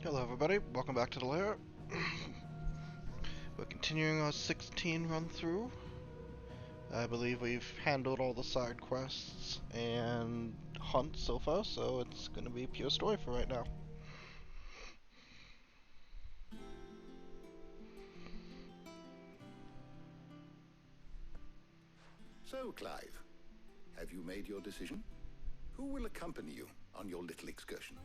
Hello everybody, welcome back to the lair. We're continuing our 16 run through. I believe we've handled all the side quests and hunts so far, so it's gonna be pure story for right now. So, Clive, have you made your decision? Who will accompany you on your little excursion?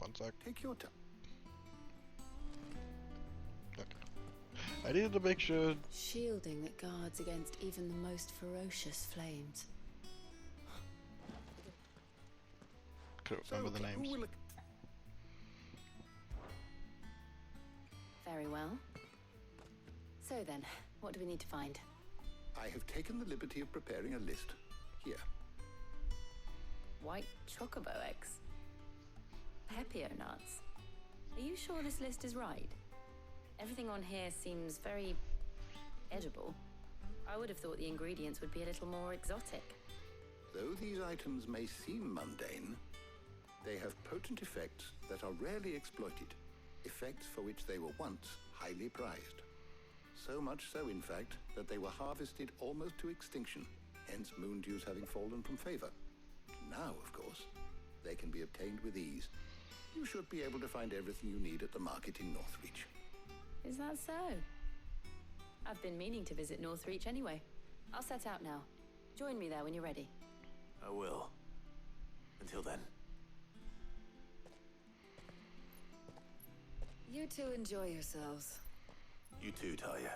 One sec. Take your time. Okay. I needed to make sure. Shielding that guards against even the most ferocious flames. Couldn't remember the names. Very well. So then, what do we need to find? I have taken the liberty of preparing a list. Here. White chocobo eggs. Pepio nuts. Are you sure this list is right? Everything on here seems very edible. I would have thought the ingredients would be a little more exotic. Though these items may seem mundane, they have potent effects that are rarely exploited. Effects for which they were once highly prized. So much so, in fact, that they were harvested almost to extinction, hence moon dews having fallen from favor. Now, of course, they can be obtained with ease. You should be able to find everything you need at the market in Northreach. Is that so? I've been meaning to visit Northreach anyway. I'll set out now. Join me there when you're ready. I will. Until then. You two enjoy yourselves. You too, Talia.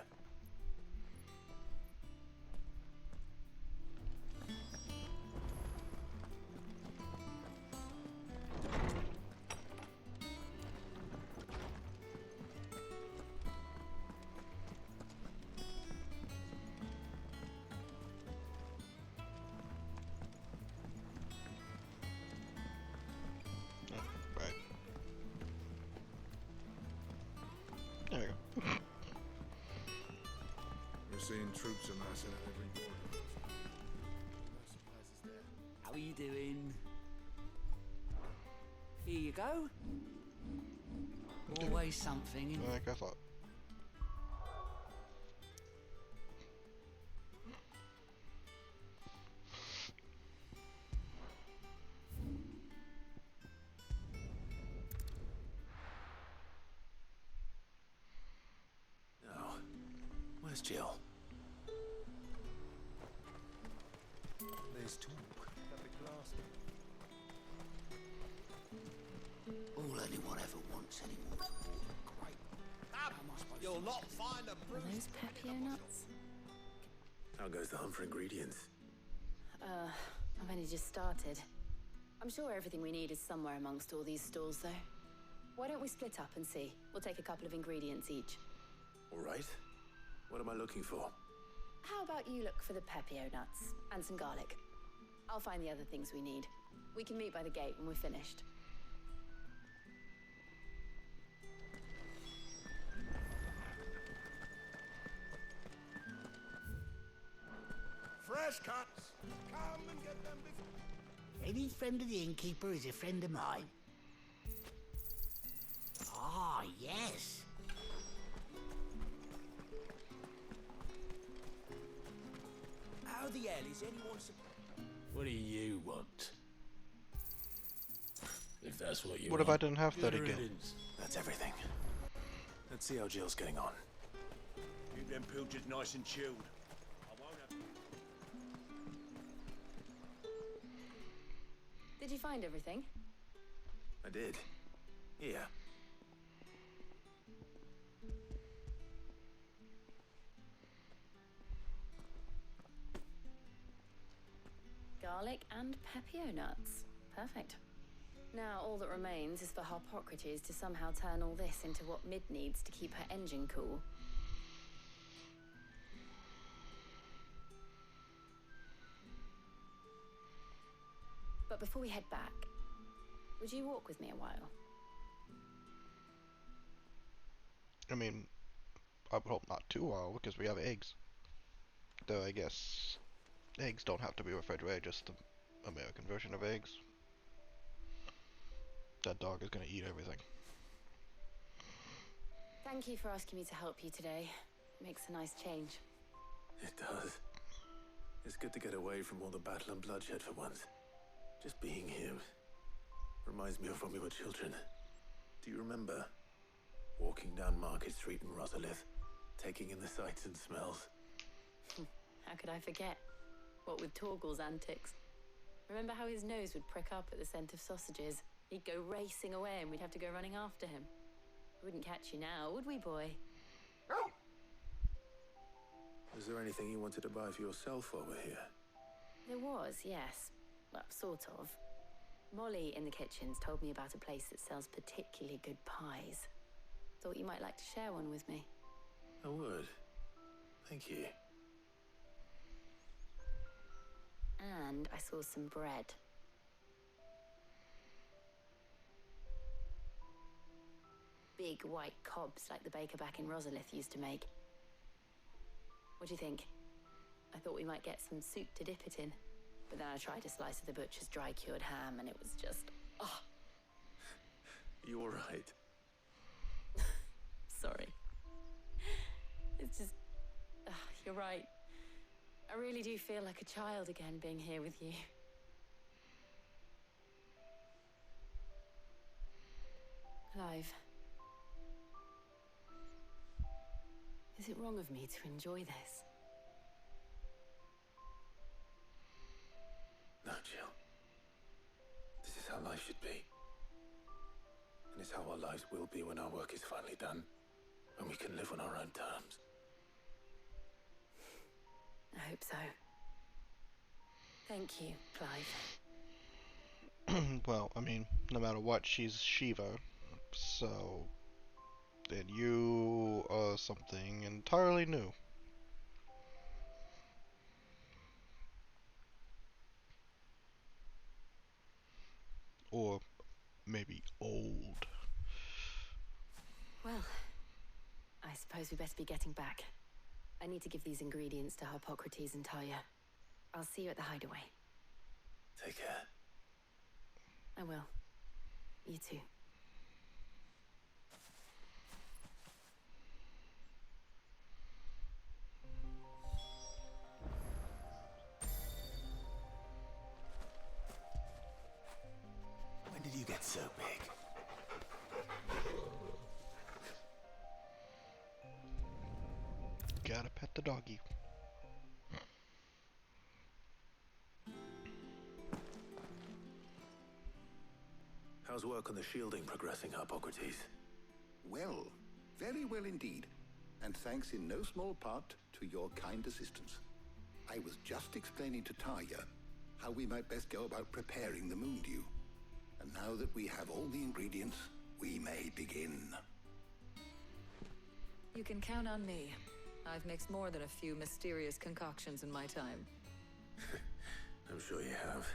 Right. There we go. We're seeing troops amassing at every border. No surprises there. How are you doing? Here you go. Always something in Like I thought. No. Where's Jill? There's talk. all anyone ever wants anymore. Great. You'll not find a Are those Pepio nuts? How goes the hunt for ingredients? I've only just started. I'm sure everything we need is somewhere amongst all these stalls, though. Why don't we split up and see? We'll take a couple of ingredients each. All right. What am I looking for? How about you look for the Pepio nuts and some garlic? I'll find the other things we need. We can meet by the gate when we're finished. Fresh cuts! Come and get them before... Any friend of the innkeeper is a friend of mine. Ah, yes. How the hell is anyone What do you want? If that's what you What if I didn't have 30 gil? That's everything. Let's see how Jill's getting on. Keep them pilchers nice and chilled. I won't have... Did you find everything? I did. Yeah. Garlic and Pepio nuts. Perfect. Now all that remains is for Harpocrates to somehow turn all this into what Mid needs to keep her engine cool. But before we head back, would you walk with me a while? I mean, I would hope not too well because we have eggs. Though I guess eggs don't have to be refrigerated, just the American version of eggs. That dog is gonna eat everything. Thank you for asking me to help you today. Makes a nice change. It does. It's good to get away from all the battle and bloodshed for once. Just being here reminds me of when we were children. Do you remember? Walking down Market Street in Rosalith, taking in the sights and smells. How could I forget? What with Torgal's antics. Remember how his nose would prick up at the scent of sausages? He'd go racing away and we'd have to go running after him. We wouldn't catch you now, would we, boy? Was there anything you wanted to buy for yourself while we're here? There was, yes. Well, sort of. Molly in the kitchens told me about a place that sells particularly good pies. Thought you might like to share one with me. I would. Thank you. And I saw some bread. Big white cobs like the baker back in Rosalith used to make. What do you think? I thought we might get some soup to dip it in. But then I tried a slice of the butcher's dry-cured ham and it was just... oh. You all right? Sorry. It's just... you're right. I really do feel like a child again being here with you. Clive. Is it wrong of me to enjoy this? No, Jill. This is how life should be. And it's how our lives will be when our work is finally done. When we can live on our own terms. I hope so. Thank you, Clive. Well, I mean, no matter what, she's Shiva, so then you are something entirely new. Or maybe old. Well, I suppose we better be getting back. I need to give these ingredients to Harpocrates and Talia. I'll see you at the hideaway. Take care. I will. You too. When did you get so big? Gotta pet the doggy. How's work on the shielding progressing, Harpocrates? Well, very well indeed. And thanks in no small part to your kind assistance. I was just explaining to Tarja how we might best go about preparing the moon dew. And now that we have all the ingredients, we may begin. You can count on me. I've mixed more than a few mysterious concoctions in my time. I'm sure you have.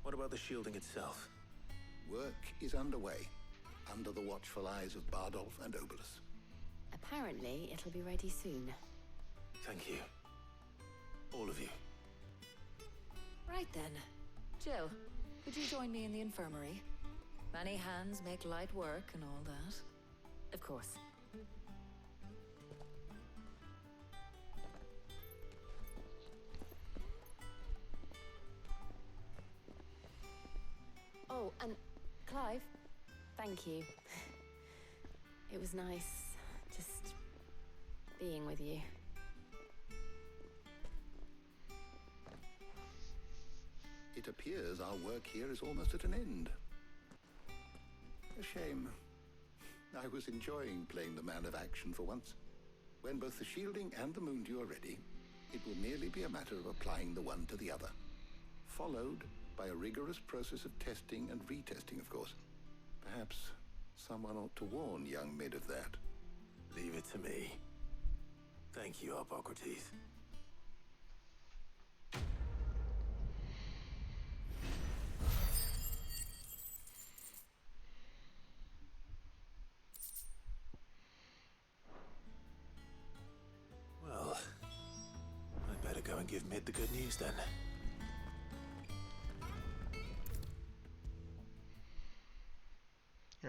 What about the shielding itself? Work is underway, under the watchful eyes of Bardolph and Obolus. Apparently, it'll be ready soon. Thank you. All of you. Right then. Jill, could you join me in the infirmary? Many hands make light work and all that. Of course. Oh, and Clive, thank you. It was nice just being with you. It appears our work here is almost at an end. A shame. I was enjoying playing the man of action for once. When both the shielding and the moon dew are ready, it will merely be a matter of applying the one to the other. Followed by a rigorous process of testing and retesting, of course. Perhaps someone ought to warn young Mid of that. Leave it to me. Thank you, Harpocrates. Well, I'd better go and give Mid the good news then.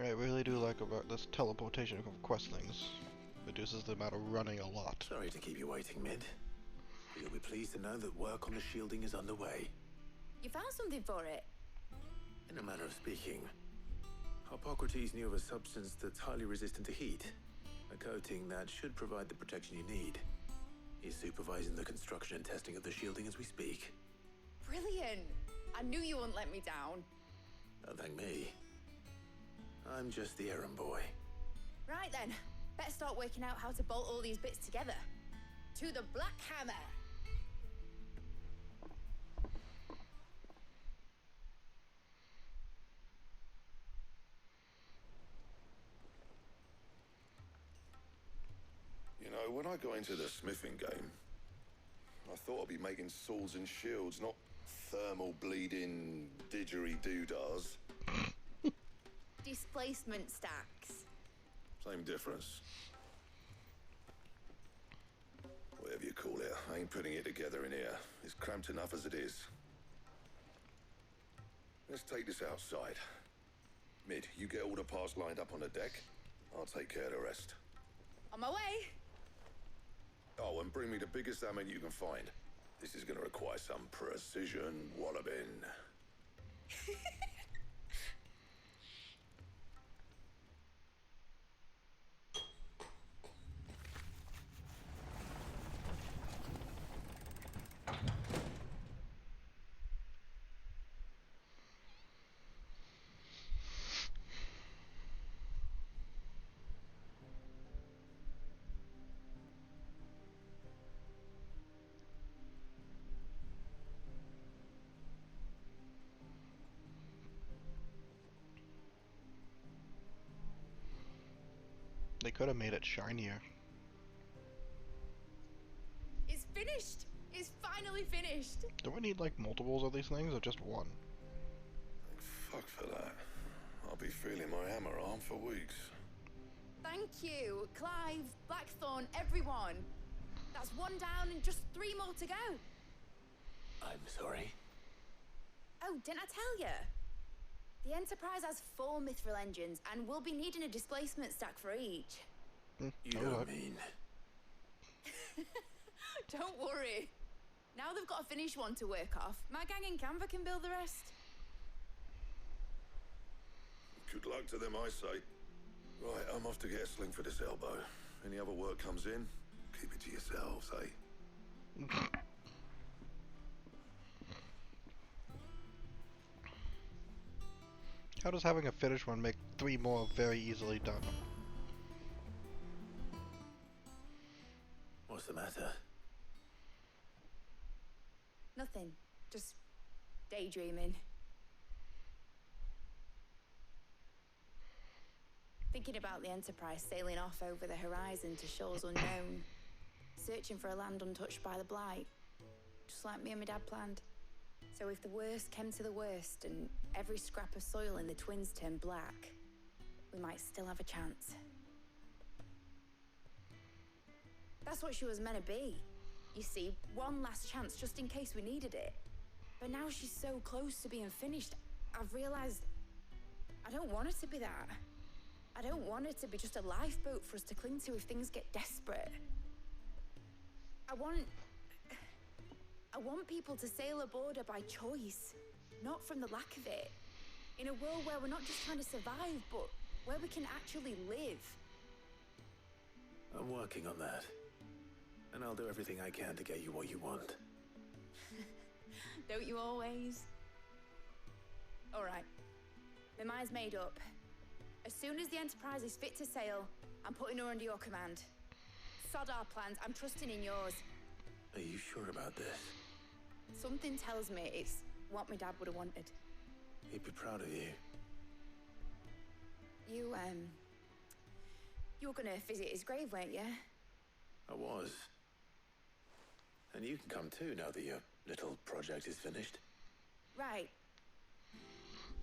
I really do like about this teleportation of quest things. Reduces the amount of running a lot. Sorry to keep you waiting, Mid. But you'll be pleased to know that work on the shielding is underway. You found something for it? In a manner of speaking, Harpocrates knew of a substance that's highly resistant to heat. A coating that should provide the protection you need. He's supervising the construction and testing of the shielding as we speak. Brilliant! I knew you wouldn't let me down. Don't thank me. I'm just the errand boy. Right then, better start working out how to bolt all these bits together. To the Black Hammer! You know, when I got into the smithing game, I thought I'd be making swords and shields, not thermal bleeding didgeridoo-dahs. Displacement stacks. Same difference. Whatever you call it, I ain't putting it together in here. It's cramped enough as it is. Let's take this outside. Mid, you get all the parts lined up on the deck. I'll take care of the rest. On my way! Oh, and bring me the biggest hammer you can find. This is gonna require some precision walloping. They could have made it shinier. It's finished! It's finally finished! Do we need like multiples of these things or just one? Fuck for that. I'll be feeling my hammer arm for weeks. Thank you, Clive, Blackthorn, everyone. That's one down and just 3 more to go. I'm sorry. Oh, didn't I tell you? The Enterprise has 4 mithril engines, and we'll be needing a displacement stack for each. You don't mean... Don't worry. Now they've got a finished one to work off. My gang in Canva can build the rest. Good luck to them, I say. Right, I'm off to get a sling for this elbow. Any other work comes in, keep it to yourselves, eh? How does having a finished one make 3 more very easily done? What's the matter? Nothing. Just daydreaming. Thinking about the Enterprise sailing off over the horizon to shores unknown. Searching for a land untouched by the Blight. Just like me and my dad planned. So if the worst came to the worst and every scrap of soil in the Twins turned black, we might still have a chance. That's what she was meant to be. You see, one last chance just in case we needed it. But now she's so close to being finished, I've realized I don't want it to be that. I don't want it to be just a lifeboat for us to cling to if things get desperate. I want people to sail aboard her by choice, not from the lack of it. In a world where we're not just trying to survive, but where we can actually live. I'm working on that. And I'll do everything I can to get you what you want. Don't you always? All right. My mind's made up. As soon as the Enterprise is fit to sail, I'm putting her under your command. Sod our plans, I'm trusting in yours. Are you sure about this? Something tells me it's what my dad would have wanted. He'd be proud of you. You were gonna visit his grave, weren't you? I was. And you can come too now that your little project is finished. Right.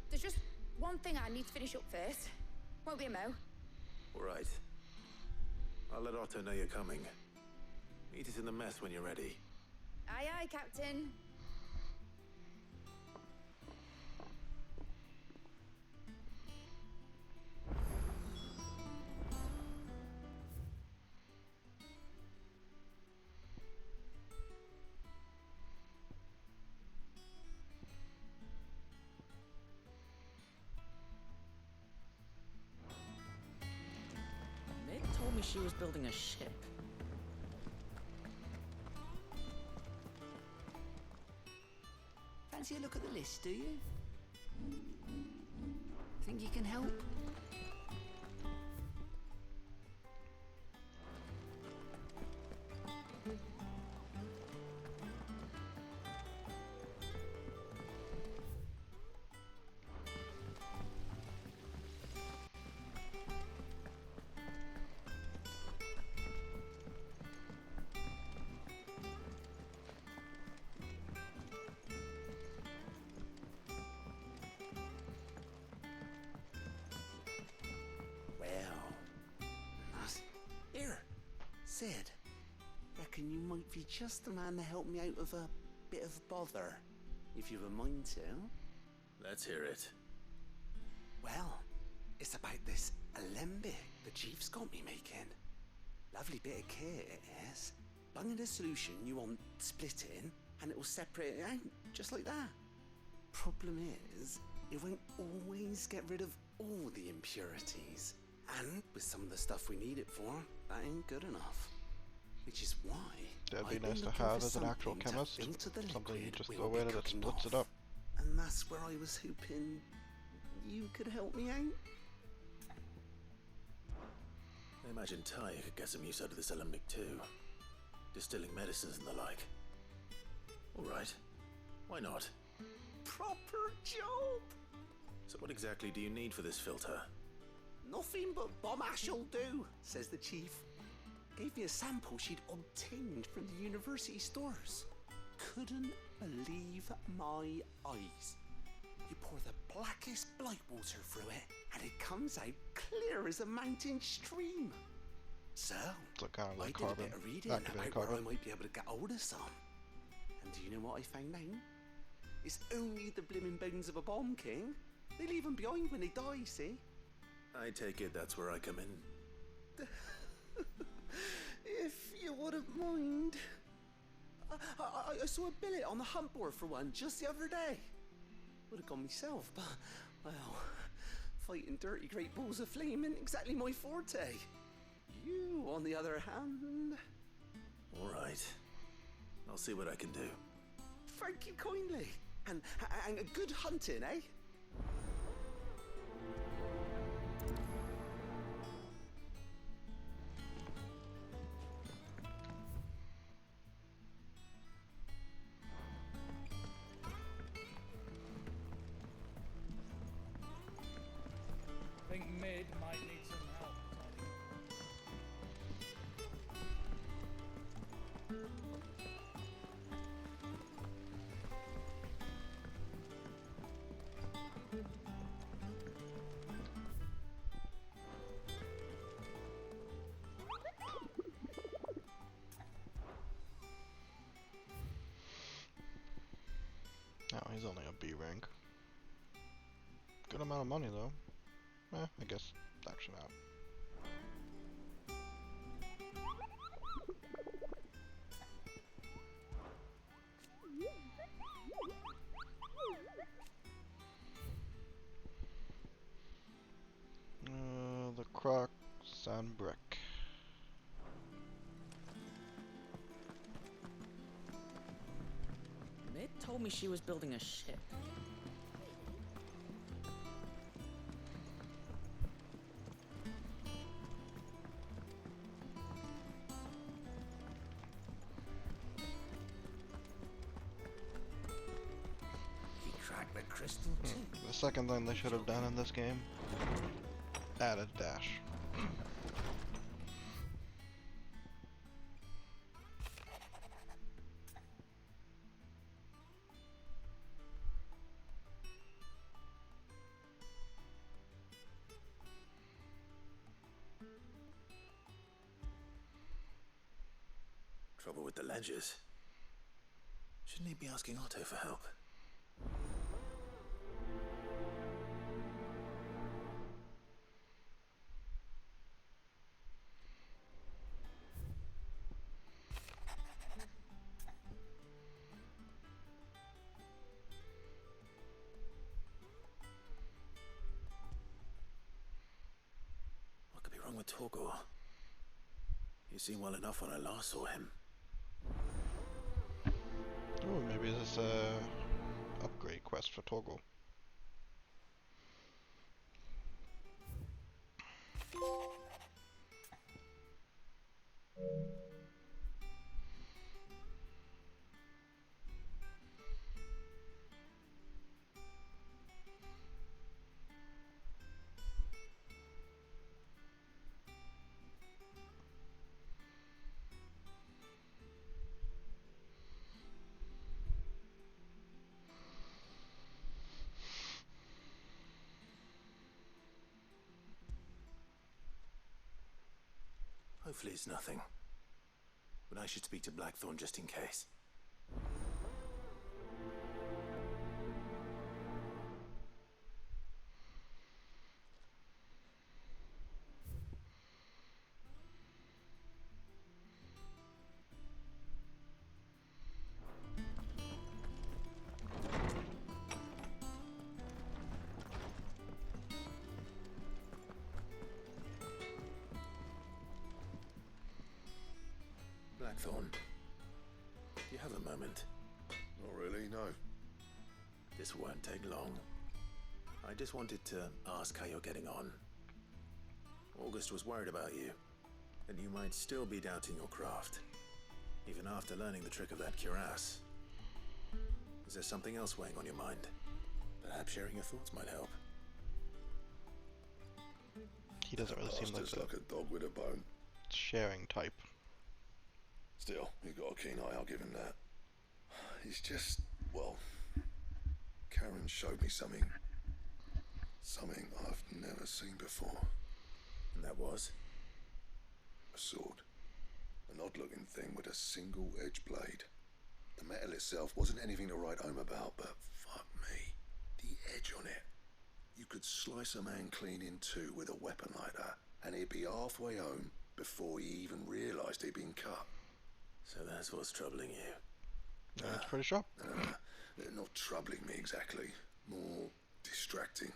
There's just one thing I need to finish up first. Won't be a mo. All right. I'll let Otto know you're coming. Meet us in the mess when you're ready. Aye, aye, Captain. she was building a ship. Fancy a look at the list, do you? Think you can help? Sid, reckon you might be just the man to help me out of a bit of bother, if you've a mind to. Let's hear it. Well, it's about this alembic the chief's got me making. Lovely bit of kit it is. Bung in a solution you want splitting, and it will separate it out, just like that. Problem is, it won't always get rid of all the impurities. And with some of the stuff we need it for, that ain't good enough. Which is why that'd be nice to have as an actual chemist. Something you just throw in and it splits it up. And that's where I was hoping you could help me out. I imagine Ty could get some use out of this alembic too. Distilling medicines and the like. Alright. Why not? Proper job! So what exactly do you need for this filter? Nothing but bomb ash'll do, says the chief. Gave me a sample she'd obtained from the university stores. Couldn't believe my eyes. You pour the blackest blight water through it, and it comes out clear as a mountain stream. So kind of like I did a bit of reading about where I might be able to get hold of some. And do you know what I found out? It's only the blimmin' bones of a bomb king. They leave them behind when they die, see? I take it that's where I come in. If you wouldn't mind. I saw a billet on the hunt board for one just the other day. Would have gone myself, but, well, fighting dirty great balls of flame isn't exactly my forte. You, on the other hand... Alright. I'll see what I can do. Thank you kindly. And a good hunting, eh? Think Mid might need some help. Oh, he's only a B rank. Good amount of money though. I guess that should out. The Croc Sand Brick. Mid told me she was building a ship. The second thing they should have done in this game, added dash. Trouble with the ledgers. Shouldn't he be asking Otto for help? What could be wrong with Torgor? He seemed well enough when I last saw him. Oh, maybe this is a upgrade quest for Torgal. Hopefully it's nothing. But I should speak to Blackthorn just in case. Blackthorn, do you have a moment? Not really, no. This won't take long. I just wanted to ask how you're getting on. August was worried about you, that you might still be doubting your craft, even after learning the trick of that cuirass. Is there something else weighing on your mind? Perhaps sharing your thoughts might help. He doesn't really seem like Bastard's like a dog with a bone. sharing type. Still, he's got a keen eye, I'll give him that. He's just, well, Karen showed me something I've never seen before. And that was? A sword. An odd-looking thing with a single-edged blade. The metal itself wasn't anything to write home about, but fuck me, the edge on it. You could slice a man clean in two with a weapon like that, and he'd be halfway home before he even realised he'd been cut. So that's what's troubling you. That's pretty sharp. Not troubling me exactly, more distracting.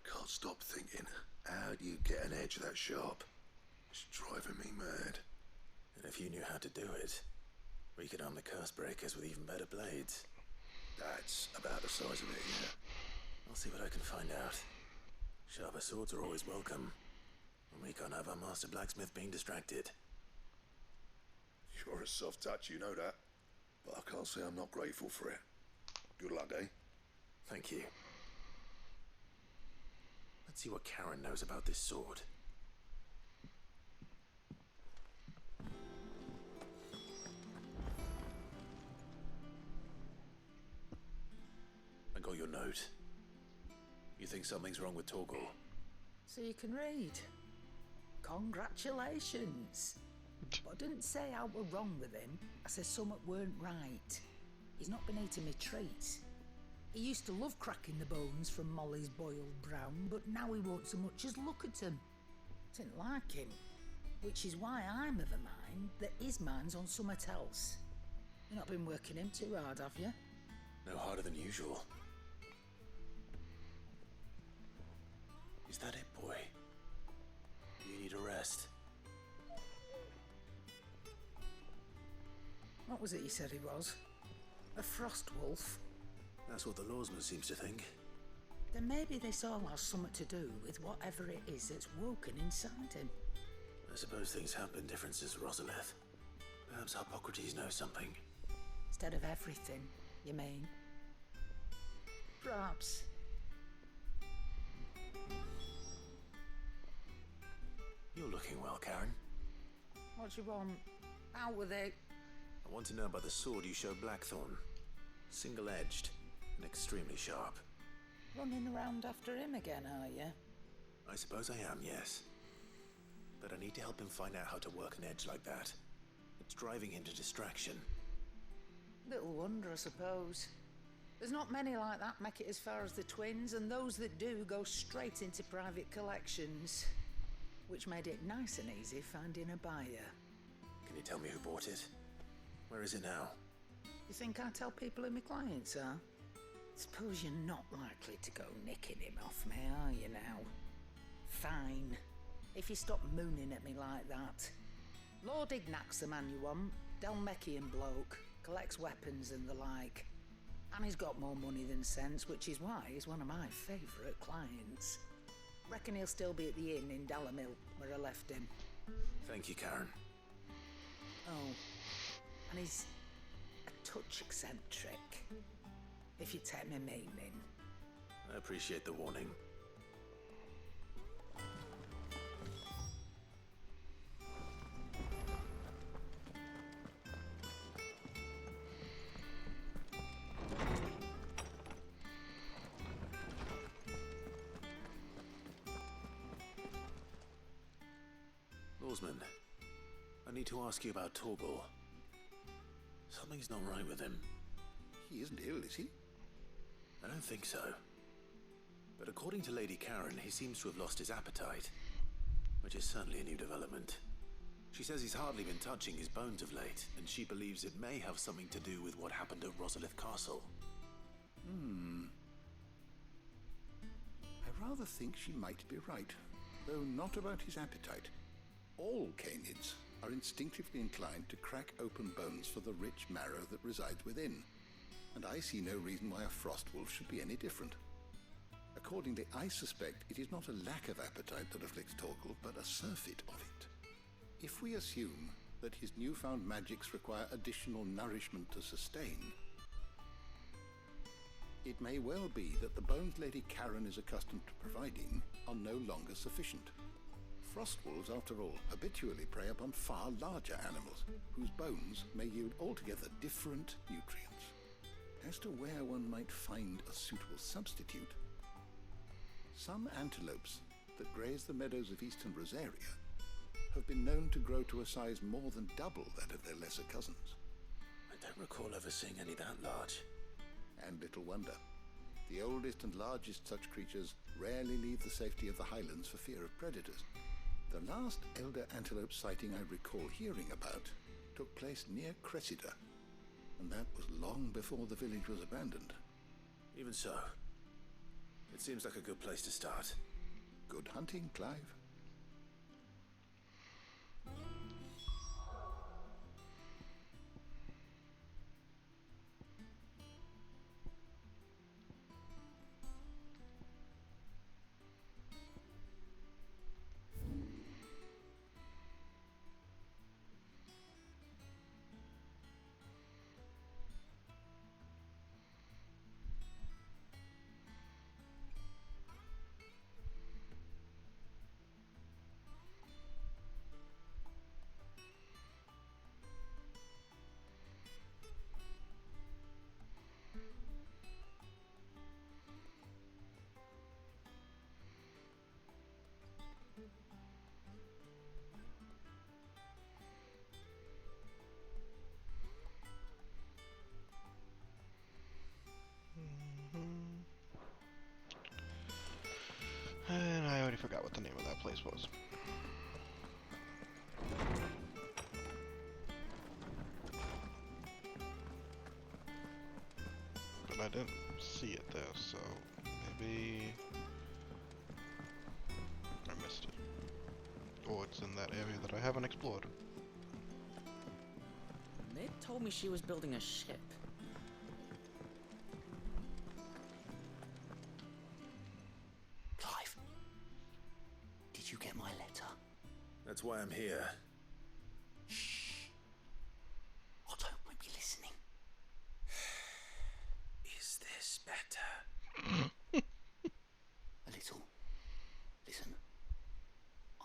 Can't stop thinking, how do you get an edge that sharp? It's driving me mad. And if you knew how to do it, we could arm the curse breakers with even better blades. That's about the size of it, yeah. I'll see what I can find out. Sharper swords are always welcome. And we can't have our master blacksmith being distracted. You're a soft touch, you know that. But I can't say I'm not grateful for it. Good luck, eh? Thank you. Let's see what Karen knows about this sword. I got your note. You think something's wrong with Torgal? So you can read. Congratulations. But I didn't say I were wrong with him. I said something weren't right. He's not been eating me treats. He used to love cracking the bones from Molly's boiled brown, but now he won't so much as look at them. Didn't like him. Which is why I'm of a mind that his mind's on something else. You've not been working him too hard, have you? No harder than usual. Is that it, boy? You need a rest. What was it you said he was? A frost wolf? That's what the lawsman seems to think. Then maybe this all has something to do with whatever it is that's woken inside him. I suppose things have been different since Rosalith. Perhaps Hippocrates knows something. Instead of everything, you mean? Perhaps. You're looking well, Karen. What do you want? Out with it. I want to know about the sword you showed Blackthorn. Single-edged and extremely sharp. Running around after him again, are you? I suppose I am, yes. But I need to help him find out how to work an edge like that. It's driving him to distraction. Little wonder, I suppose. There's not many like that make it as far as the twins, and those that do go straight into private collections. Which made it nice and easy finding a buyer. Can you tell me who bought it? Where is it now? You think I tell people who my clients are? Suppose you're not likely to go nicking him off me, are you now? Fine. If you stop mooning at me like that. Lord Ignac's the man you want. Delmekian bloke. Collects weapons and the like. And he's got more money than sense, which is why he's one of my favourite clients. Reckon he'll still be at the inn in Dalamil, where I left him. Thank you, Karen. Oh, and he's a touch eccentric, if you take my meaning. I appreciate the warning. Lawsman, I need to ask you about Torgal. Something's not right with him. He isn't ill, is he? I don't think so. But according to Lady Karen, he seems to have lost his appetite, which is certainly a new development. She says he's hardly been touching his bones of late, and she believes it may have something to do with what happened at Rosalith Castle. I rather think she might be right, though not about his appetite. All canids are instinctively inclined to crack open bones for the rich marrow that resides within, and I see no reason why a frost wolf should be any different. Accordingly, I suspect it is not a lack of appetite that afflicts Torgal, but a surfeit of it. If we assume that his newfound magics require additional nourishment to sustain, it may well be that the bones Lady Karen is accustomed to providing are no longer sufficient. Frost wolves, after all, habitually prey upon far larger animals, whose bones may yield altogether different nutrients. As to where one might find a suitable substitute, some antelopes that graze the meadows of eastern Rosaria have been known to grow to a size more than double that of their lesser cousins. I don't recall ever seeing any that large. And little wonder. The oldest and largest such creatures rarely leave the safety of the highlands for fear of predators. The last elder antelope sighting I recall hearing about took place near Cressida, and that was long before the village was abandoned. Even so, it seems like a good place to start. Good hunting, Clive. And I already forgot what the name of that place was. But I didn't see it there, so maybe I missed it. Or it's in that area that I haven't explored. They told me she was building a ship. Clive, did you get my letter? That's why I'm here. Shh. Otto won't be listening. Is this better? A little. Listen,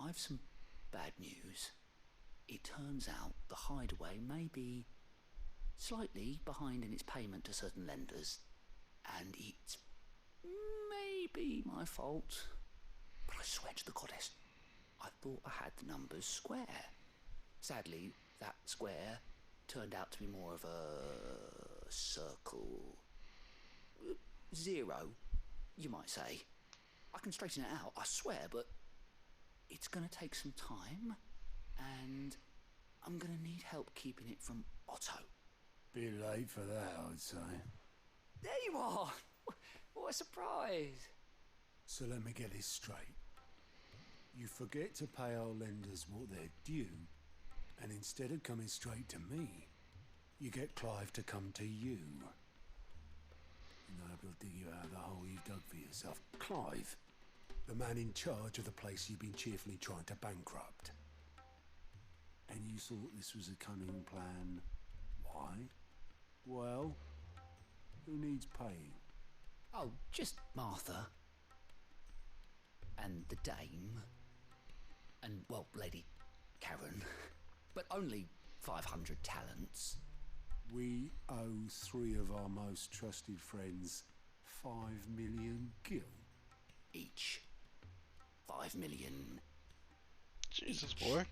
I've some bad news. It turns out the hideaway may be slightly behind in its payment to certain lenders, and it's maybe my fault. But I swear to the goddess, I thought I had the numbers square. Sadly, that square turned out to be more of a circle. Zero, you might say. I can straighten it out, I swear, but it's gonna take some time, and I'm gonna need help keeping it from Otto. Bit late for that, I'd say. There you are! What a surprise! So let me get this straight. You forget to pay our lenders what they're due, And instead of coming straight to me, you get Clive to come to you. And I hope he'll dig you out of the hole you've dug for yourself. Clive, the man in charge of the place you've been cheerfully trying to bankrupt. And you thought this was a cunning plan. Why? Well, who needs paying? Oh, just Martha. And the dame. And, well, Lady Karen. But only 500 talents. We owe 3 of our most trusted friends 5 million gil. Each. 5 million. Jesus, each. boy.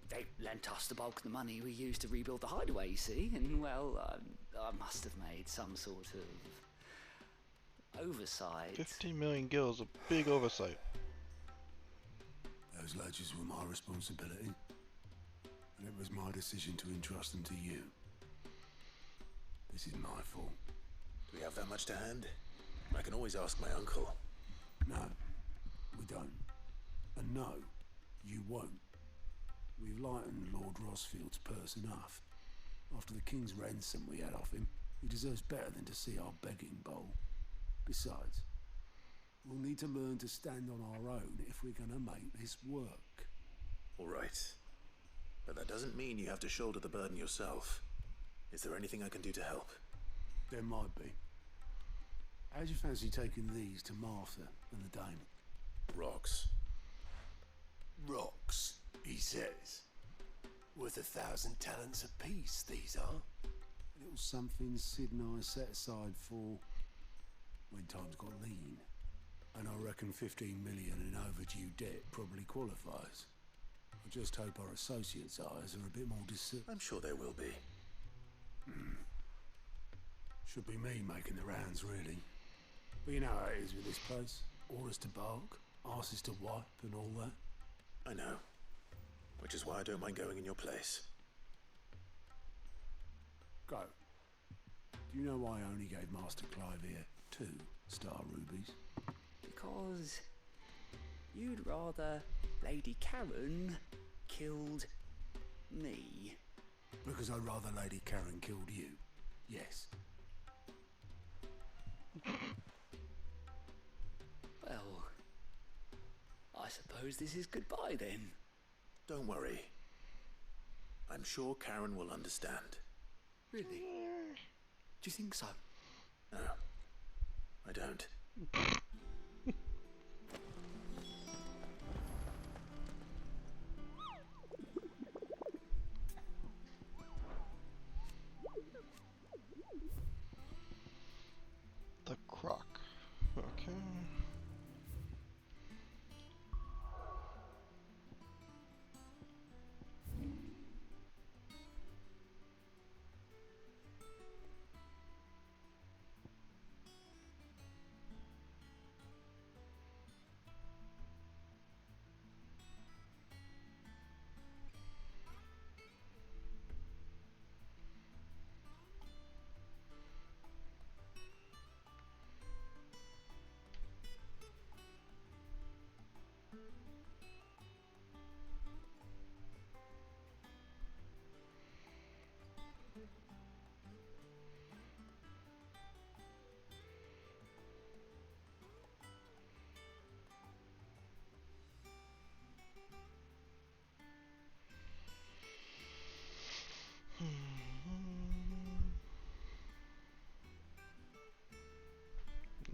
They lent us the bulk of the money we used to rebuild the hideaway, you see, and, well, I must have made some sort of oversight. 15 million gil is a big oversight. Those ledgers were my responsibility, and it was my decision to entrust them to you. This is my fault. Do we have that much to hand? I can always ask my uncle. No, we don't. And no, you won't. We've lightened Lord Rosfield's purse enough. After the king's ransom we had off him, he deserves better than to see our begging bowl. Besides, we'll need to learn to stand on our own if we're gonna make this work. All right. But that doesn't mean you have to shoulder the burden yourself. Is there anything I can do to help? There might be. How'd you fancy taking these to Martha and the dame? Rocks. Rocks, he says. Worth 1,000 talents apiece, these are. And it was something Sid and I set aside for when times got lean. And I reckon 15 million in overdue debt probably qualifies. I just hope our associates' eyes are a bit more I'm sure they will be. Should be me making the rounds, really. But you know how it is with this place. Orders to bark, asses to wipe and all that. I know. Which is why I don't mind going in your place. Go. Do you know why I only gave Master Clive here 2 star rubies? Because you'd rather Lady Karen killed me. Because I'd rather Lady Karen killed you. Yes. Well, I suppose this is goodbye then. Don't worry. I'm sure Karen will understand. Really? Do you think so? No, I don't. The croc. Okay.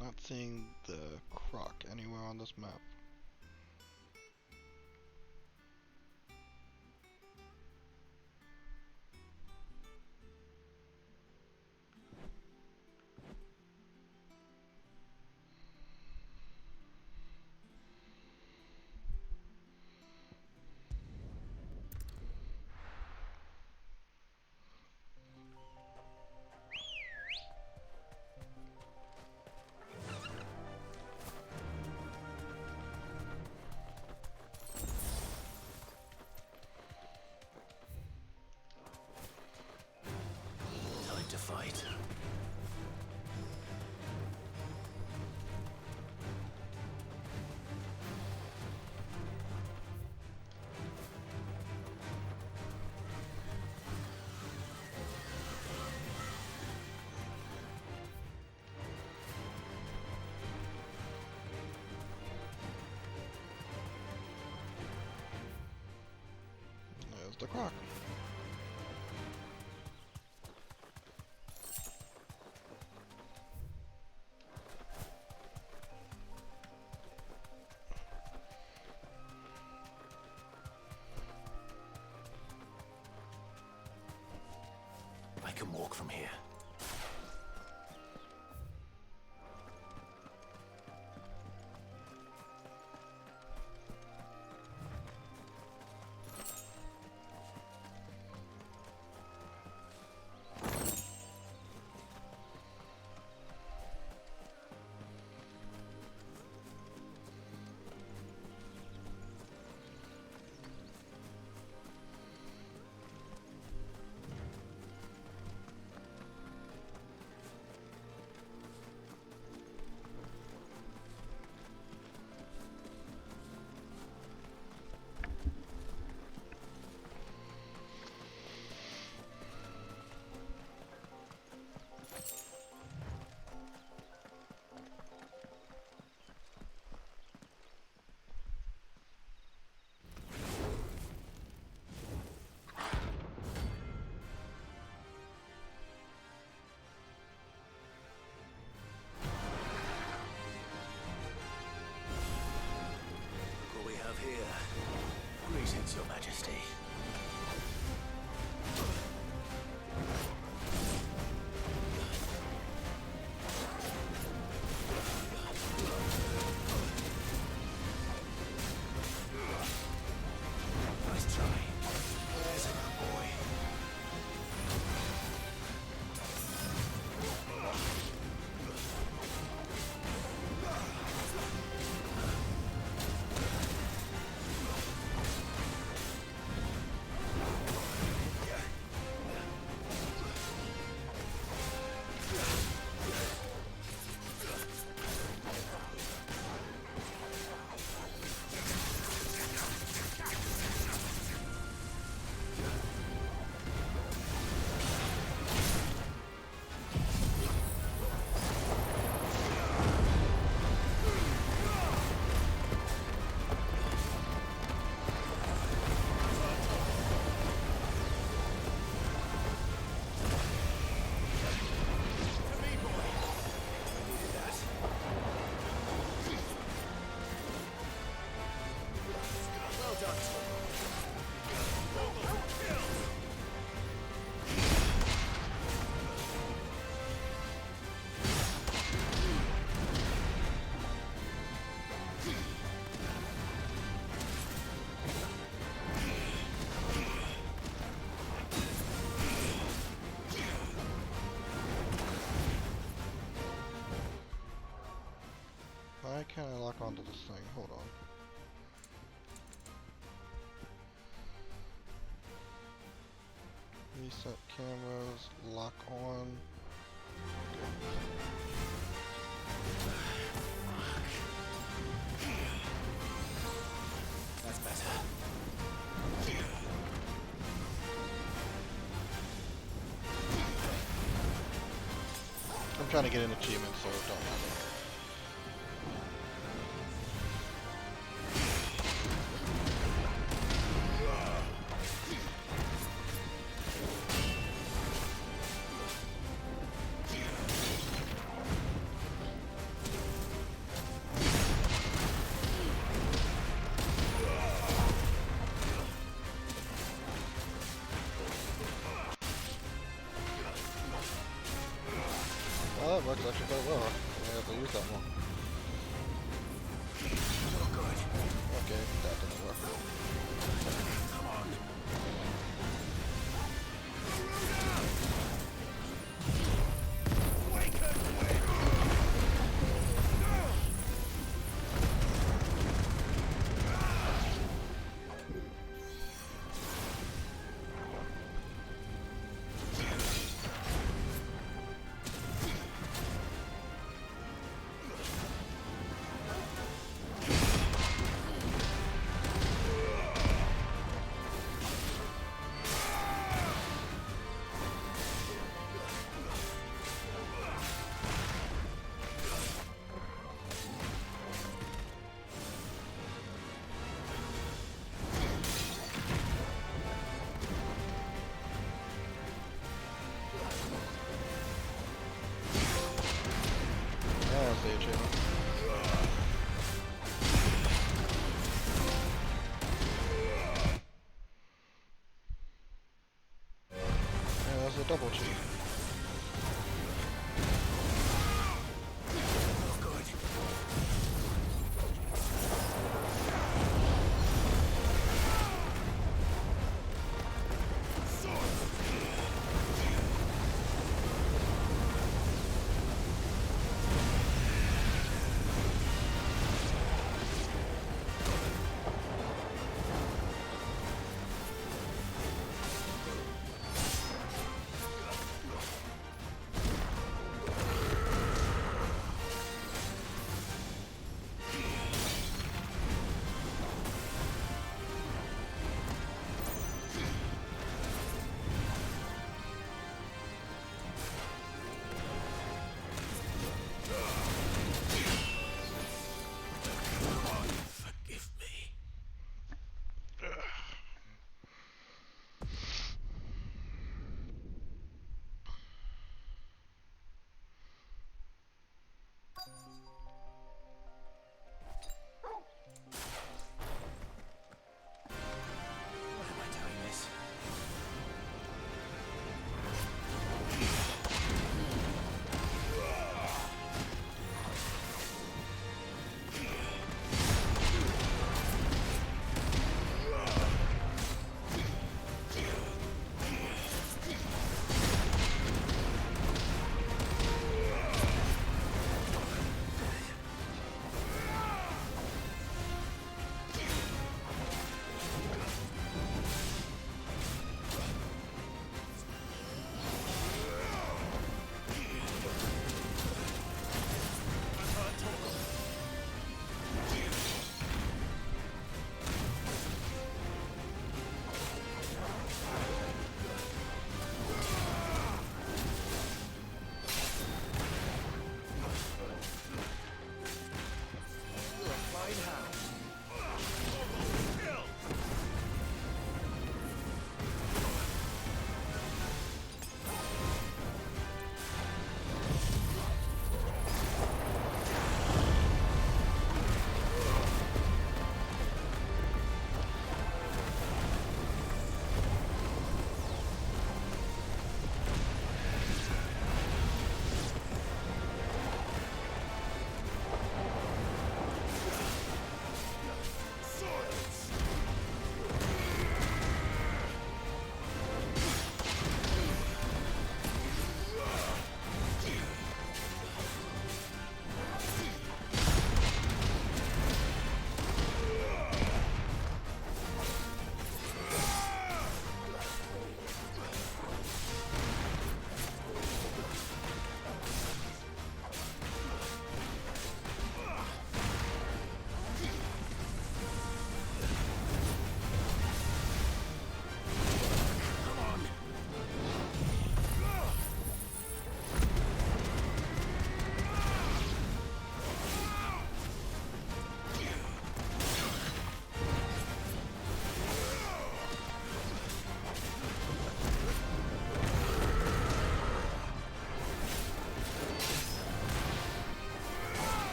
Not seeing the croc anywhere on this map. Time to fight. the croc. I can walk from here. Here. Greetings, Your Majesty. Nice try. There's a good boy. Why can't I lock onto this thing? Hold on. Reset cameras, lock on. That's better. I'm trying to get an achievement, so don't matter. Oh, that works actually quite well. I have to use that more. Okay, that didn't work. Come on. was a double G.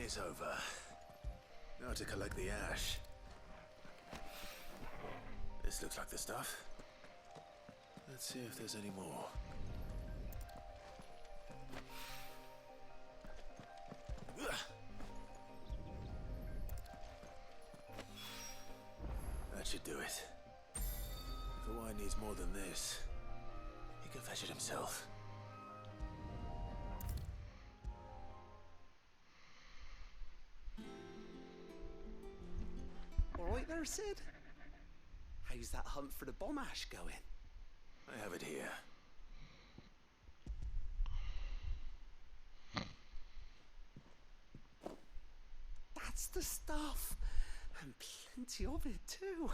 is over. Now to collect the ash. This looks like the stuff. Let's see if there's any more. Ugh. That should do it. If the wine needs more than this, he can fetch it himself. All right there, Sid? How's that hunt for the bomb ash going? I have it here. That's the stuff! And plenty of it, too.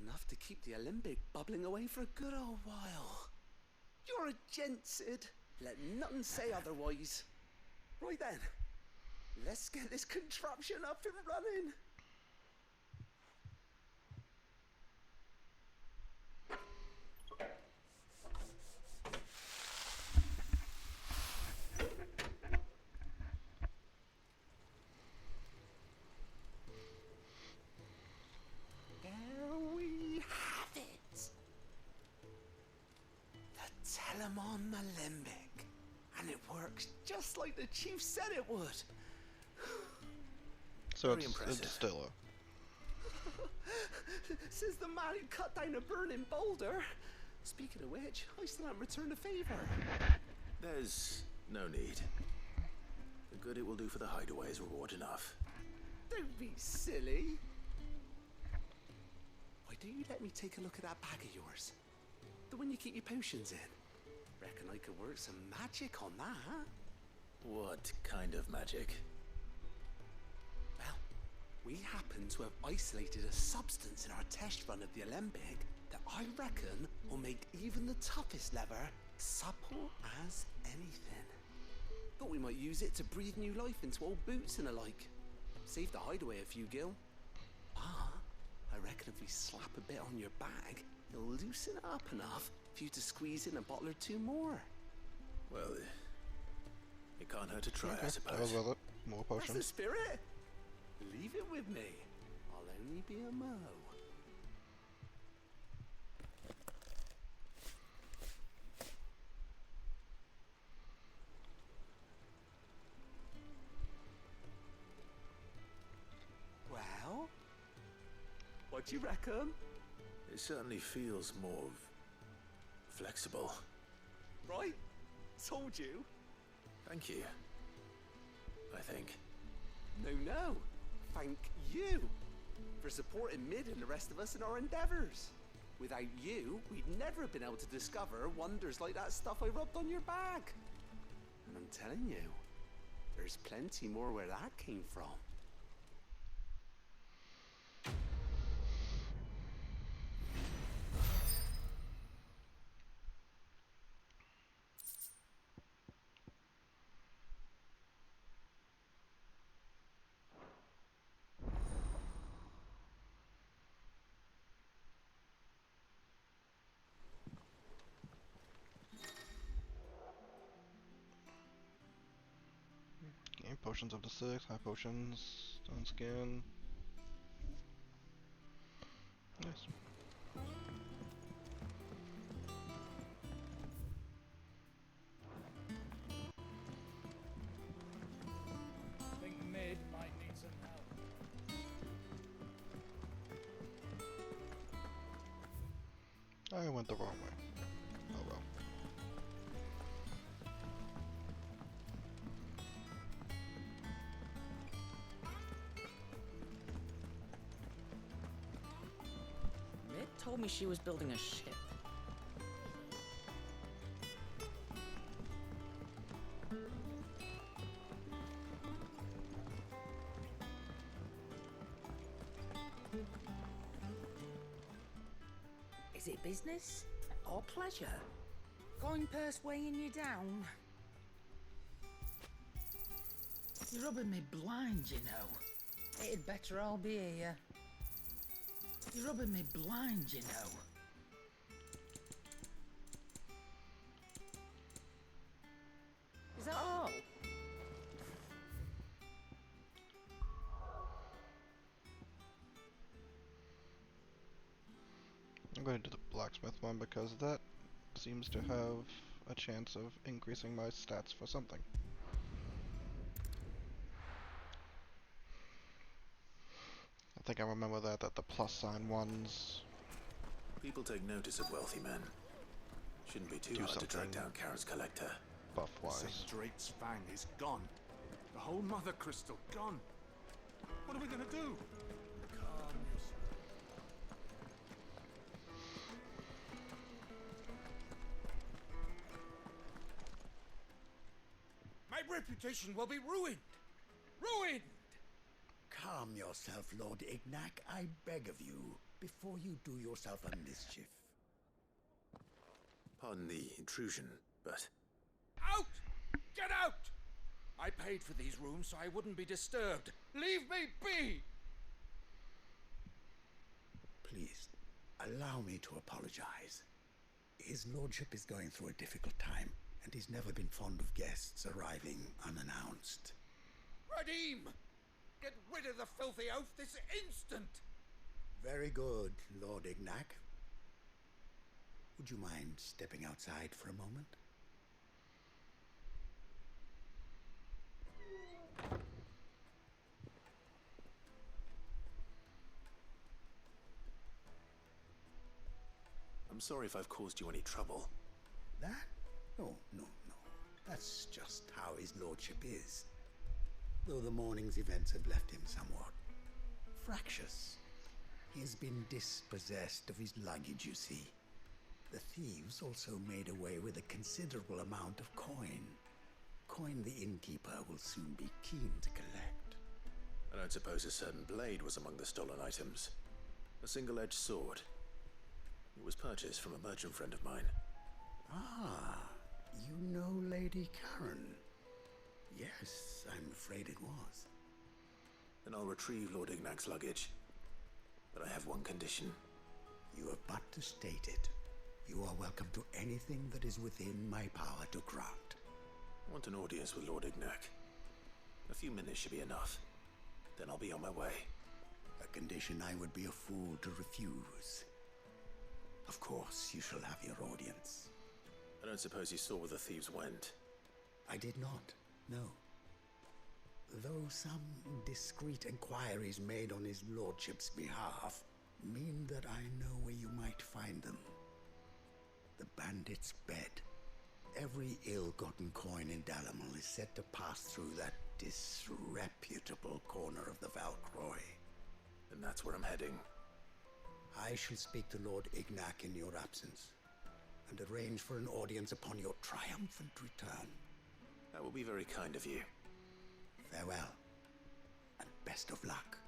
Enough to keep the alembic bubbling away for a good old while. You're a gent, Sid. Let nothing say otherwise. Right then, let's get this contraption up and running. There we have it. The Telemon Alembic. And it works just like the chief said it would. So Very it's a impressive. distiller. Says the man who cut down a burning boulder. Speaking of which, I still haven't returned the favor. There's no need. The good it will do for the hideaway is reward enough. Don't be silly. Why don't you let me take a look at that bag of yours? The one you keep your potions in. Reckon I could work some magic on that. What kind of magic? Well, we happen to have isolated a substance in our test run of the alembic that I reckon will make even the toughest leather supple as anything. Thought we might use it to breathe new life into old boots and the like. Save the hideaway a few gil. Ah, I reckon if we slap a bit on your bag, it'll loosen it up enough for you to squeeze in a bottle or two more. Well, it can't hurt to try, I I suppose. was with it. More That's the potions. spirit. Leave it with me. I'll only be a mo. Well, what do you reckon? It certainly feels more flexible. Right? Told you. Thank you. I think. No. Thank you for supporting Mid and the rest of us in our endeavors. Without you, we'd never have been able to discover wonders like that stuff I rubbed on your bag. And I'm telling you, there's plenty more where that came from. Game potions up to 6, high potions, stone skin. Nice. I think Mid might need some help. I went the wrong way. Oh well. Mid told me she was building a ship. Is it business or pleasure? Coin purse weighing you down? You're rubbing me blind, you know. It'd better all be here. You're rubbing me blind, you know. Is that all? I'm going to do the blacksmith one because that seems to have a chance of increasing my stats for something. I think I remember that the plus sign ones People take notice of wealthy men. Shouldn't be too hard to track down Karen's collector. buff-wise. St. Drake's Fang is gone. The whole Mother Crystal gone. What are we gonna do? Calm yourself. My reputation will be ruined! Ruined! Calm yourself, Lord Ignac, I beg of you, before you do yourself a mischief. Pardon the intrusion, but... Out! Get out! I paid for these rooms so I wouldn't be disturbed. Leave me be! Please, allow me to apologize. His lordship is going through a difficult time, and he's never been fond of guests arriving unannounced. Radim! Get rid of the filthy oaf this instant! Very good, Lord Ignac. Would you mind stepping outside for a moment? I'm sorry if I've caused you any trouble. That? No, no, no. That's just how his lordship is. Though the morning's events have left him somewhat fractious. He has been dispossessed of his luggage, you see. The thieves also made away with a considerable amount of coin. Coin the innkeeper will soon be keen to collect. I don't suppose a certain blade was among the stolen items. A single-edged sword. It was purchased from a merchant friend of mine. Ah, you know Lady Karen. Yes, I'm afraid it was. Then I'll retrieve Lord Ignac's luggage. But I have one condition. You have but to state it. You are welcome to anything that is within my power to grant. I want an audience with Lord Ignac. A few minutes should be enough. Then I'll be on my way. A condition I would be a fool to refuse. Of course, you shall have your audience. I don't suppose you saw where the thieves went. I did not, no. Though some discreet inquiries made on his lordship's behalf mean that I know where you might find them. The bandit's bed. Every ill-gotten coin in Dalamil is said to pass through that disreputable corner of the Valcroy. And that's where I'm heading. I shall speak to Lord Ignac in your absence, and arrange for an audience upon your triumphant return. That will be very kind of you. Farewell, and best of luck.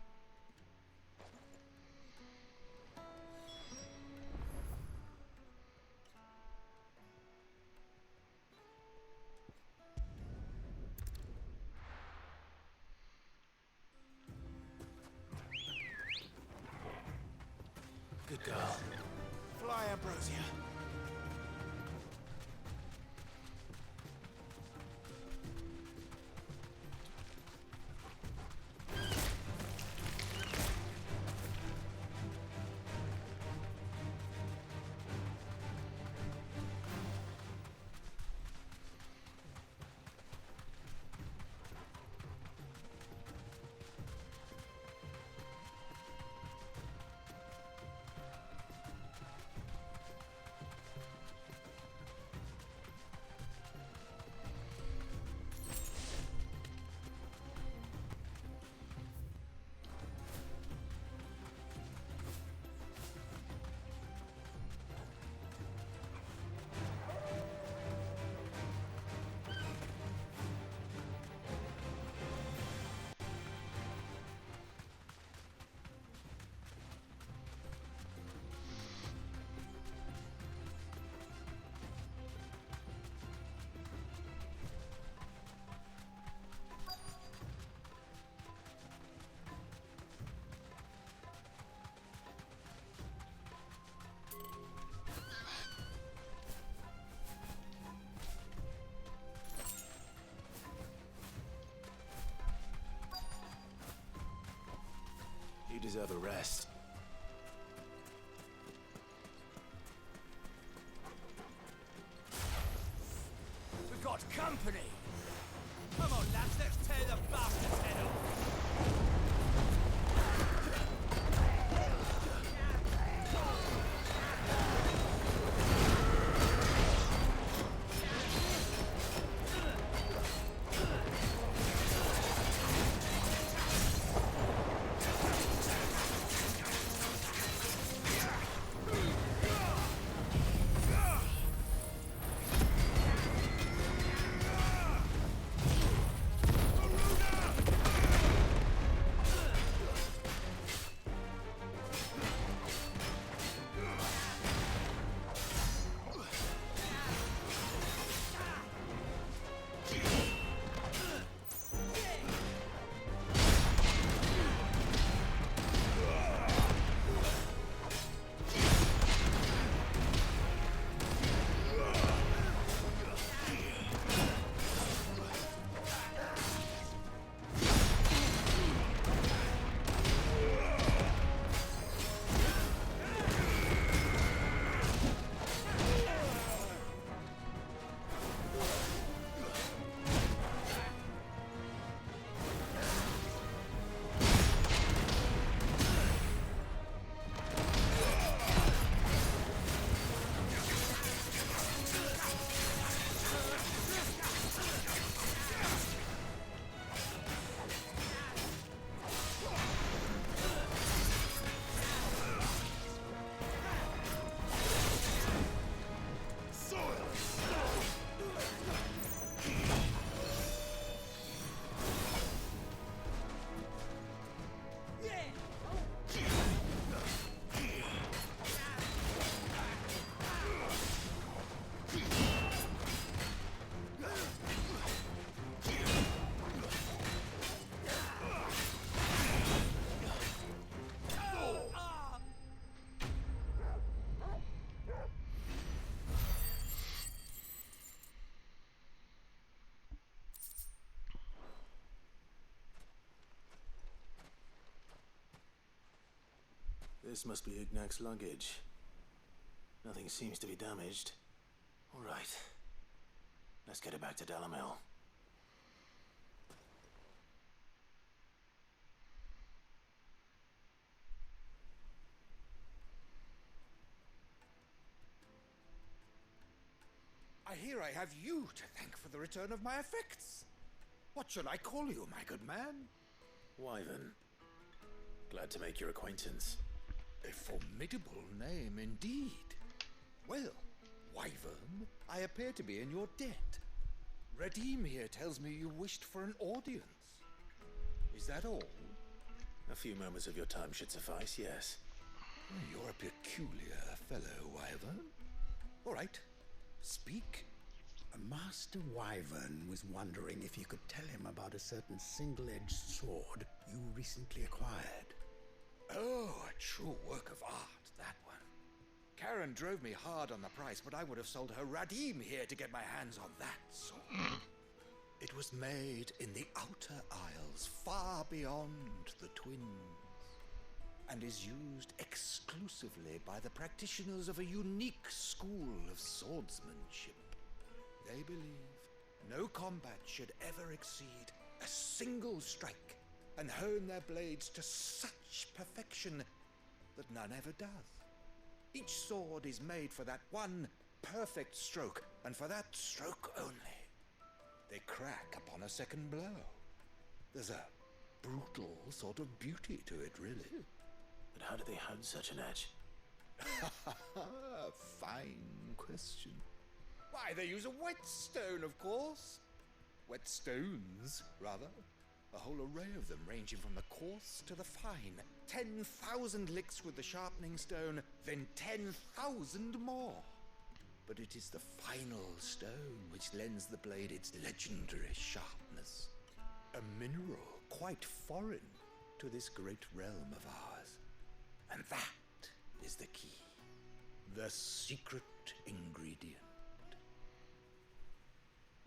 Good girl. Fly, Ambrosia. You deserve a rest. company! Come on, lads, let's tear the bastard's head off! This must be Ignac's luggage. Nothing seems to be damaged. All right. Let's get it back to Dalamil. I hear I have you to thank for the return of my effects. What shall I call you, my good man? Wyvern. Glad to make your acquaintance. A formidable name indeed. Well, Wyvern, I appear to be in your debt. Redeem here tells me you wished for an audience. Is that all? A few moments of your time should suffice, yes. You're a peculiar fellow, Wyvern. All right, speak. Master Wyvern was wondering if you could tell him about a certain single-edged sword you recently acquired. Oh, a true work of art, that one. Karen drove me hard on the price, but I would have sold her Radim here to get my hands on that sword. It was made in the Outer Isles, far beyond the Twins, and is used exclusively by the practitioners of a unique school of swordsmanship. They believe no combat should ever exceed a single strike, and hone their blades to such perfection that none ever does. Each sword is made for that one perfect stroke, and for that stroke only. They crack upon a second blow. There's a brutal sort of beauty to it, really. But how do they hone such an edge? Fine question. Why, they use a whetstone, of course. Whetstones, rather. A whole array of them, ranging from the coarse to the fine. 10,000 licks with the sharpening stone, then 10,000 more. But it is the final stone which lends the blade its legendary sharpness. A mineral quite foreign to this great realm of ours. And that is the key. The secret ingredient.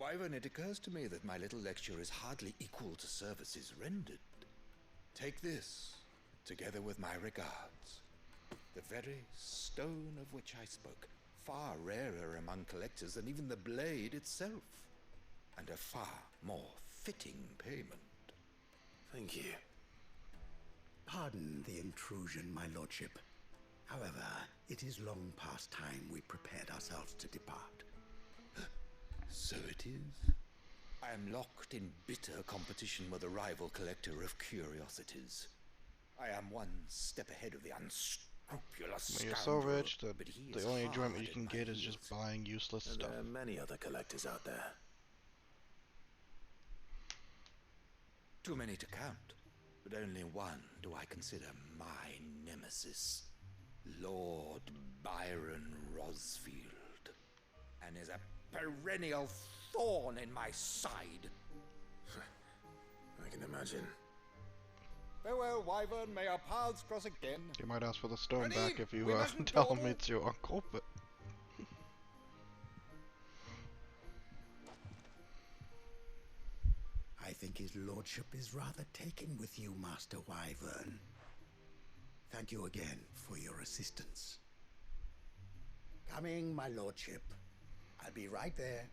Wyvern, it occurs to me that my little lecture is hardly equal to services rendered. Take this, together with my regards. The very stone of which I spoke, far rarer among collectors than even the blade itself. and a far more fitting payment. Thank you. Pardon the intrusion, my lordship. However, it is long past time we prepared ourselves to depart. So it is. I am locked in bitter competition with a rival collector of curiosities. I am one step ahead of the unscrupulous Well, you're so scoundrel, rich that but he the is only hard enjoyment you at can my get is heels. just buying useless And stuff. there are many other collectors out there. Too many to count, but only one do I consider my nemesis. Lord Byron Rosfield. And is a perennial thorn in my side. I can imagine. Farewell, Wyvern. May our paths cross again. You might ask for the stone Ready? back if you We mustn't tell him dawdle. it's your uncle, but... I think his lordship is rather taken with you, Master Wyvern. Thank you again for your assistance. Coming, my lordship. I'll be right there.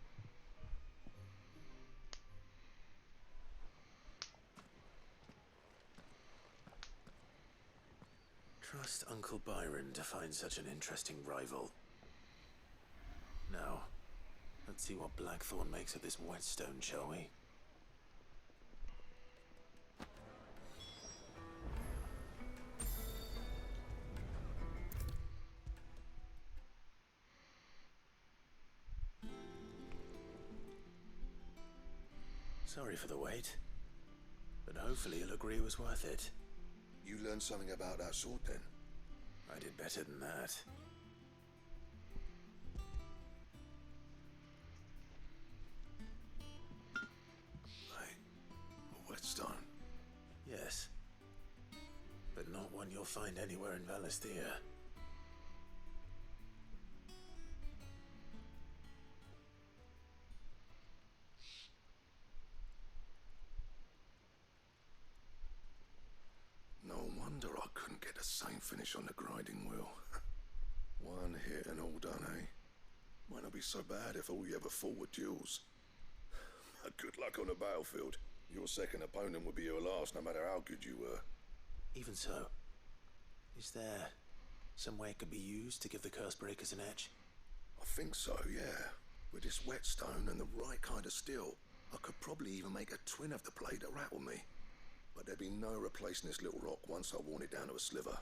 Trust Uncle Byron to find such an interesting rival. Now, let's see what Blackthorn makes of this whetstone, shall we? Sorry for the wait, but hopefully you'll agree it was worth it. You learned something about that sword then? I did better than that. A whetstone? Yes, but not one you'll find anywhere in Valisthea. No wonder I couldn't get the same finish on the grinding wheel. One hit and all done, eh? Might not be so bad if all you ever fought were duels. But good luck on the battlefield. Your second opponent would be your last, no matter how good you were. Even so, is there some way it could be used to give the Curse Breakers an edge? I think so, yeah. With this whetstone and the right kind of steel, I could probably even make a twin of the blade that rattled me. But there'd be no replacing this little rock once I worn it down to a sliver.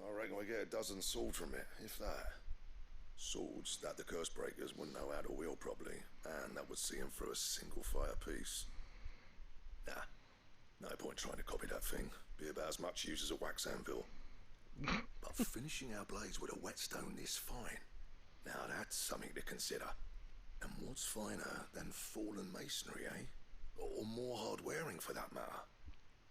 I reckon we get a dozen swords from it, if that. Swords that the Curse Breakers wouldn't know how to wield properly, and that would see them through a single fire piece. Nah, no point trying to copy that thing. Be about as much use as a wax anvil. But finishing our blades with a whetstone this fine, now that's something to consider. And what's finer than fallen masonry, eh? Or more hard-wearing, for that matter.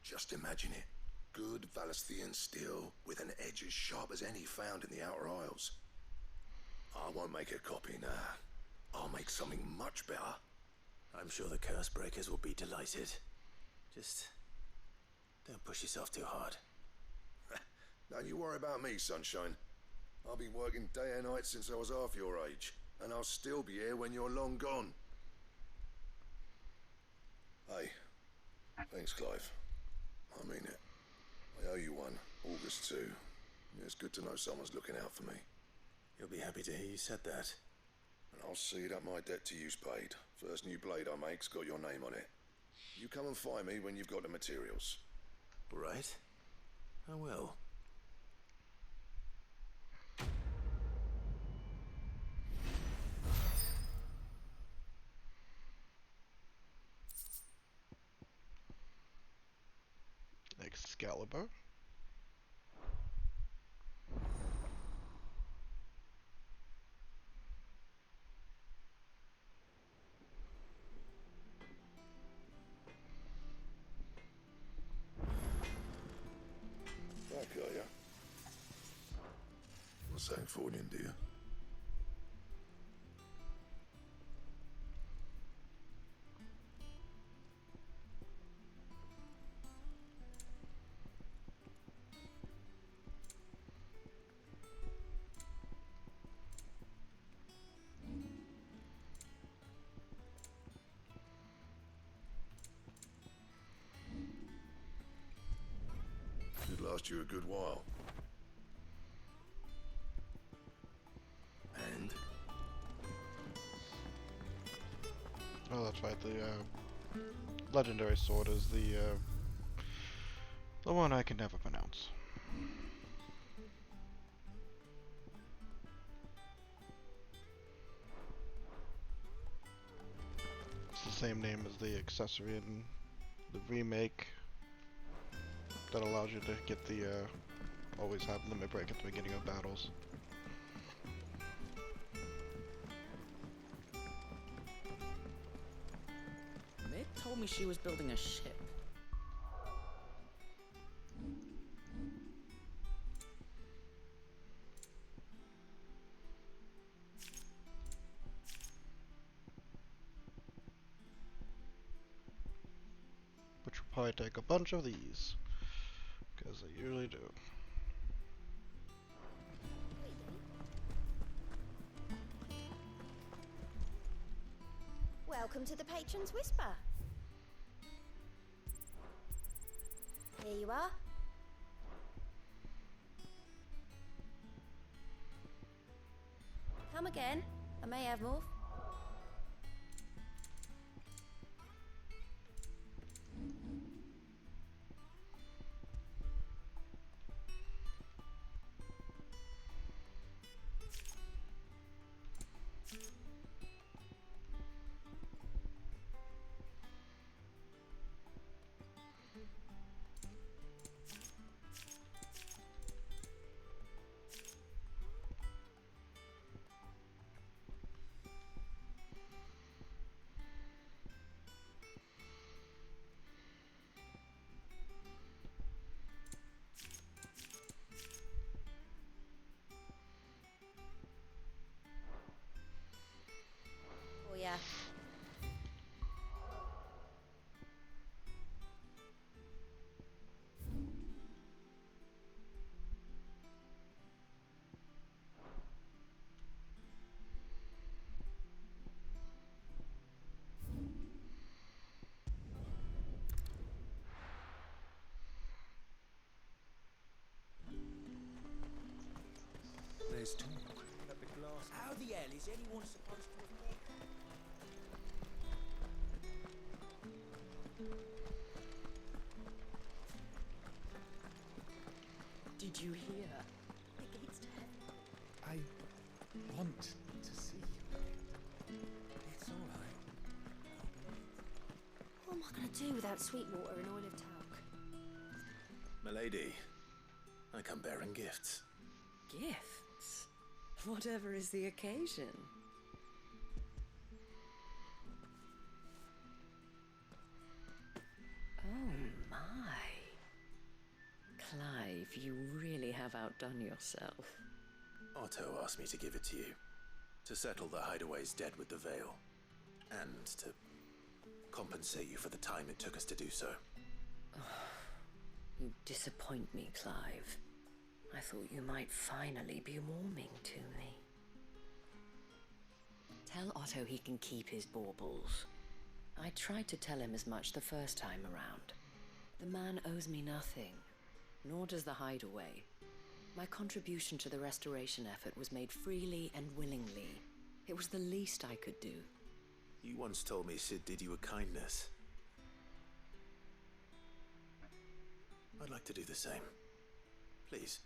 Just imagine it. Good Valisthean steel with an edge as sharp as any found in the Outer Isles. I won't make a copy, nah. I'll make something much better. I'm sure the Curse Breakers will be delighted. Just don't push yourself too hard. Don't you worry about me, sunshine. I've been working day and night since I was half your age, and I'll still be here when you're long gone. Hey, thanks, Clive. I mean it. I owe you one, August too. It's good to know someone's looking out for me. You'll be happy to hear you said that. And I'll see that my debt to you's paid. First new blade I make's got your name on it. You come and find me when you've got the materials. Right. I will. Excalibur. Back, are ya? What's that for you, dear? last you a good while. And? Oh, that's right. The legendary sword is the one I can never pronounce. It's the same name as the accessory in the remake that allows you to get the always have limit break at the beginning of battles. Mid told me she was building a ship. Which will probably take a bunch of these, because they usually do. Welcome to the Patron's Whisper. Here you are. Come again. I may have more. Oh yeah. There's talk that the glass. How the hell is anyone supposed to have Did you hear? The gates to heaven. I want to see you. It's all right. What am I going to do without sweet water and oil of talc? Milady, I come bearing gifts. Gifts? Whatever is the occasion. Oh my. Clive, you really have outdone yourself. Otto asked me to give it to you. To settle the Hideaway's debt with the Veil. And to compensate you for the time it took us to do so. You disappoint me, Clive. I thought you might finally be warming to me. Tell Otto he can keep his baubles. I tried to tell him as much the first time around. The man owes me nothing, nor does the Hideaway. My contribution to the restoration effort was made freely and willingly. It was the least I could do. You once told me Sid did you a kindness. I'd like to do the same. Please,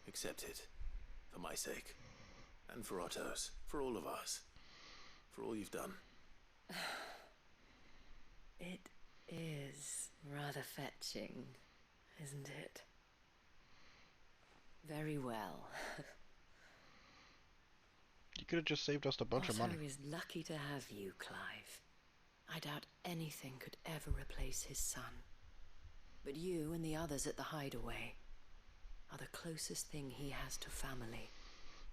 accept it. For my sake. And for Otto's. For all of us. For all you've done. It is rather fetching, isn't it? Very well. You could have just saved us a bunch of money. Otto is lucky to have you, Clive. I doubt anything could ever replace his son. But you and the others at the Hideaway are the closest thing he has to family.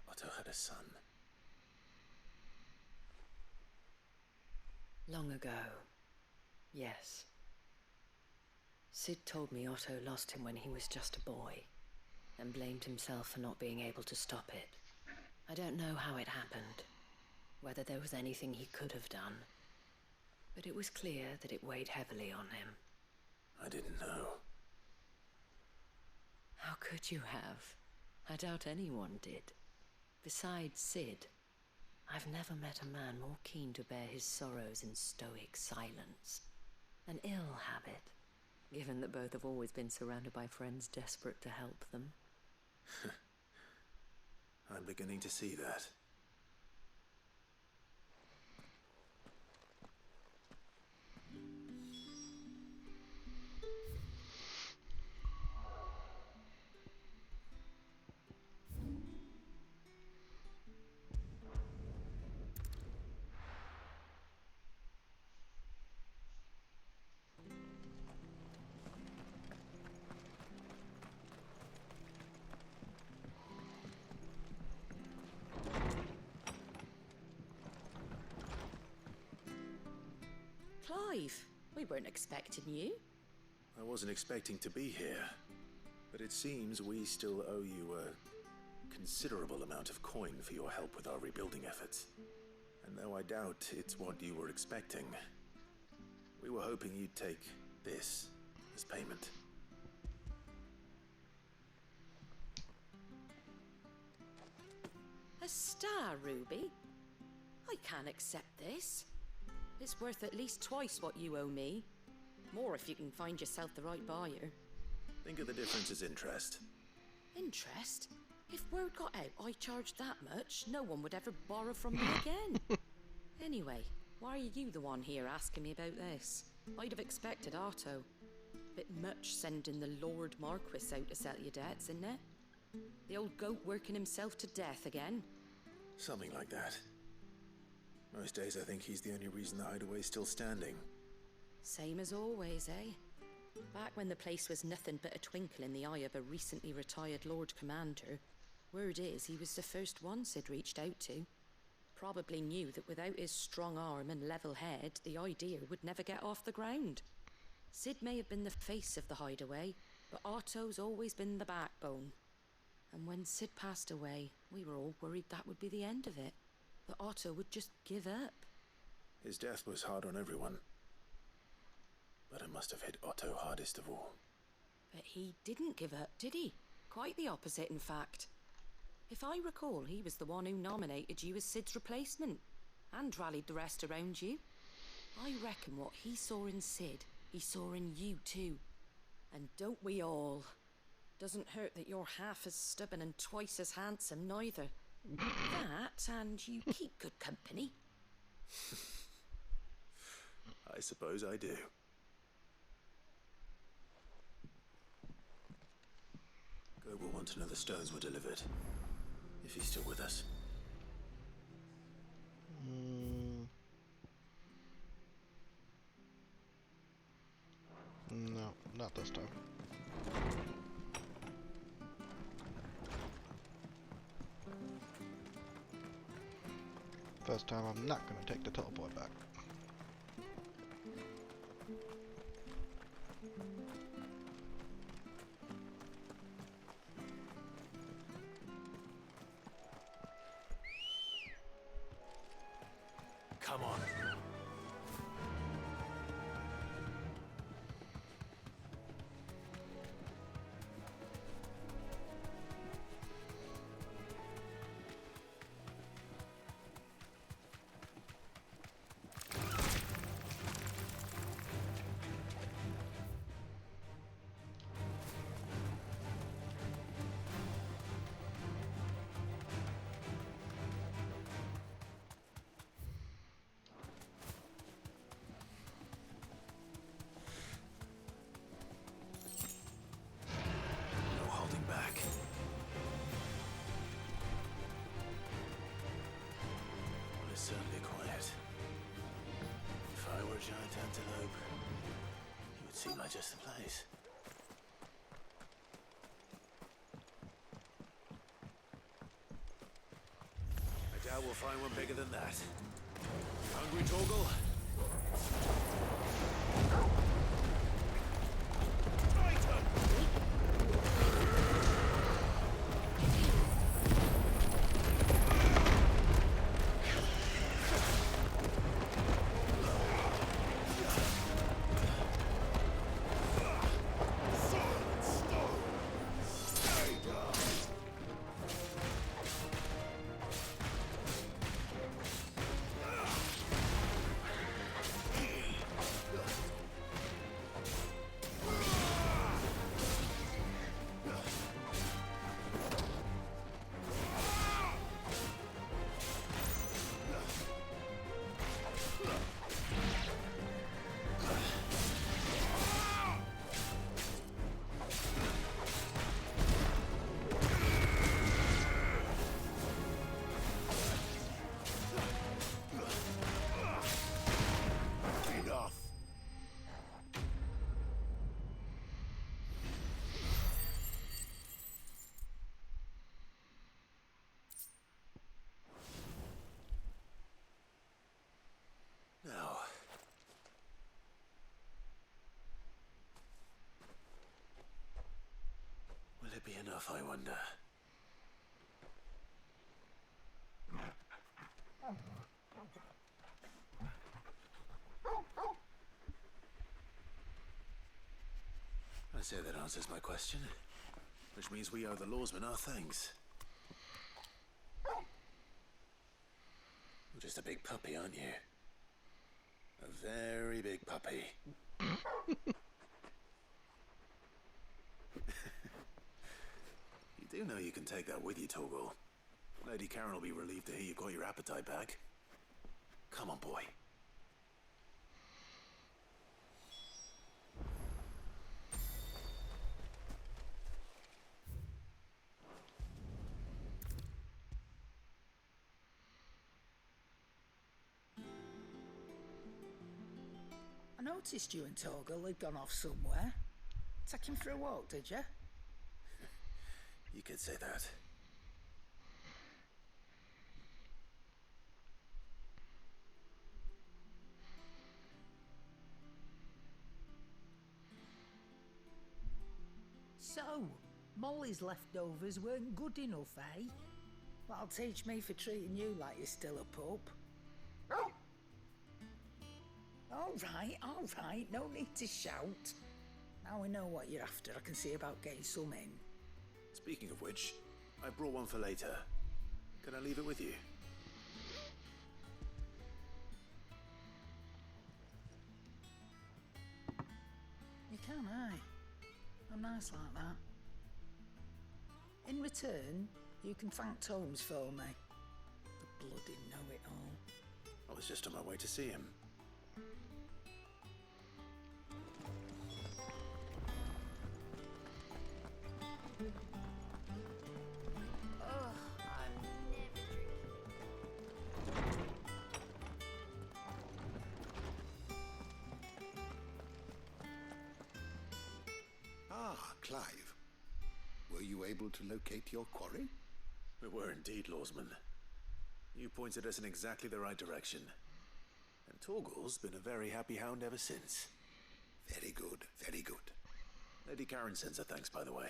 Otto had a son. Long ago, yes. Sid told me Otto lost him when he was just a boy, and blamed himself for not being able to stop it. I don't know how it happened, whether there was anything he could have done, but it was clear that it weighed heavily on him. I didn't know. How could you have? I doubt anyone did. Besides Sid, I've never met a man more keen to bear his sorrows in stoic silence. An ill habit, given that both have always been surrounded by friends desperate to help them. I'm beginning to see that. Clive, we weren't expecting you. I wasn't expecting to be here, but it seems we still owe you a considerable amount of coin for your help with our rebuilding efforts. And though I doubt it's what you were expecting, we were hoping you'd take this as payment. A star ruby? I can't accept this. It's worth at least twice what you owe me. More if you can find yourself the right buyer. Think of the difference as interest. Interest? If word got out I charged that much, no one would ever borrow from me again. Anyway, why are you the one here asking me about this? I'd have expected Otto. Bit much sending the Lord Marquis out to settle your debts, isn't it? The old goat working himself to death again? Something like that. Most days I think he's the only reason the hideaway's still standing. Same as always, eh? Back when the place was nothing but a twinkle in the eye of a recently retired Lord Commander, word is he was the first one Sid reached out to. Probably knew that without his strong arm and level head, the idea would never get off the ground. Sid may have been the face of the hideaway, but Otto's always been the backbone. And when Sid passed away, we were all worried that would be the end of it. That Otto would just give up. His death was hard on everyone. But it must have hit Otto hardest of all. But he didn't give up, did he? Quite the opposite, in fact. If I recall, he was the one who nominated you as Sid's replacement, and rallied the rest around you. I reckon what he saw in Sid, he saw in you too. And don't we all? Doesn't hurt that you're half as stubborn and twice as handsome, neither. That, and you keep good company. I suppose I do. Go will want to know the stones were delivered. If he's still with us. No, not this time. First time I'm not gonna take the teleport back. Come on. Certainly quiet. If I were a giant antelope, it would seem like just the place. I doubt we'll find one bigger than that. Hungry, Torgal? enough, I wonder. I say that answers my question. Which means we owe the lawsman our thanks. You're just a big puppy, aren't you? A very big puppy. You do know you can take that with you, Torgal. Lady Karen will be relieved to hear you got your appetite back. Come on, boy. I noticed you and Torgal had gone off somewhere. Take him for a walk, did you? You could say that. So, Molly's leftovers weren't good enough, eh? That'll teach me for treating you like you're still a pup. All right, no need to shout. Now we know what you're after, I can see about getting some in. Speaking of which, I brought one for later. Can I leave it with you? You can, aye. I'm nice like that. In return, you can thank Tomes for me. The bloody know-it-all. I was just on my way to see him. Ah, Clive. Were you able to locate your quarry? We were indeed, Lawsman. You pointed us in exactly the right direction. And Torgal's been a very happy hound ever since. Very good, very good. Lady Karen sends her thanks, by the way,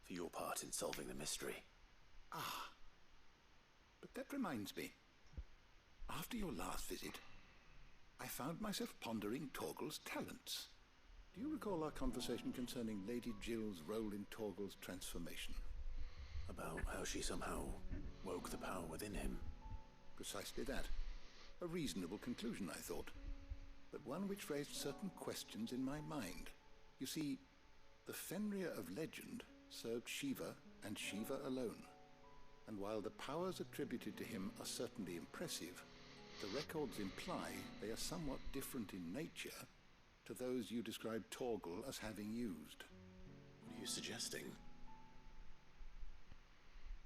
for your part in solving the mystery. Ah. But that reminds me. After your last visit, I found myself pondering Torgal's talents. Do you recall our conversation concerning Lady Jill's role in Torgal's transformation? About how she somehow woke the power within him. Precisely that. A reasonable conclusion, I thought. But one which raised certain questions in my mind. You see, the Fenrir of legend served Shiva and Shiva alone. And while the powers attributed to him are certainly impressive, the records imply they are somewhat different in nature to those you described Torgal as having used. What are you suggesting?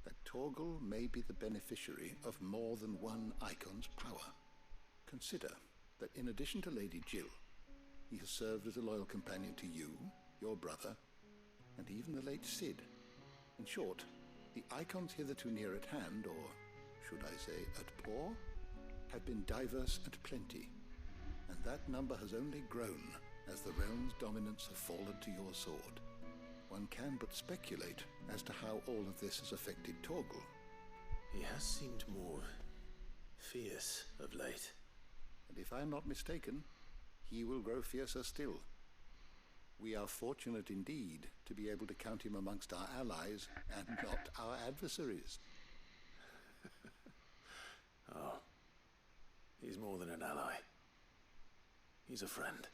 That Torgal may be the beneficiary of more than one Icon's power. Consider that in addition to Lady Jill, he has served as a loyal companion to you, your brother, and even the late Cid. In short, the Icons hitherto near at hand, or should I say at paw, have been diverse and plenty, and that number has only grown as the realm's dominance have fallen to your sword. One can but speculate as to how all of this has affected Torgal. He has seemed more fierce of late. And if I'm not mistaken, he will grow fiercer still. We are fortunate indeed to be able to count him amongst our allies and not our adversaries. Oh, he's more than an ally. He's a friend.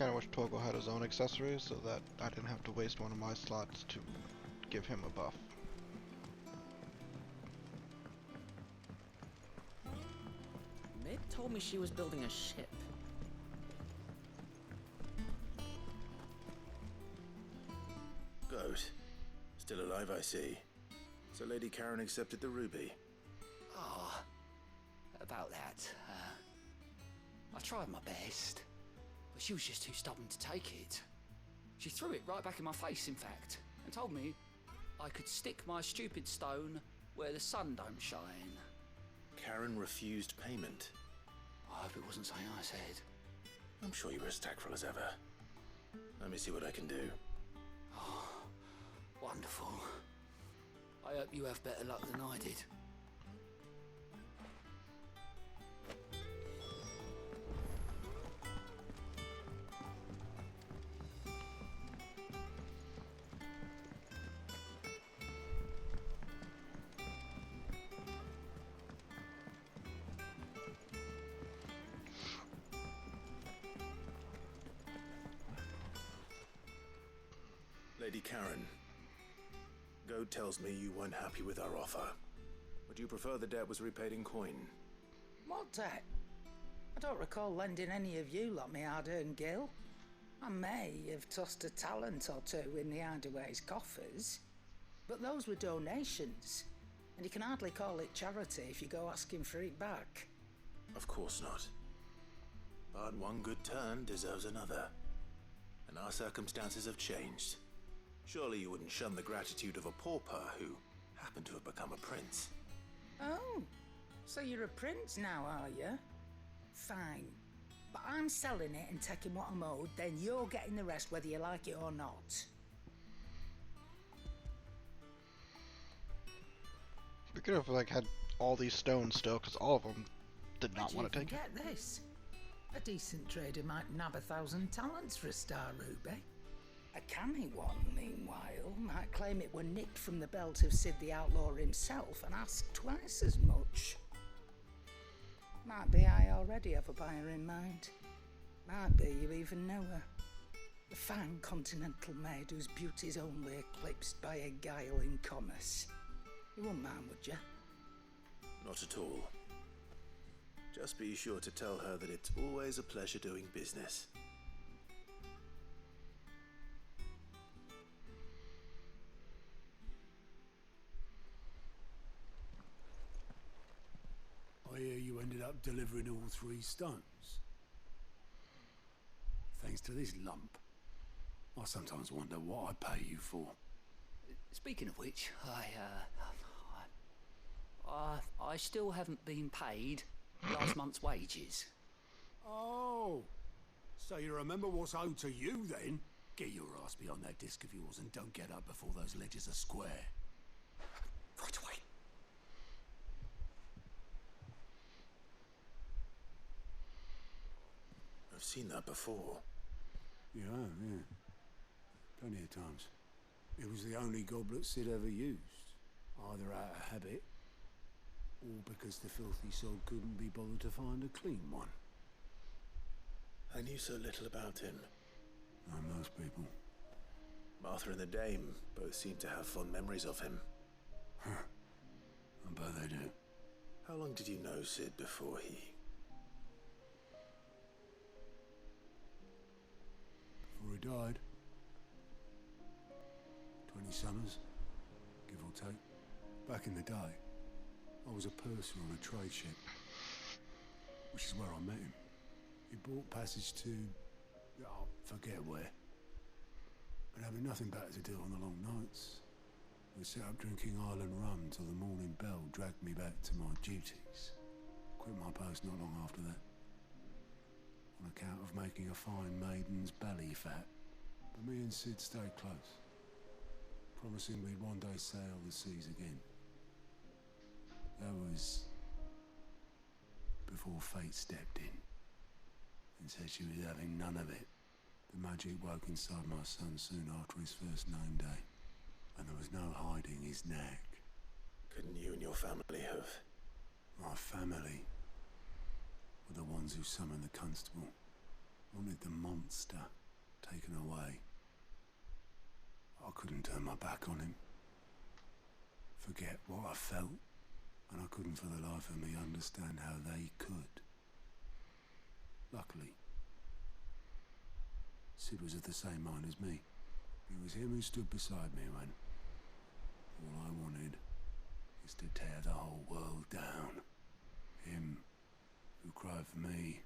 kind of wish Torgo had his own accessories so that I didn't have to waste one of my slots to give him a buff. Mid told me she was building a ship. Goat. Still alive, I see. So Lady Karen accepted the ruby. Ah, about that. I tried my best, but she was just too stubborn to take it. She threw it right back in my face, in fact, and told me I could stick my stupid stone where the sun don't shine. Karen refused payment. I hope it wasn't something I said. I'm sure you were as tactful as ever. Let me see what I can do. Oh, wonderful. I hope you have better luck than I did. Lady Karen, Goad tells me you weren't happy with our offer. Would you prefer the debt was repaid in coin? What debt? I don't recall lending any of you like me hard-earned gil. I may have tossed a talent or two in the Hideaway's coffers, but those were donations, and you can hardly call it charity if you go asking for it back. Of course not. But one good turn deserves another. And our circumstances have changed. Surely you wouldn't shun the gratitude of a pauper who happened to have become a prince. Oh, so you're a prince now, are you? Fine. But I'm selling it and taking what I'm owed, then you're getting the rest whether you like it or not. We could have like had all these stones still, because all of them did not want to take it. Get this. A decent trader might nab 1,000 talents for a star ruby. A canny one, meanwhile, might claim it were nicked from the belt of Sid the Outlaw himself and ask twice as much. Might be I already have a buyer in mind. Might be you even know her. A fine continental maid whose beauty's only eclipsed by a guile in commerce. You wouldn't mind, would you? Not at all. Just be sure to tell her that it's always a pleasure doing business. I hear you ended up delivering all 3 stones. Thanks to this lump. I sometimes wonder what I pay you for. Speaking of which, I still haven't been paid last month's wages. Oh, so you remember what's owed to you then? Get your ass behind that disc of yours and don't get up before those ledgers are square. Right away. I've seen that before. Yeah, yeah. Plenty of times. It was the only goblet Sid ever used. Either out of habit, or because the filthy soul couldn't be bothered to find a clean one. I knew so little about him. Like most people. Martha and the Dame both seem to have fond memories of him. Huh. I bet they do. How long did you know Sid before he... Before he died. 20 summers, give or take. Back in the day, I was a purser on a trade ship, which is where I met him. He bought passage to... oh, forget where. But having nothing better to do on the long nights, we set up drinking island rum till the morning bell dragged me back to my duties. Quit my post not long after that. On account of making a fine maiden's belly fat. But me and Sid stayed close, promising we'd one day sail the seas again. That was before fate stepped in and said she was having none of it. The magic woke inside my son soon after his first name day, and there was no hiding his knack. Couldn't you and your family have... My family were the ones who summoned the constable. Wanted the mom monster taken away. I couldn't turn my back on him. Forget what I felt, and I couldn't for the life of me understand how they could. Luckily, Sid was of the same mind as me. It was him who stood beside me when all I wanted is to tear the whole world down. Him who cried for me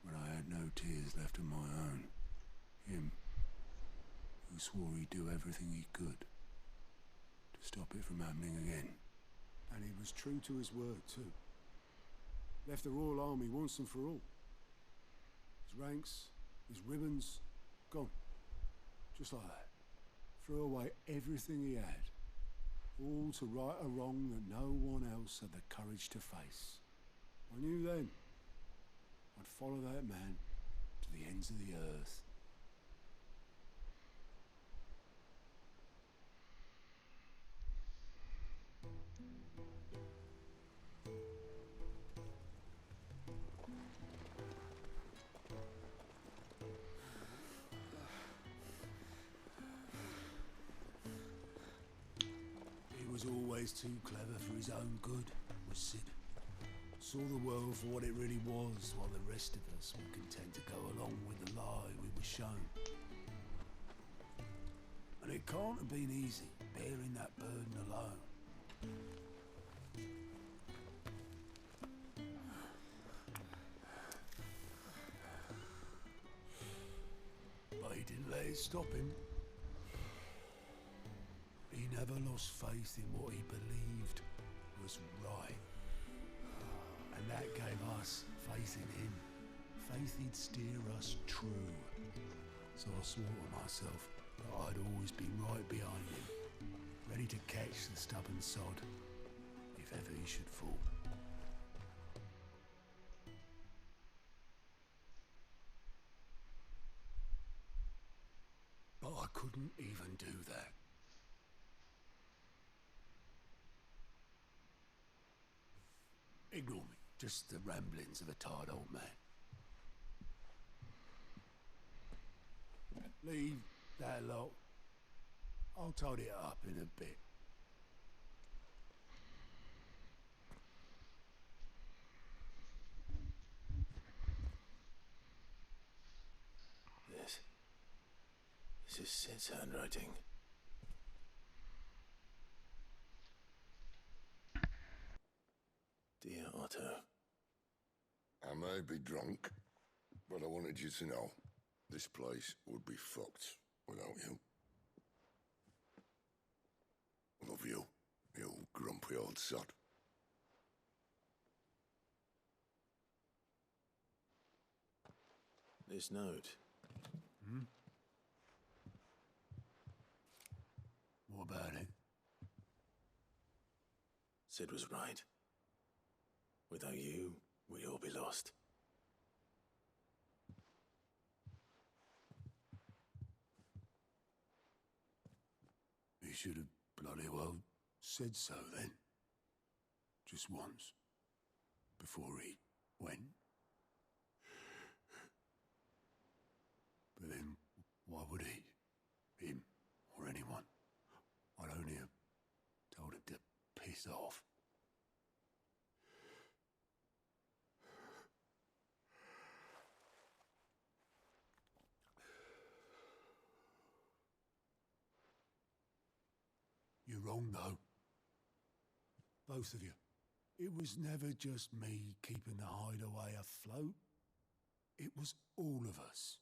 when I had no tears left of my own. Him who swore he'd do everything he could to stop it from happening again. And he was true to his word, too. Left the Royal Army once and for all. His ranks, his ribbons, gone. Just like that. Threw away everything he had. All to right a wrong that no one else had the courage to face. I knew then I'd follow that man to the ends of the earth. He was always too clever for his own good, was Sid. Saw the world for what it really was, while the rest of us were content to go along with the lie we were shown. And it can't have been easy, bearing that burden alone. But he didn't let it stop him. He never lost faith in what he believed was right. And that gave us faith in him. Faith he'd steer us true. So I swore to myself that I'd always be right behind him, ready to catch the stubborn sod, if ever he should fall. But I couldn't even do that. Ignore me. Just the ramblings of a tired old man. Leave that lot. I'll tidy it up in a bit. This is Sid's handwriting. Dear Otto. I may be drunk, but I wanted you to know this place would be fucked without you. Love you, you grumpy old sod. This note. Hmm? What about it? Sid was right. Without you, we'd all be lost. He should have bloody well said so then. Just once. Before he went. But then, why would he? Him, or anyone? I'd only have told him to piss off. You're wrong, though. Both of you. It was never just me keeping the hideaway afloat. It was all of us.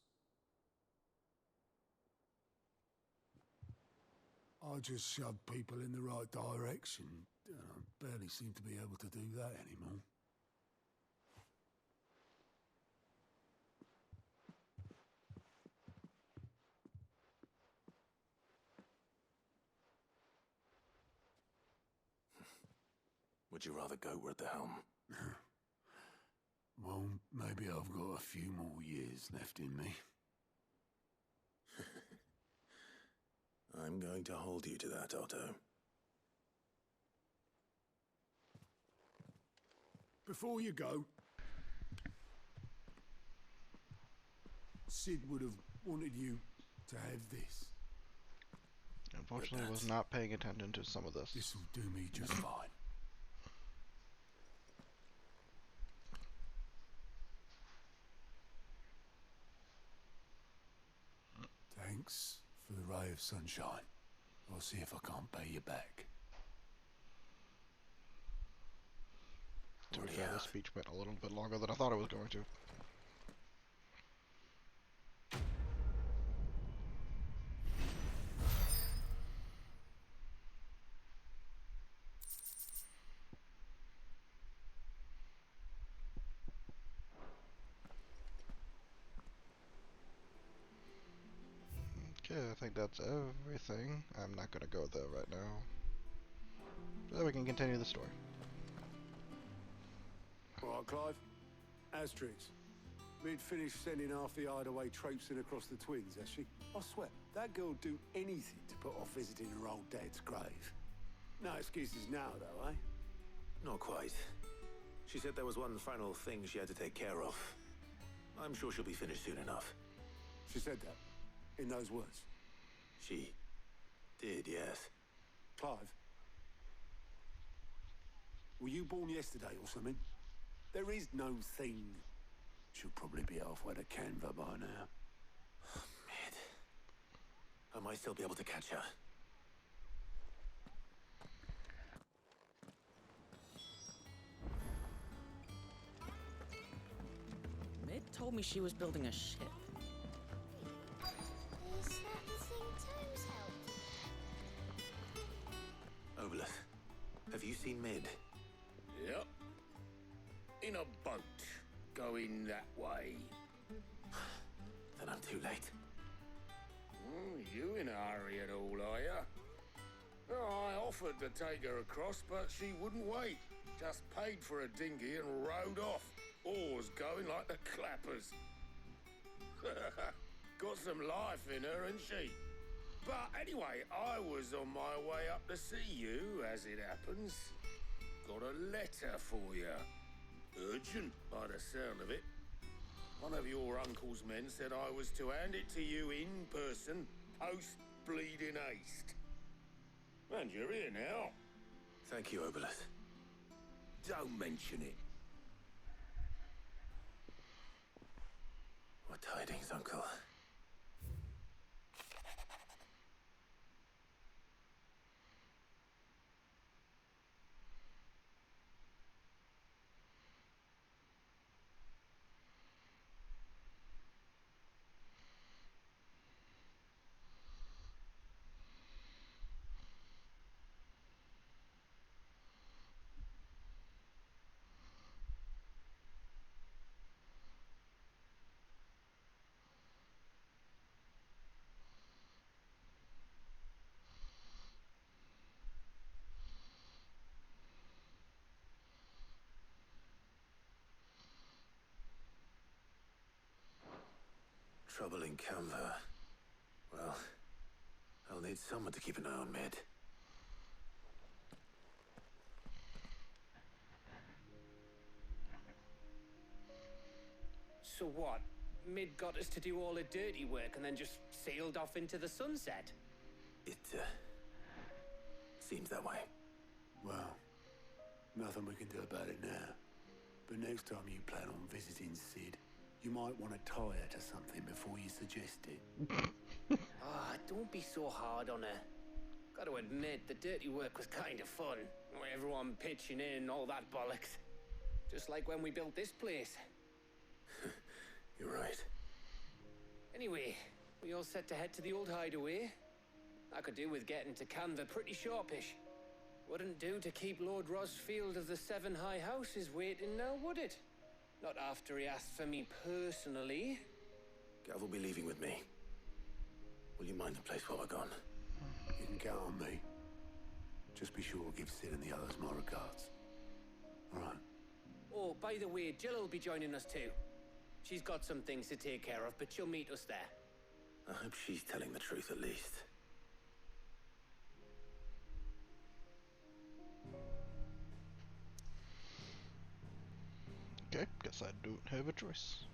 I just shoved people in the right direction. I barely seem to be able to do that anymore. Would you rather Goat were at the helm? Well, maybe I've got a few more years left in me. I'm going to hold you to that, Otto. Before you go, Sid would have wanted you to have this. Unfortunately, I was not paying attention to some of this. This will do me just fine. Thanks for the ray of sunshine. I'll see if I can't pay you back. To be fair, this speech went a little bit longer than I thought it was going to. Okay, I think that's everything. I'm not gonna go there right now. So we can continue the story. Alright, Clive. Asterix. Mid finished sending half the hideaway traipsing across the twins, has she? I swear, that girl'd do anything to put off visiting her old dad's grave. No excuses now, though, eh? Not quite. She said there was one final thing she had to take care of. I'm sure she'll be finished soon enough. She said that? In those words? She did, yes. Clive? Were you born yesterday or something? There is no thing. She'll probably be halfway to Canva by now. Mid. I might still be able to catch her. Mid told me she was building a ship. Is that the thing Tomes helped? Obelith, have you seen Mid? Yep. In a boat, going that way. Then I'm too late. You in a hurry at all, are ya? Oh, I offered to take her across, but she wouldn't wait. Just paid for a dinghy and rowed off. Oars going like the clappers. Got some life in her, ain't she? But anyway, I was on my way up to see you, as it happens. Got a letter for you. Urgent, by the sound of it. One of your uncle's men said I was to hand it to you in person, post-bleeding haste. And you're here now. Thank you, Obelith. Don't mention it. What tidings, Uncle? Trouble in Canva. Well, I'll need someone to keep an eye on Mid. So what? Mid got us to do all the dirty work and then just sailed off into the sunset? It, seems that way. Well, nothing we can do about it now. But next time you plan on visiting Sid, you might want to tie her to something before you suggest it. Don't be so hard on her. Got to admit, the dirty work was kind of fun. Everyone pitching in, all that bollocks. Just like when we built this place. You're right. Anyway, we all set to head to the old hideaway. I could do with getting to Canva pretty sharpish. Wouldn't do to keep Lord Rosfield of the Seven High Houses waiting now, would it? Not after he asked for me personally. Gav will be leaving with me. Will you mind the place while we're gone? You can count on me. Just be sure to give Sid and the others my regards. All right. Oh, by the way, Jill will be joining us too. She's got some things to take care of, but she'll meet us there. I hope she's telling the truth at least. Okay, guess I don't have a choice.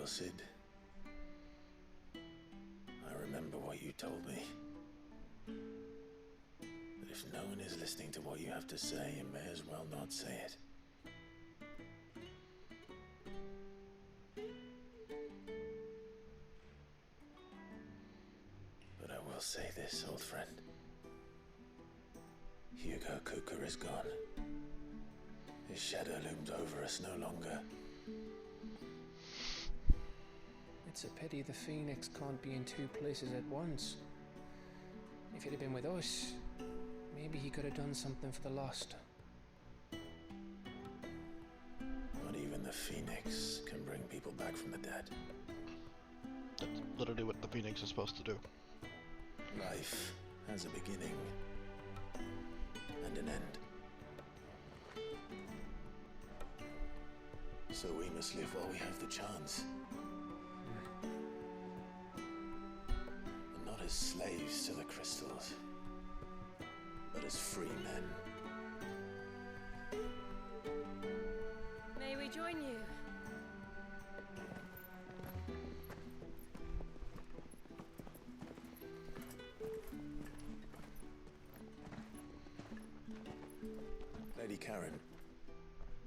well, Sid. I remember what you told me. But if no one is listening to what you have to say, you may as well not say it. But I will say this, old friend. Hugo Cooker is gone. His shadow looms over us no longer. It's a pity the Phoenix can't be in two places at once. If he'd have been with us, maybe he could have done something for the lost. Not even the Phoenix can bring people back from the dead. That's literally what the Phoenix is supposed to do. Life has a beginning and an end. So we must live while we have the chance. And not as slaves to the crystals, but as free men. May we join you? Lady Karen,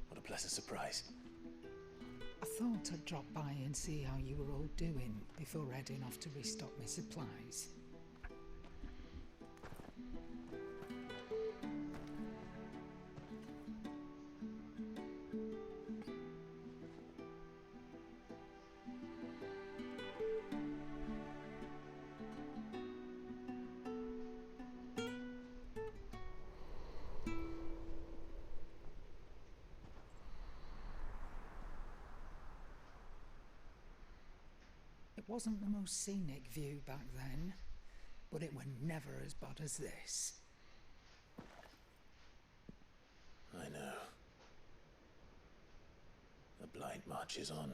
what a pleasant surprise. I thought I'd drop by and see how you were all doing before heading off to restock my supplies. It wasn't the most scenic view back then, but it were never as bad as this. I know. The blight marches on.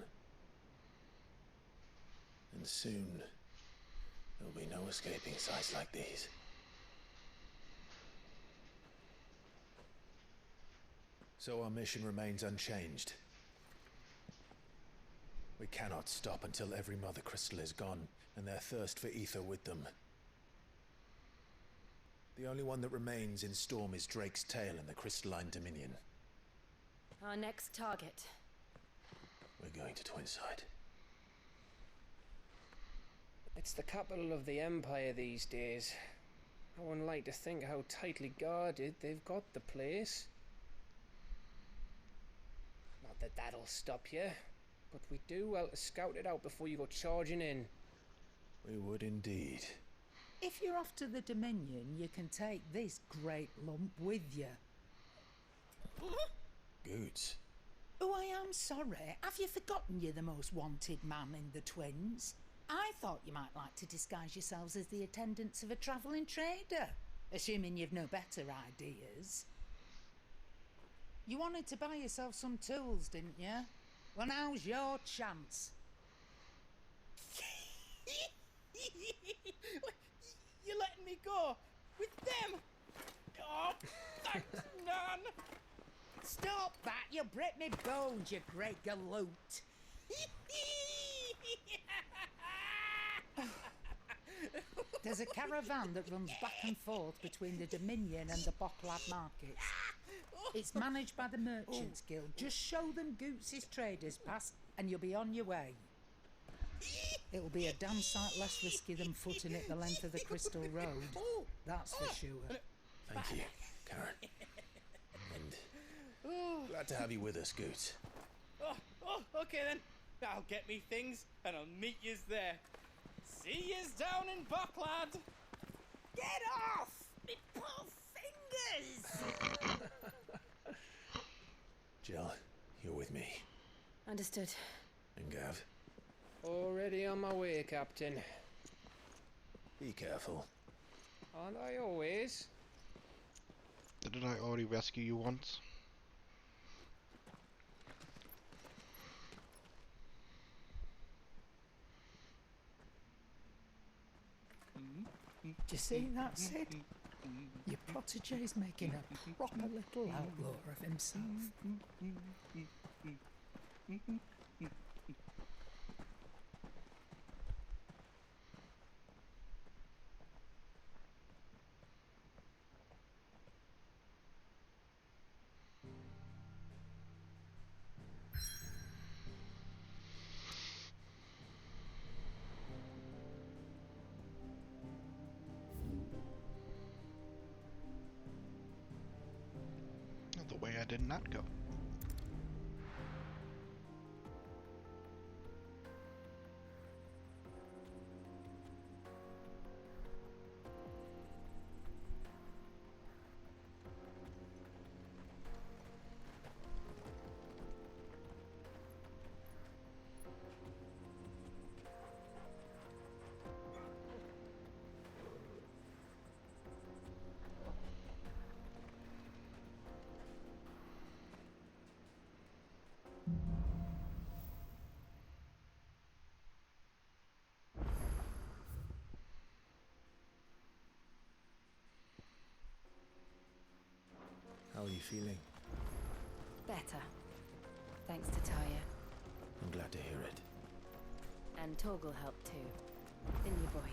And soon, there'll be no escaping sights like these. So our mission remains unchanged. We cannot stop until every Mother Crystal is gone, and their thirst for ether with them. The only one that remains in Storm is Drake's Tail and the Crystalline Dominion. Our next target. We're going to Twinside. It's the capital of the Empire these days. I wouldn't like to think how tightly guarded they've got the place. Not that that'll stop you, but we do well to scout it out before you go charging in. We would indeed. If you're off to the Dominion, you can take this great lump with you. Goods. Oh, I am sorry. Have you forgotten you're the most wanted man in the Twins? I thought you might like to disguise yourselves as the attendants of a travelling trader, assuming you've no better ideas. You wanted to buy yourself some tools, didn't you? Well, now's your chance. You're letting me go with them? Oh, thanks, Nan. Stop that! You'll break me bones, you great galoot. There's a caravan that runs back and forth between the Dominion and the Bocklad markets. It's managed by the Merchants Guild. Just show them Goots' traders pass and you'll be on your way. It'll be a damn sight less risky than footing it the length of the Crystal Road. That's for sure. Thank you, Karen. And glad to have you with us, Goots. Okay then. I'll get me things and I'll meet yous there. See yous down in Bocklad. Get off! Me poor fingers! Jill, you're with me. Understood. And Gav, Already on my way, Captain. be careful. Aren't I always? Didn't I already rescue you once? Do you see that, Sid? Your protégé's making a proper little outlaw of himself. not go. How are you feeling? Better. Thanks to Taya. I'm glad to hear it. And Torgal helped too. Didn't you, boy?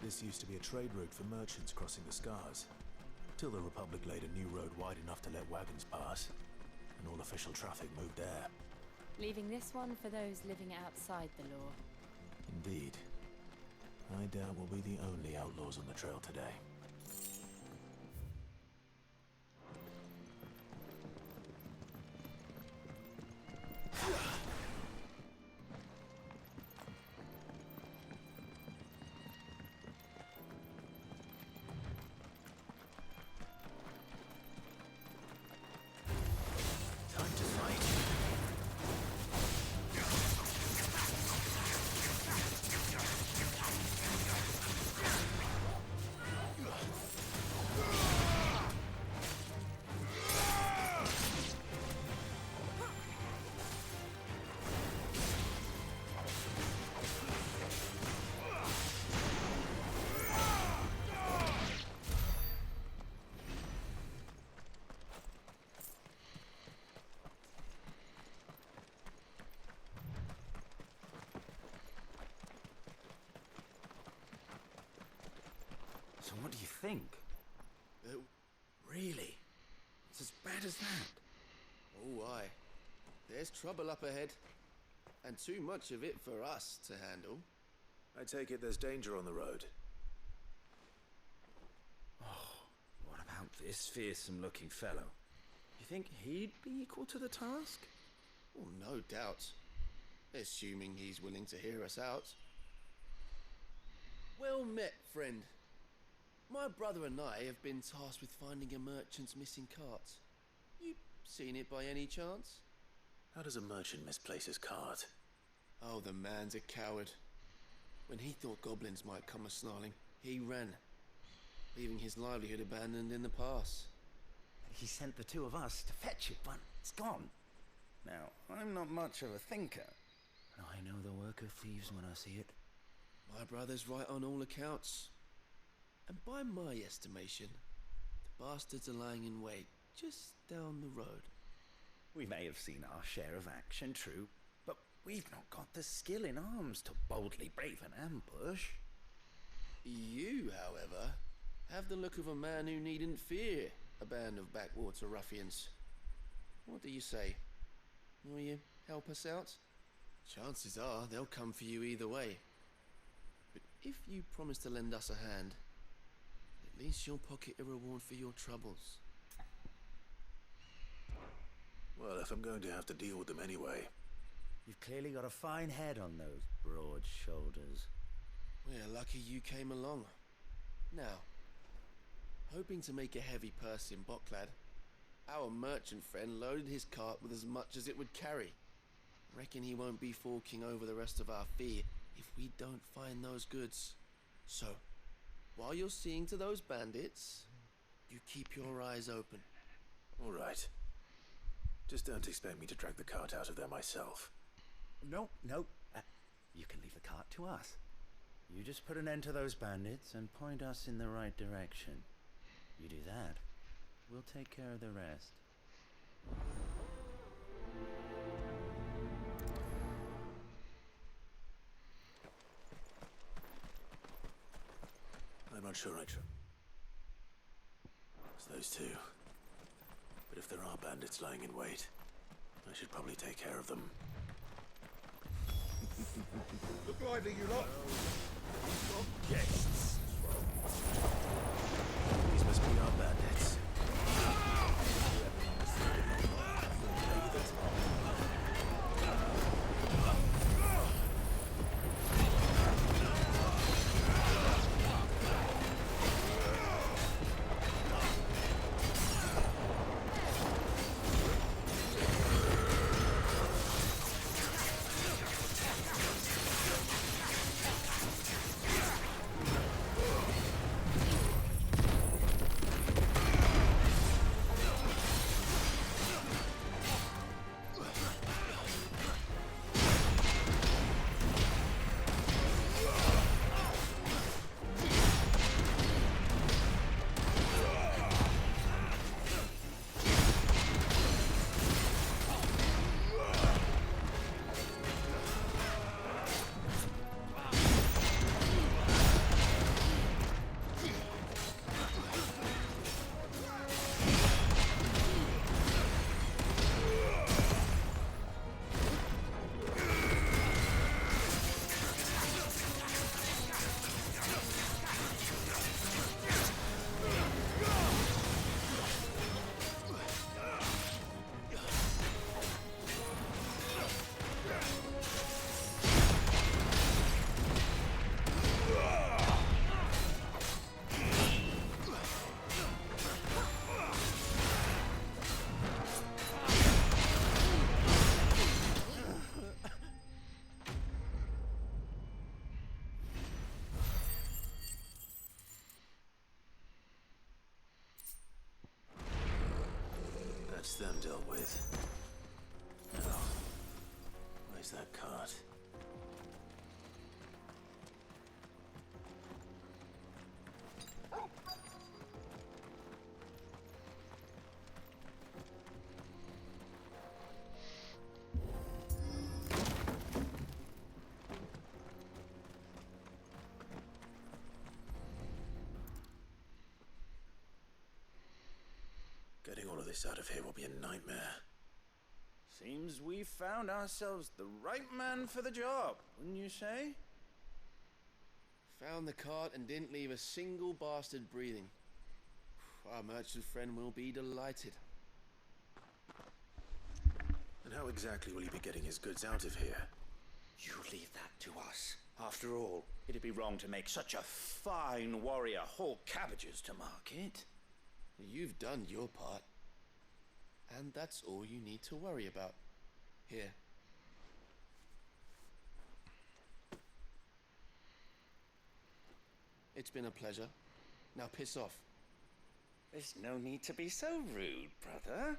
This used to be a trade route for merchants crossing the Scars, till the Republic laid a new road wide enough to let wagons pass, and all official traffic moved there. Leaving this one for those living outside the law. Indeed. I doubt we'll be the only outlaws on the trail today. So what do you think? Really? It's as bad as that? Oh, aye. There's trouble up ahead. And too much of it for us to handle. I take it there's danger on the road. What about this fearsome-looking fellow? You think he'd be equal to the task? Oh, no doubt. Assuming he's willing to hear us out. Well met, friend. My brother and I have been tasked with finding a merchant's missing cart. You seen it by any chance? How does a merchant misplace his cart? Oh, the man's a coward. When he thought goblins might come a-snarling, he ran, leaving his livelihood abandoned in the pass. He sent the two of us to fetch it, but it's gone. Now, I'm not much of a thinker. But I know the work of thieves when I see it. My brother's right on all accounts. And by my estimation, the bastards are lying in wait just down the road. We may have seen our share of action, true, but we've not got the skill in arms to boldly brave an ambush. You, however, have the look of a man who needn't fear a band of backwater ruffians. What do you say? Will you help us out? Chances are they'll come for you either way. But if you promise to lend us a hand, at least you'll pocket a reward for your troubles. Well, if I'm going to have to deal with them anyway. You've clearly got a fine head on those broad shoulders. We're lucky you came along. Now, hoping to make a heavy purse in Boklad, our merchant friend loaded his cart with as much as it would carry. Reckon he won't be forking over the rest of our fee if we don't find those goods. So, while you're seeing to those bandits, you keep your eyes open. All right. Just don't expect me to drag the cart out of there myself. No. You can leave the cart to us. You just put an end to those bandits and point us in the right direction. You do that, we'll take care of the rest. not sure I trust. It's those two. But if there are bandits lying in wait, I should probably take care of them. Look lively, you lot. We've got guests. These must be our bandits. That's them dealt with. Now, where's that cart? Getting all of this out of here will be a nightmare. Seems we've found ourselves the right man for the job, wouldn't you say? Found the cart and didn't leave a single bastard breathing. Our merchant friend will be delighted. And how exactly will he be getting his goods out of here? You leave that to us. After all, it'd be wrong to make such a fine warrior haul cabbages to market. You've done your part. And that's all you need to worry about. Here. It's been a pleasure. Now piss off. There's no need to be so rude, brother.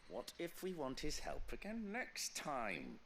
What if we want his help again next time?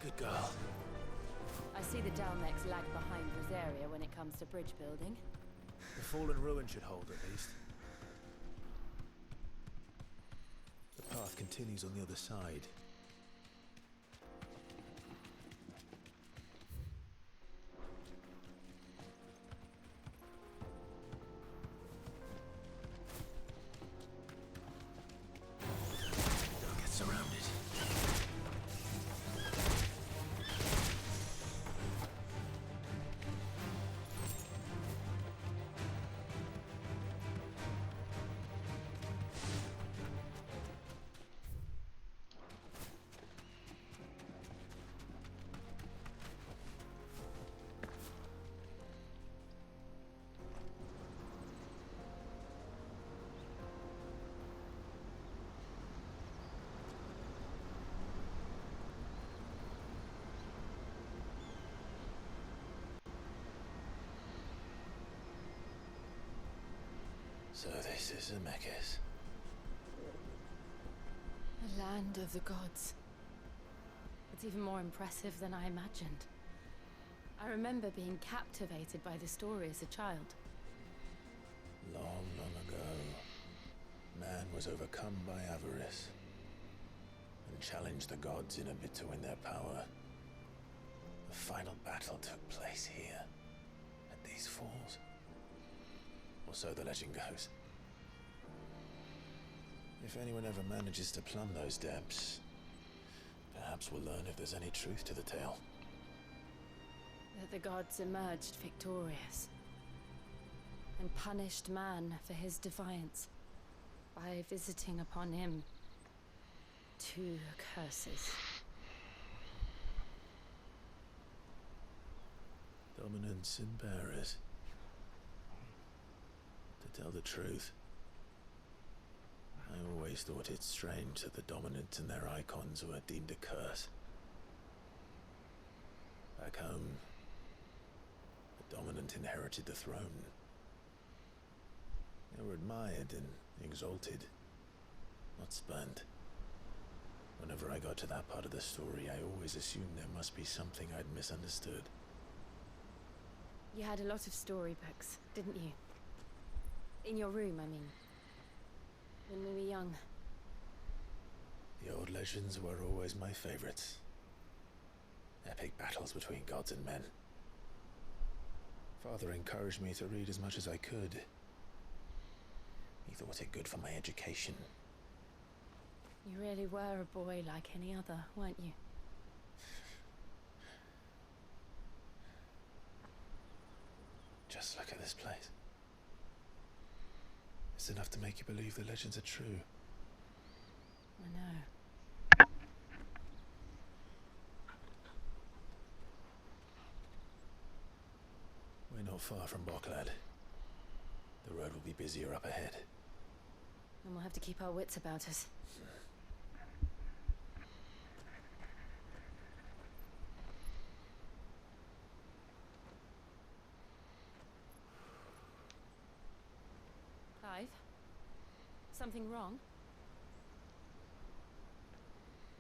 Good girl. I see the Dalmex lag behind Rosaria when it comes to bridge building. The fallen ruin should hold, at least. The path continues on the other side. Don't get surrounded. So this is Zemeckis. The land of the gods. It's even more impressive than I imagined. I remember being captivated by the story as a child. Long, long ago, man was overcome by avarice and challenged the gods in a bid to win their power. The final battle took place here, at these falls. Or so the legend goes. If anyone ever manages to plumb those depths, perhaps we'll learn if there's any truth to the tale. That the gods emerged victorious and punished man for his defiance by visiting upon him 2 curses. Dominance and bearers. To tell the truth, I always thought it strange that the dominant and their icons were deemed a curse. Back home, the dominant inherited the throne. They were admired and exalted, not spurned. Whenever I got to that part of the story, I always assumed there must be something I'd misunderstood. You had a lot of storybooks, didn't you? In your room, I mean. When we were young. The old legends were always my favorites. Epic battles between gods and men. Father encouraged me to read as much as I could. He thought it good for my education. You really were a boy like any other, weren't you? Just look at this place. It's enough to make you believe the legends are true. I know. We're not far from Boklad. The road will be busier up ahead. And we'll have to keep our wits about us. Clive? Something wrong?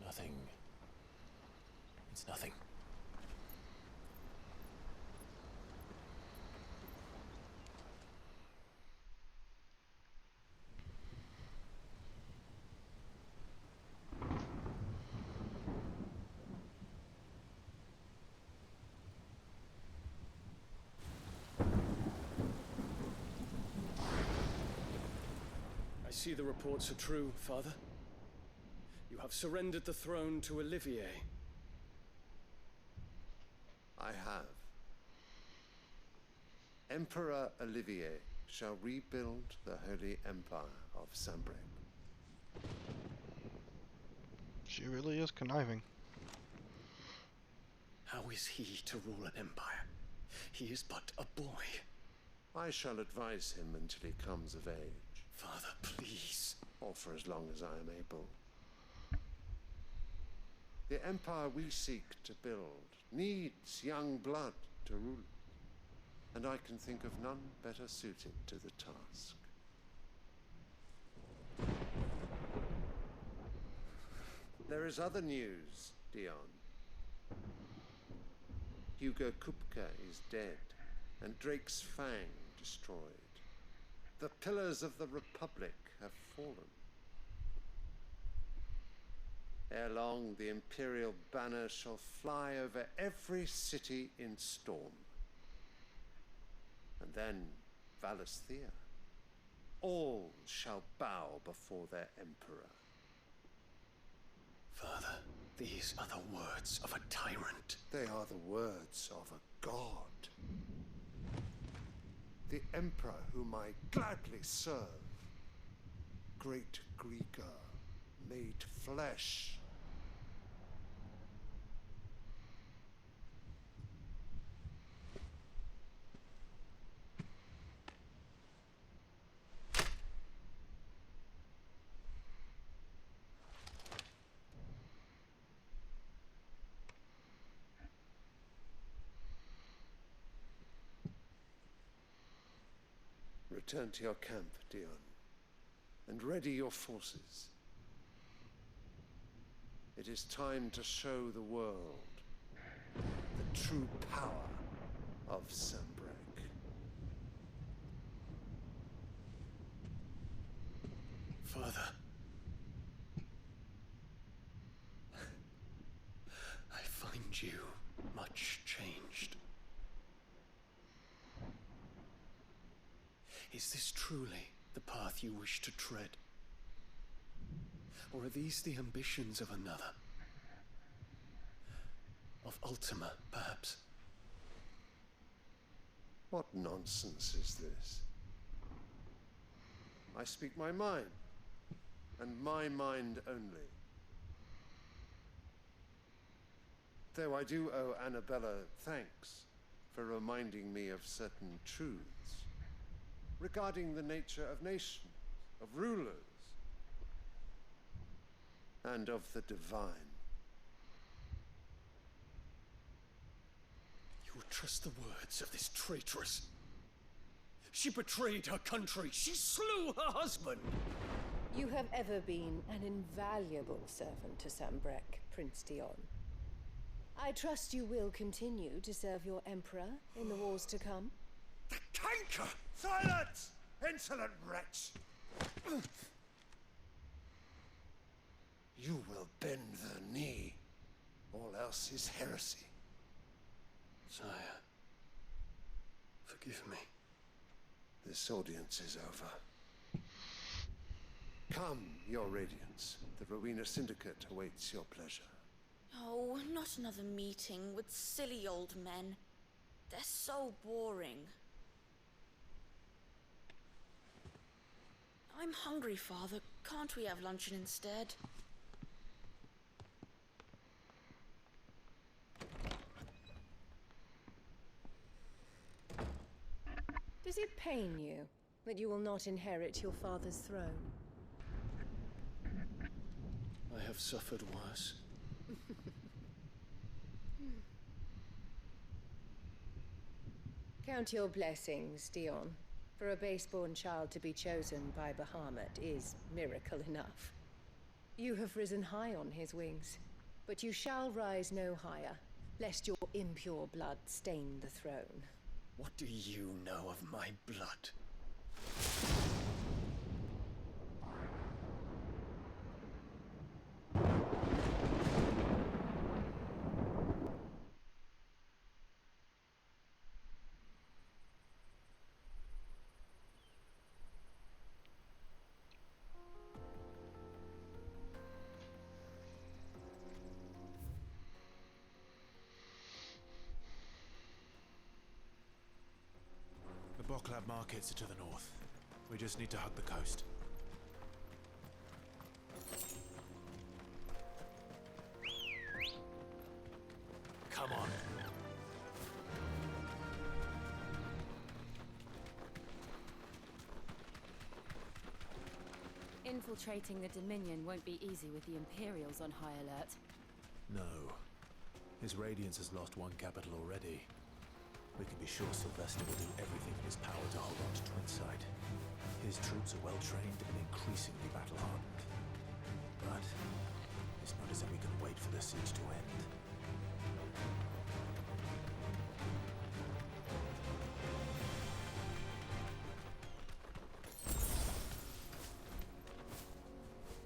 Nothing. It's nothing. I see the reports are true, Father. You have surrendered the throne to Olivier. I have. Emperor Olivier shall rebuild the Holy Empire of Sanbreque. She really is conniving. How is he to rule an empire? He is but a boy. I shall advise him until he comes of age. Father, please. Or for as long as I am able. The empire we seek to build needs young blood to rule it, and I can think of none better suited to the task. There is other news, Dion. Hugo Kupka is dead, and Drake's Fang destroyed. The pillars of the Republic have fallen. Ere long, the Imperial banner shall fly over every city in Storm. And then Valisthea. All shall bow before their Emperor. Father, these are the words of a tyrant. They are the words of a god. The Emperor whom I gladly serve. Great Greager, made flesh. Return to your camp, Dion, and ready your forces. It is time to show the world the true power of Sanbreque. Father. I find you much changed. Is this truly the path you wish to tread? Or are these the ambitions of another? Of Ultima, perhaps? What nonsense is this? I speak my mind, and my mind only. Though I do owe Annabella thanks for reminding me of certain truths regarding the nature of nations, of rulers, and of the divine. You would trust the words of this traitress? She betrayed her country. She slew her husband. You have ever been an invaluable servant to Sanbreque, Prince Dion. I trust you will continue to serve your Emperor in the wars to come. The canker! Silence! Insolent wretch! You will bend the knee. All else is heresy. Sire, forgive me. This audience is over. Come, your Radiance. The Rowena Syndicate awaits your pleasure. Oh, not another meeting with silly old men. They're so boring. I'm hungry, Father. Can't we have luncheon instead? Does it pain you that you will not inherit your father's throne? I have suffered worse. Count your blessings, Dion. For a base-born child to be chosen by Bahamut is miracle enough. You have risen high on his wings, but you shall rise no higher, lest your impure blood stain the throne. What do you know of my blood? The Boklab markets are to the north. We just need to hug the coast. Come on. Infiltrating the Dominion won't be easy with the Imperials on high alert. No. His Radiance has lost one capital already. We can be sure Sylvester will do everything in his power to hold on to Twinside. His troops are well-trained and increasingly battle-hardened. But it's not as if we can wait for the siege to end.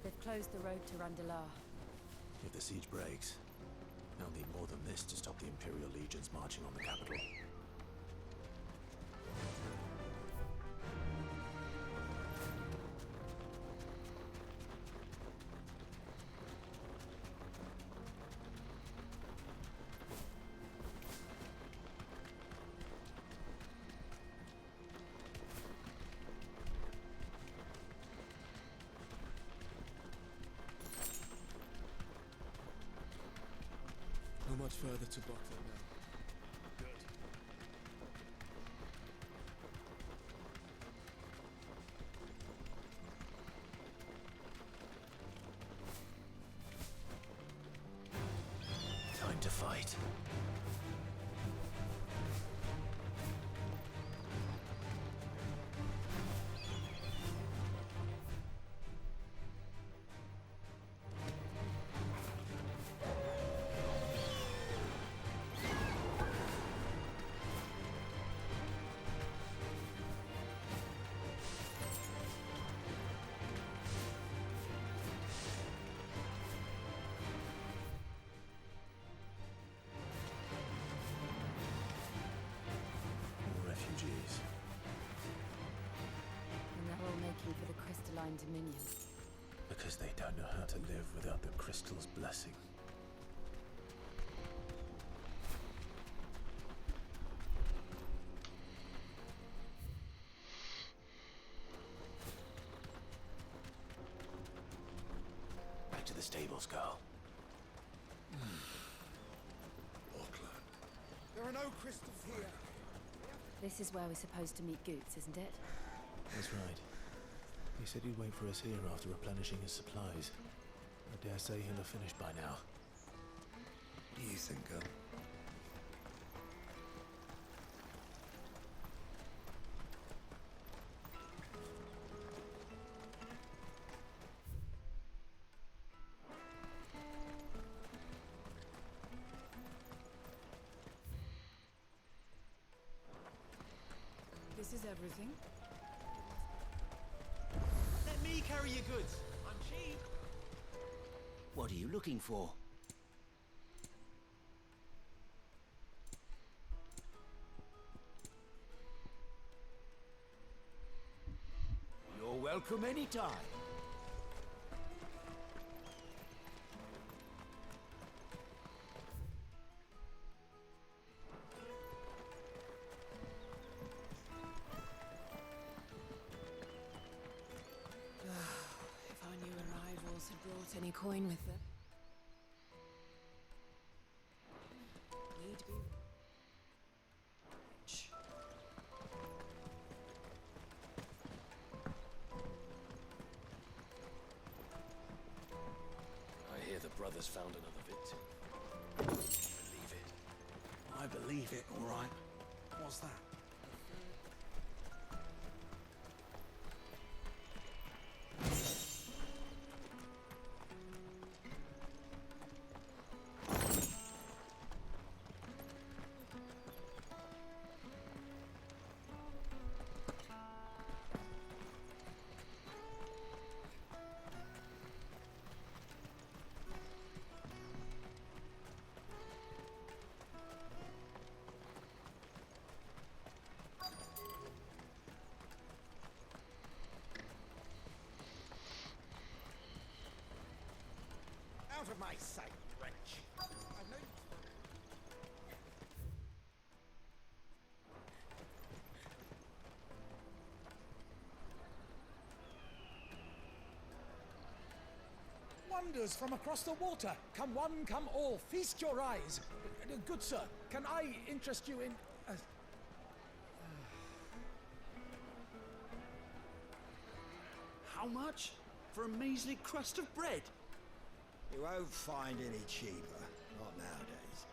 They've closed the road to Randalar. If the siege breaks, they'll need more than this to stop the Imperial legions marching on the capital. How much further to Boklab now? Good. Time to fight. Crystalline Dominion? Because they don't know how to live without the crystal's blessing. Back to the stables, girl. There are no crystals here. This is where we're supposed to meet Goots, isn't it? That's right. He said he'd wait for us here after replenishing his supplies. I dare say he'll have finished by now. What do you think, girl? This is everything. Let me carry your goods. I'm cheap. What are you looking for? You're welcome anytime. If our new arrivals had brought any coin with them, we'd be rich. I hear the brothers found another victim. Believe it. I believe it, all right. What's that? Out of my sight, wretch. I've no... Wonders from across the water. Come one, come all. Feast your eyes. Good sir, can I interest you in... How much? For a measly crust of bread? You won't find any cheaper. Not nowadays.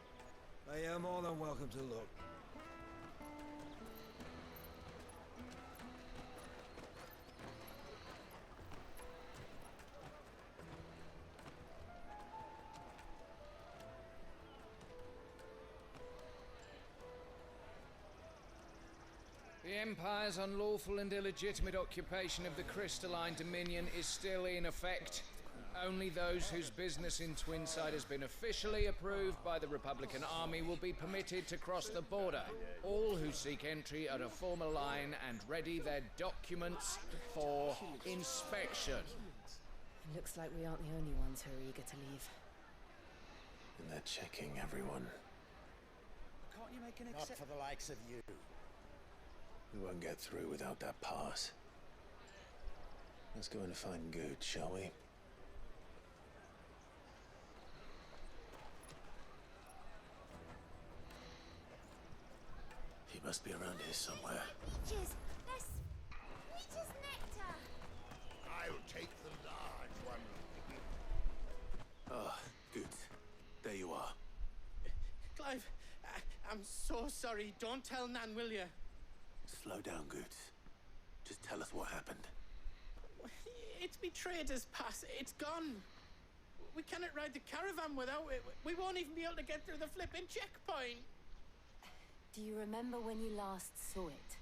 But you're more than welcome to look. The Empire's unlawful and illegitimate occupation of the Crystalline Dominion is still in effect. Only those whose business in Twinside has been officially approved by the Republican Army will be permitted to cross the border. All who seek entry are to form a line and ready their documents for inspection. Looks like we aren't the only ones who are eager to leave. And they're checking everyone. Can't you make an Not for the likes of you. We won't get through without that pass. Let's go and find Good, shall we? He must be around here somewhere. Leeches! Leeches nectar! I'll take the large one. Ah, Good. There you are. Clive, I'm so sorry. Don't tell Nan, will you? Slow down, Good. Just tell us what happened. It's betrayed us, Pass. It's gone. We cannot ride the caravan without it. We won't even be able to get through the flipping checkpoint. Do you remember when you last saw it?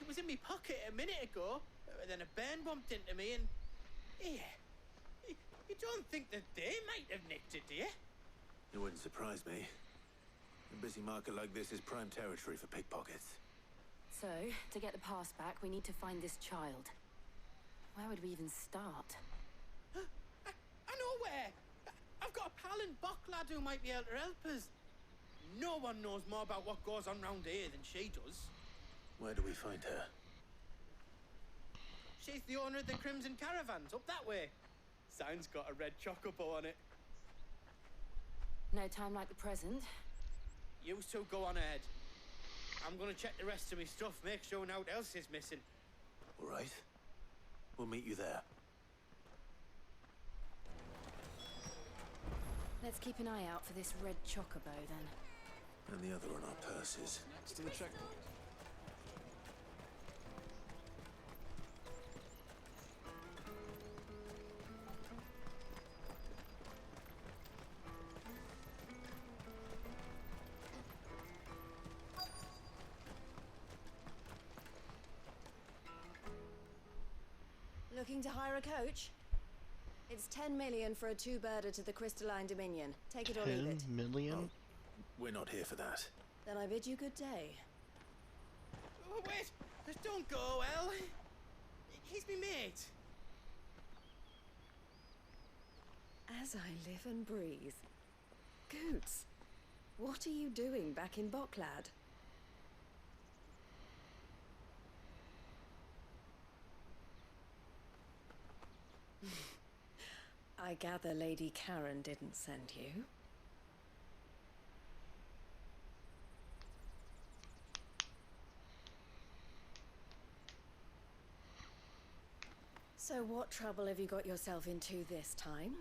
It was in my pocket a minute ago. Then a bairn bumped into me and... Yeah. You don't think that they might have nicked it, do you? It wouldn't surprise me. A busy market like this is prime territory for pickpockets. So, to get the pass back, we need to find this child. Where would we even start? I know where! I've got a pal in Bocklad who might be able to help us. No one knows more about what goes on round here than she does. Where do we find her? She's the owner of the Crimson Caravans, up that way. Sign's got a red chocobo on it. No time like the present. You two go on ahead. I'm gonna check the rest of my stuff, make sure no one else is missing. All right. We'll meet you there. Let's keep an eye out for this red chocobo, then. And the other on our purses. Next to the checkpoint. Looking to hire a coach? It's 10 million for a two-birder to the Crystalline Dominion. Take it or leave it. 10 million? Oh, we're not here for that. Then I bid you good day. Oh, wait! Don't go, El! He's me mate. As I live and breathe. Goots, what are you doing back in Bocklad? I gather Lady Karen didn't send you. So what trouble have you got yourself into this time?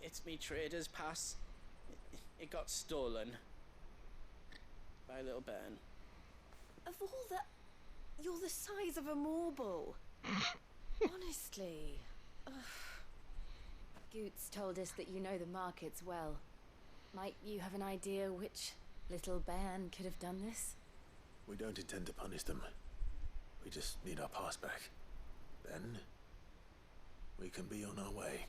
It's me trader's pass. It got stolen. By a little bairn. Of all the... You're the size of a marble. Honestly. Ugh. Goots told us that you know the markets well. Might you have an idea which little bairn could have done this? We don't intend to punish them. We just need our pass back. Then, we can be on our way.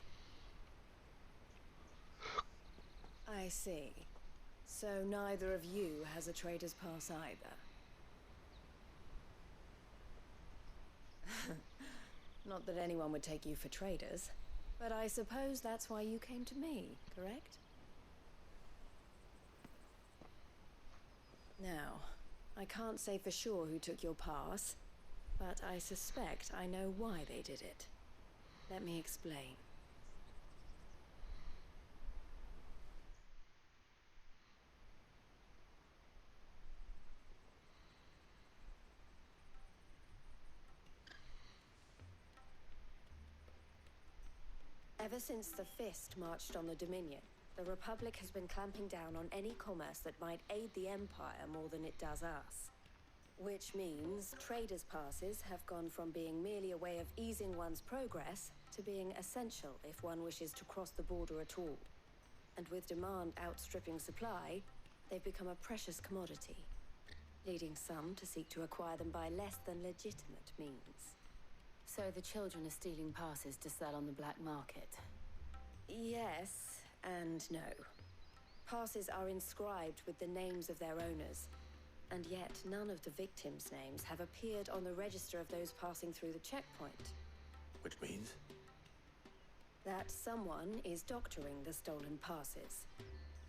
I see. So neither of you has a trader's pass either. Not that anyone would take you for traders, but I suppose that's why you came to me, correct? Now, I can't say for sure who took your pass, but I suspect I know why they did it. Let me explain. Ever since the Fist marched on the Dominion, the Republic has been clamping down on any commerce that might aid the Empire more than it does us. Which means traders' passes have gone from being merely a way of easing one's progress to being essential if one wishes to cross the border at all. And with demand outstripping supply, they've become a precious commodity, leading some to seek to acquire them by less than legitimate means. So the children are stealing passes to sell on the black market? Yes and no. Passes are inscribed with the names of their owners, and yet none of the victims' names have appeared on the register of those passing through the checkpoint. Which means? That someone is doctoring the stolen passes.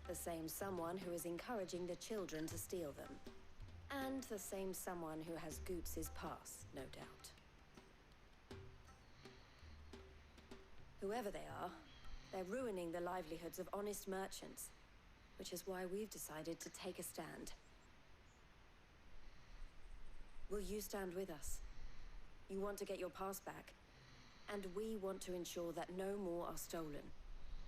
The same someone who is encouraging the children to steal them. And the same someone who has Goots' pass, no doubt. Whoever they are, they're ruining the livelihoods of honest merchants, which is why we've decided to take a stand. Will you stand with us? You want to get your pass back, and we want to ensure that no more are stolen.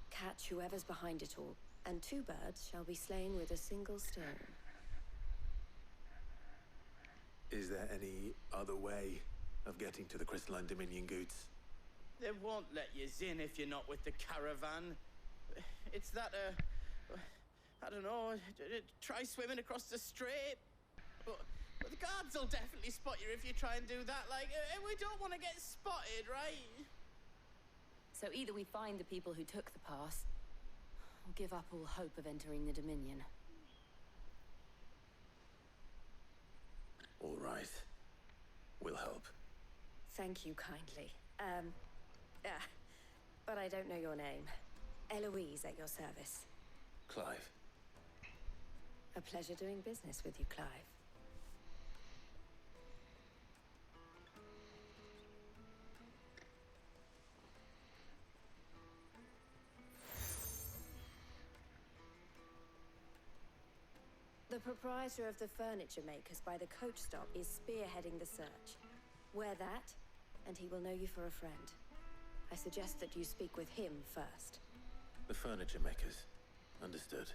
Catch whoever's behind it all, and two birds shall be slain with a single stone. Is there any other way of getting to the Crystalline Dominion, Goots? They won't let you in if you're not with the caravan. It's that, I don't know, try swimming across the strait. But the guards will definitely spot you if you try and do that. Like, we don't want to get spotted, right? So either we find the people who took the pass, or give up all hope of entering the Dominion. All right. We'll help. thank you kindly. But I don't know your name. Eloise at your service. Clive. A pleasure doing business with you, Clive. The proprietor of the furniture makers by the coach stop is spearheading the search. Wear that, and he will know you for a friend. I suggest that you speak with him first. The furniture makers. Understood.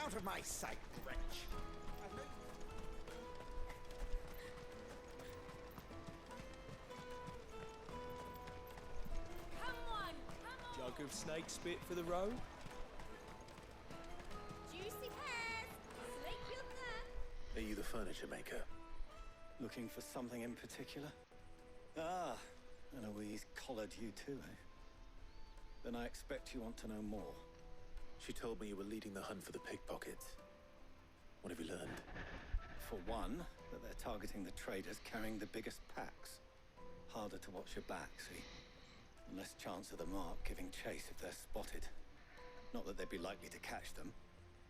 Out of my sight, wretch! Come on, come on! Jug of snake spit for the road? Juicy pears! Snake your thirst! Are you the furniture maker? Looking for something in particular? Ah, Eloise collared you too, eh? Then I expect you want to know more. She told me you were leading the hunt for the pickpockets. What have you learned? For one, that they're targeting the traders carrying the biggest packs. Harder to watch your back, see? And less chance of the mark giving chase if they're spotted. Not that they'd be likely to catch them.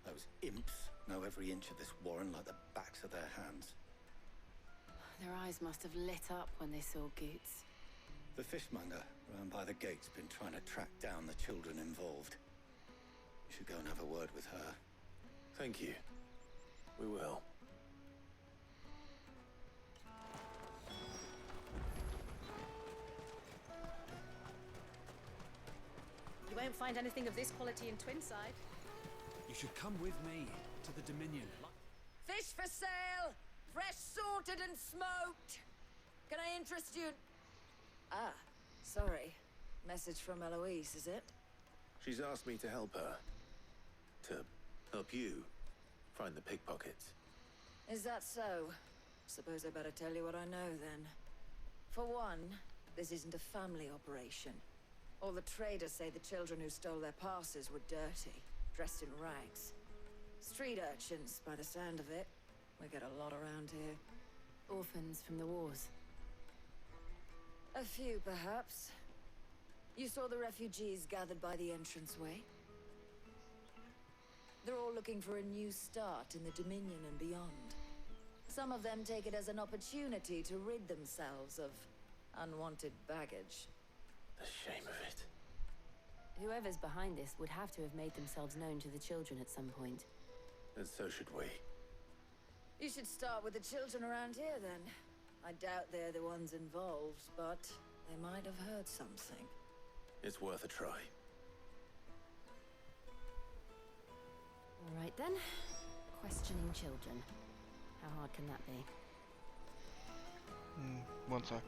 Those imps know every inch of this warren like the backs of their hands. Their eyes must have lit up when they saw Goots. The fishmonger round by the gate's been trying to track down the children involved. You should go and have a word with her. Thank you. We will. You won't find anything of this quality in Twinside. You should come with me to the Dominion. Fish for sale! Fresh sorted and smoked! Can I interest you? Ah, sorry. Message from Eloise, is it? She's asked me to help her. To help you find the pickpockets. Is that so? Suppose I better tell you what I know then. For one, this isn't a family operation. All the traders say the children who stole their passes were dirty, dressed in rags. Street urchins, by the sound of it. We get a lot around here. Orphans from the wars. A few, perhaps. You saw the refugees gathered by the entranceway? They're all looking for a new start in the Dominion and beyond. Some of them take it as an opportunity to rid themselves of unwanted baggage. The shame of it. Whoever's behind this would have to have made themselves known to the children at some point. And so should we. You should start with the children around here, then. I doubt they're the ones involved, but they might have heard something. It's worth a try. All right then. Questioning children. How hard can that be? One sec.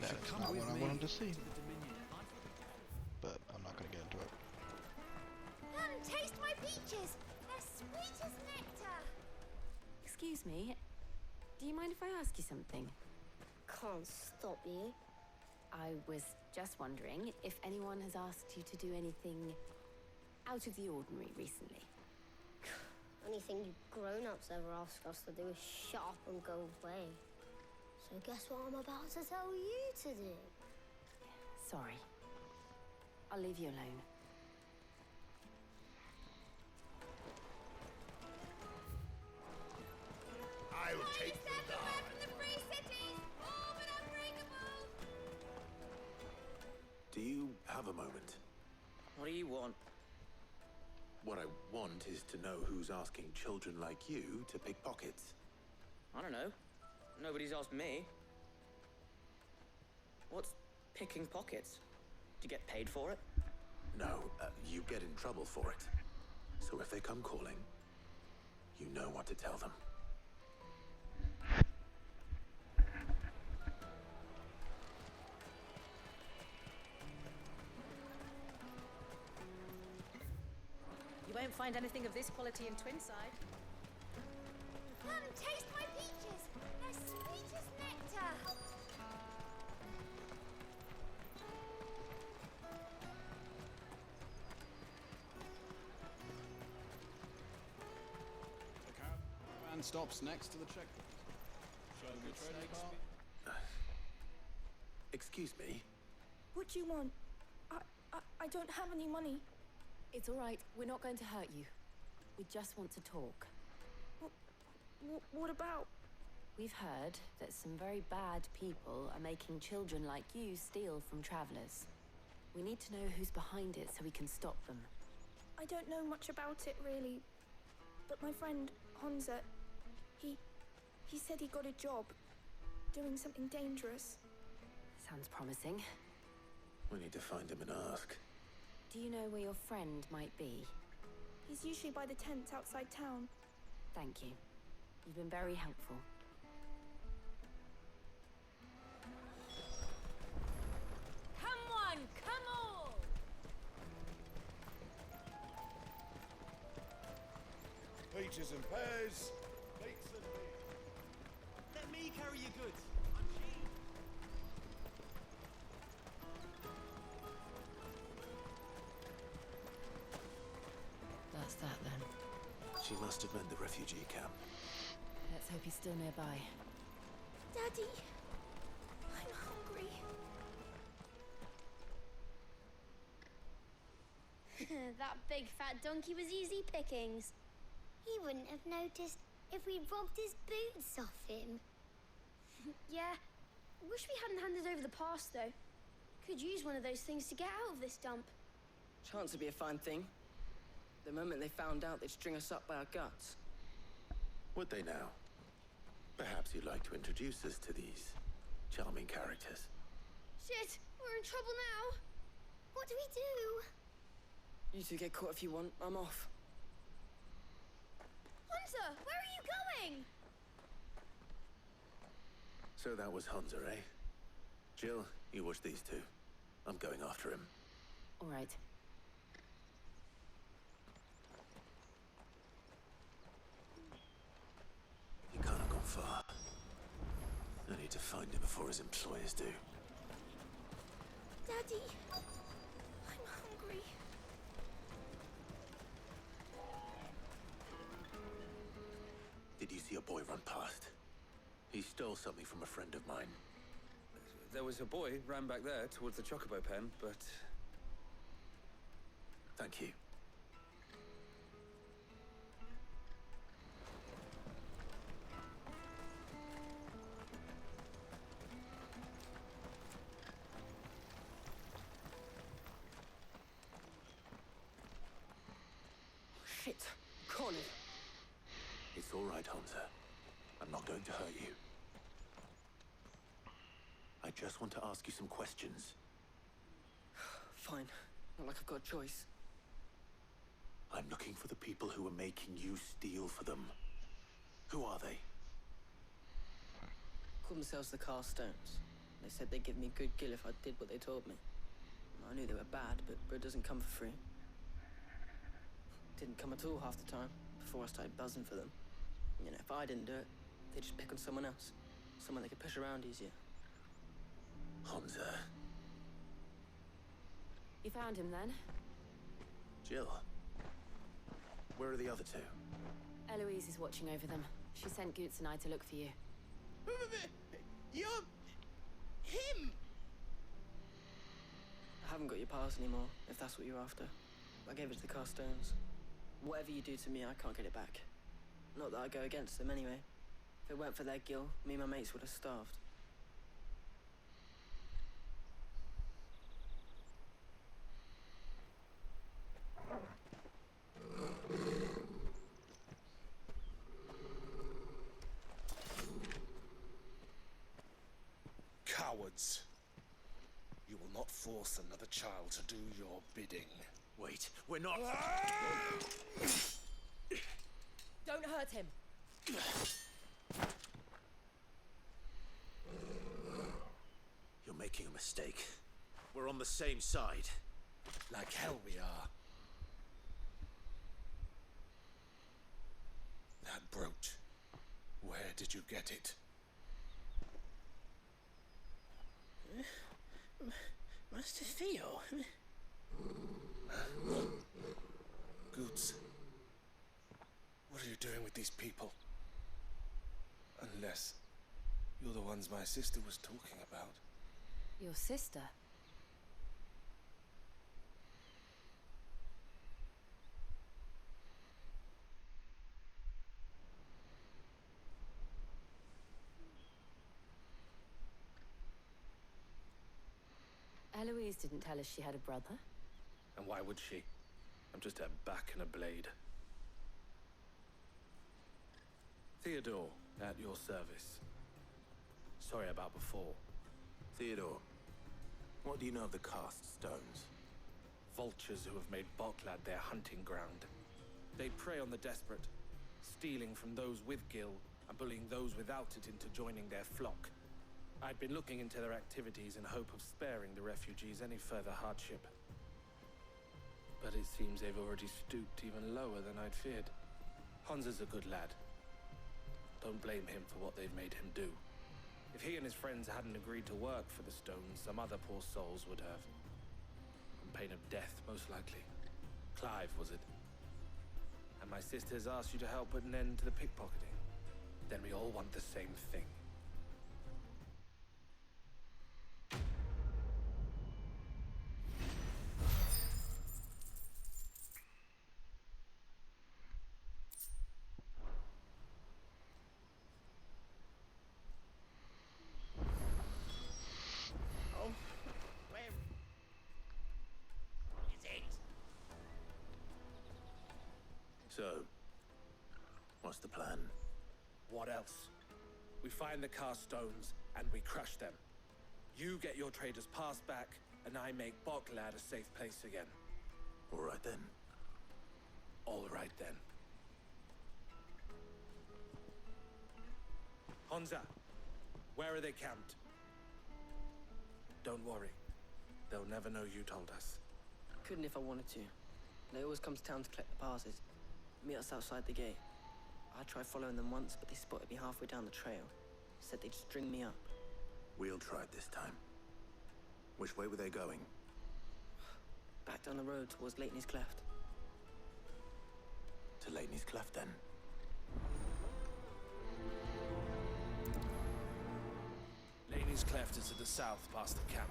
That is not what I wanted to see. But I'm not going to get into it. Come, taste my peaches. They're sweet as nectar. Excuse me, do you mind if I ask you something? Can't stop you. I was just wondering if anyone has asked you to do anything out of the ordinary recently. Anything you grown-ups ever ask us to do is shut up and go away. So guess what I'm about to tell you to do? Sorry. I'll leave you alone. I'll take them down. From the free cities, all but unbreakable. Do you have a moment? What do you want? What I want is to know who's asking children like you to pick pockets. I don't know. Nobody's asked me. What's picking pockets? Do you get paid for it? No, you get in trouble for it. So if they come calling, you know what to tell them. You won't find anything of this quality in Twinside. Come, taste my peaches. They're sweet as nectar. The caravan stops next to the checkpoint. Show me trading cart. Excuse me? What do you want? I don't have any money. It's all right. We're not going to hurt you. We just want to talk. What about? We've heard that some very bad people are making children like you steal from travelers. We need to know who's behind it so we can stop them. I don't know much about it, really. But my friend, Honza, he said he got a job doing something dangerous. Sounds promising. We need to find him and ask. Do you know where your friend might be? He's usually by the tents outside town. Thank you. You've been very helpful. Come one, come all. Peaches and pears, beets and beer. Let me carry your goods. That's that then. She must have meant the refugee camp. Let's hope he's still nearby. Daddy, I'm hungry. That big fat donkey was easy pickings. He wouldn't have noticed if we robbed his boots off him. Yeah, wish we hadn't handed over the pass, though. Could use one of those things to get out of this dump. Chance would be a fine thing. The moment they found out, they'd string us up by our guts. Would they now? Perhaps you'd like to introduce us to these charming characters. Shit, we're in trouble now. What do we do? You two get caught if you want. I'm off. Hunter, where are you going? So that was Hunter, eh? Jill, you watch these two. I'm going after him. All right. He can't have gone far. I need to find him before his employers do. Daddy, I'm hungry. Did you see a boy run past? He stole something from a friend of mine. There was a boy ran back there towards the Chocobo pen, but... Thank you. Shit! Cornered! It's all right, Hunter. I'm not going to hurt you. I just want to ask you some questions. Fine. Not like I've got a choice. I'm looking for the people who are making you steal for them. Who are they? Call themselves the Carstones. They said they'd give me a good gill if I did what they told me. I knew they were bad, but bread doesn't come for free. Didn't come at all half the time, before I started buzzing for them. You know, if I didn't do it, they'd just pick on someone else. Someone they could push around easier. Hansa. You found him then? Jill. Where are the other two? Eloise is watching over them. She sent Goots and I to look for you. You're... him! I haven't got your pass anymore, if that's what you're after. I gave it to the Carstones. Whatever you do to me, I can't get it back. Not that I go against them anyway. If it weren't for their gill, me and my mates would have starved. Cowards. You will not force another child to do your bidding. Wait, we're not... Don't hurt him. You're making a mistake. We're on the same side. Like hell we are. That brooch. Where did you get it? Master Theo? Goots. What are you doing with these people? Unless you're the ones my sister was talking about. Your sister? Eloise didn't tell us she had a brother. And why would she? I'm just a back and a blade. Theodore, at your service. Sorry about before. Theodore, what do you know of the cast stones? Vultures who have made Boklad their hunting ground. They prey on the desperate, stealing from those with gil and bullying those without it into joining their flock. I'd been looking into their activities in hope of sparing the refugees any further hardship. But it seems they've already stooped even lower than I'd feared. Hansa's a good lad. Don't blame him for what they've made him do. If he and his friends hadn't agreed to work for the stones, some other poor souls would have. On pain of death, most likely. Clive, was it? And my sisters asked you to help put an end to the pickpocketing. Then we all want the same thing. So, what's the plan? What else? We find the cast stones and we crush them. You get your trader's pass back, and I make Boklad a safe place again. All right then. All right then. Hansa, where are they camped? Don't worry. They'll never know you told us. Couldn't if I wanted to. They always come to town to collect the passes. Meet us outside the gate. I tried following them once, but they spotted me halfway down the trail. Said they'd string me up. We'll try it this time. Which way were they going? Back down the road towards Leitney's Cleft. To Leitney's Cleft, then? Leitney's Cleft is to the south, past the camp.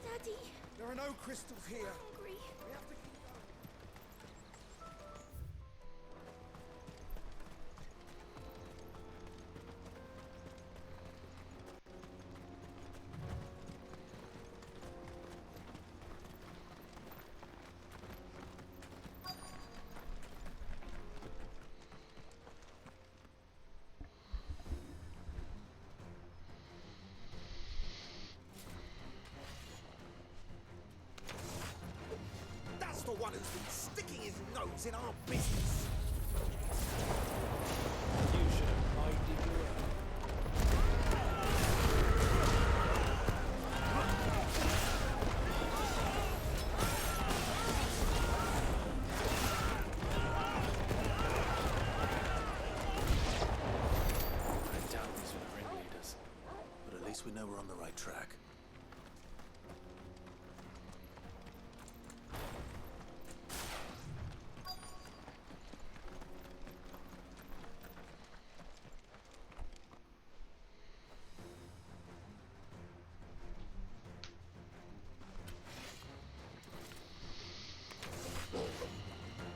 Daddy! There are no crystals here. Hungry. We have to keep going. one who's been sticking his nose in our business. You should have minded your own. I doubt these were the ringleaders. But at least we know we're on the right track.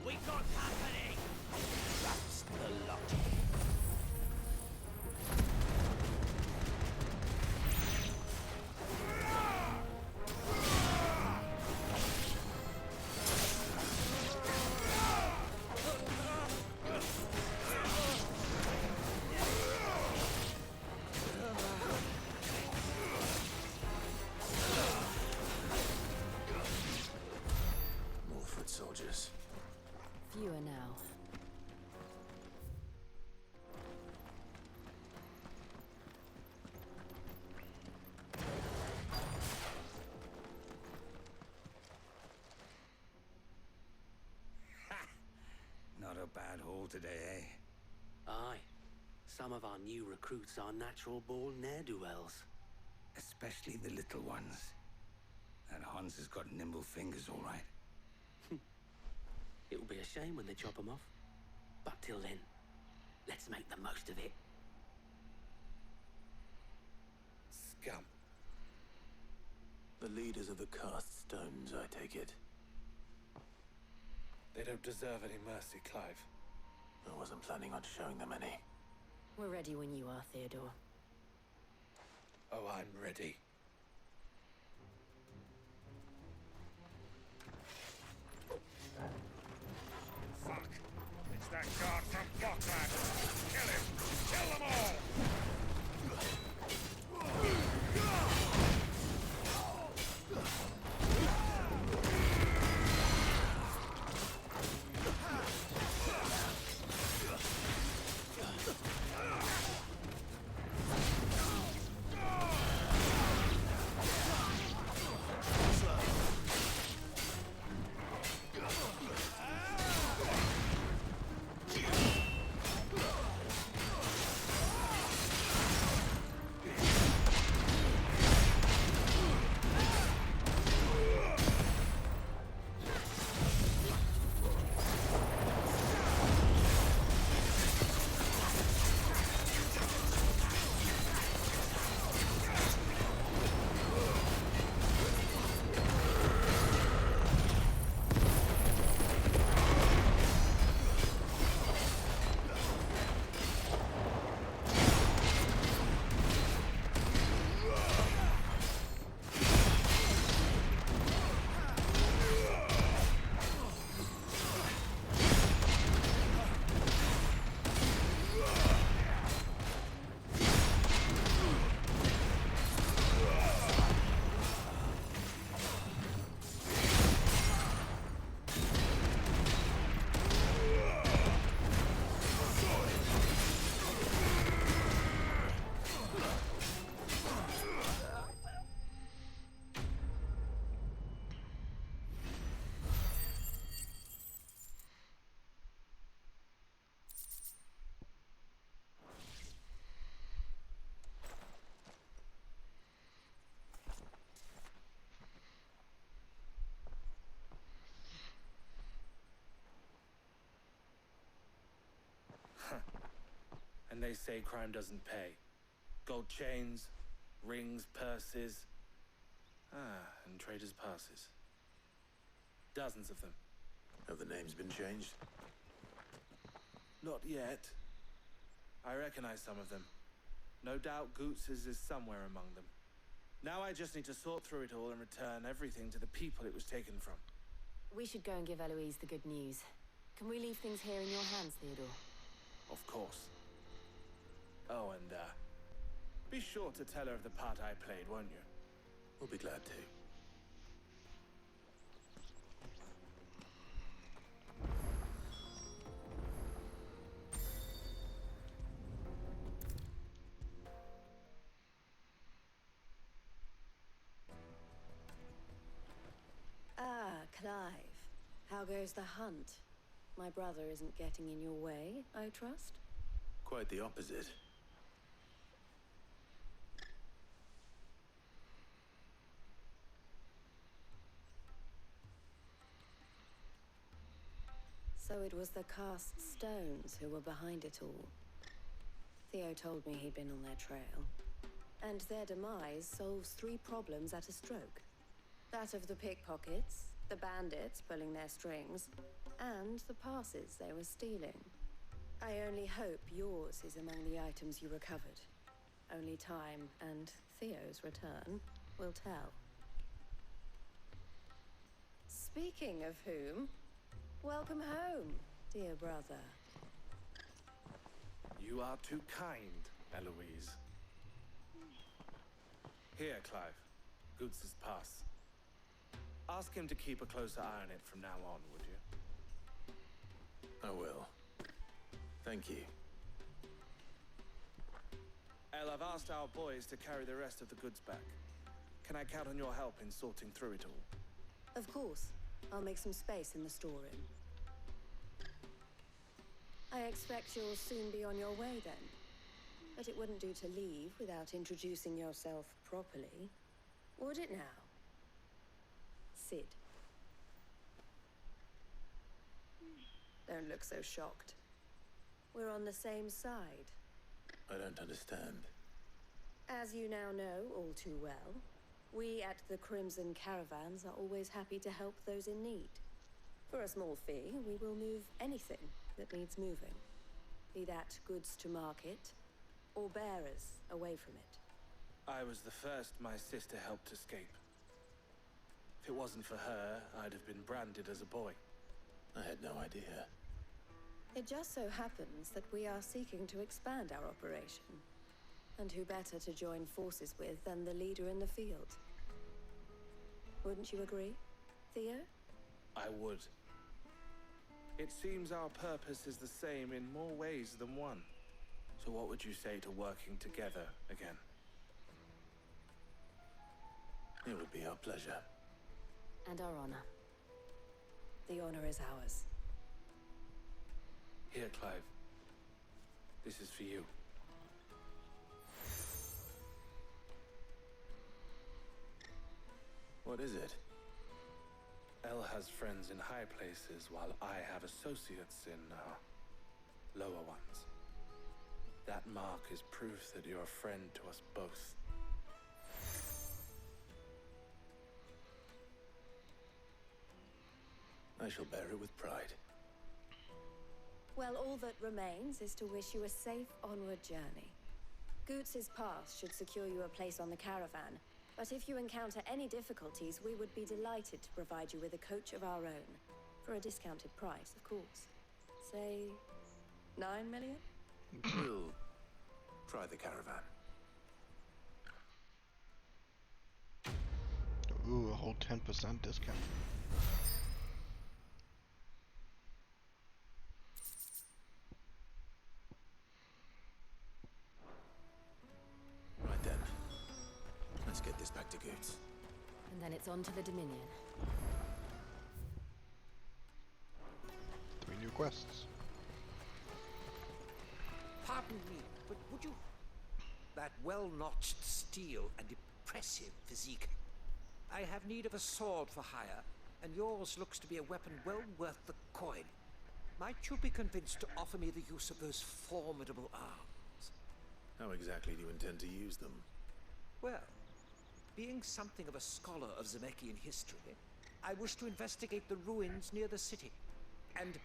We got company! That's the lot. More foot soldiers. Fewer now. Not a bad haul today, eh? Aye. Some of our new recruits are natural-born ne'er-do-wells. Especially the little ones. That Hans has got nimble fingers, all right. It'll be a shame when they chop them off. But till then, let's make the most of it. Scum. The leaders of the Cast Stones, I take it. They don't deserve any mercy, Clive. I wasn't planning on showing them any. We're ready when you are, Theodore. Oh, I'm ready. Fuck! It's that guard from Blockland! Kill him! Kill them all! And they say crime doesn't pay. Gold chains, rings, purses. And traders' passes. Dozens of them. Have the names been changed? Not yet. I recognize some of them. No doubt Goots's is somewhere among them. Now I just need to sort through it all and return everything to the people it was taken from. We should go and give Eloise the good news. Can we leave things here in your hands, Theodore? Of course. Oh, and, be sure to tell her of the part I played, won't you? We'll be glad to. How goes the hunt? My brother isn't getting in your way, I trust? Quite the opposite. So it was the cast stones who were behind it all. Theo told me he'd been on their trail. And their demise solves 3 problems at a stroke. That of the pickpockets, the bandits pulling their strings, and the passes they were stealing. I only hope yours is among the items you recovered. Only time and Theo's return will tell. Speaking of whom, welcome home, dear brother. You are too kind, Eloise. Here, Clive. Goods' pass. Ask him to keep a closer eye on it from now on, would you? I will. Thank you. El, I've asked our boys to carry the rest of the goods back. Can I count on your help in sorting through it all? Of course. I'll make some space in the storeroom. I expect you'll soon be on your way then. But it wouldn't do to leave without introducing yourself properly, would it now? Sid. Don't look so shocked. We're on the same side. I don't understand. As you now know all too well, we at the Crimson Caravans are always happy to help those in need. For a small fee, we will move anything that needs moving. Be that goods to market, or bearers away from it. I was the first my sister helped escape. If it wasn't for her, I'd have been branded as a boy. I had no idea. It just so happens that we are seeking to expand our operation. And who better to join forces with than the leader in the field? Wouldn't you agree, Theo? I would. It seems our purpose is the same in more ways than one. So what would you say to working together again? It would be our pleasure. And our honor. The honor is ours. Here, Clive. This is for you. What is it? El has friends in high places, while I have associates in, lower ones. That mark is proof that you're a friend to us both. I shall bear it with pride. Well, all that remains is to wish you a safe onward journey. Goots' pass should secure you a place on the caravan, but if you encounter any difficulties, we would be delighted to provide you with a coach of our own. For a discounted price, of course. Say, 9 million? We'll try the caravan. Ooh, a whole 10% discount. Right then. Let's get this back to Goots. And then it's on to the Dominion. 3 new quests. Pardon me, but would you... That well-notched steel and impressive physique. I have need of a sword for hire, and yours looks to be a weapon well worth the coin. Might you be convinced to offer me the use of those formidable arms? How exactly do you intend to use them? Well, being something of a scholar of Zemeckis history, I wish to investigate the ruins near the city. And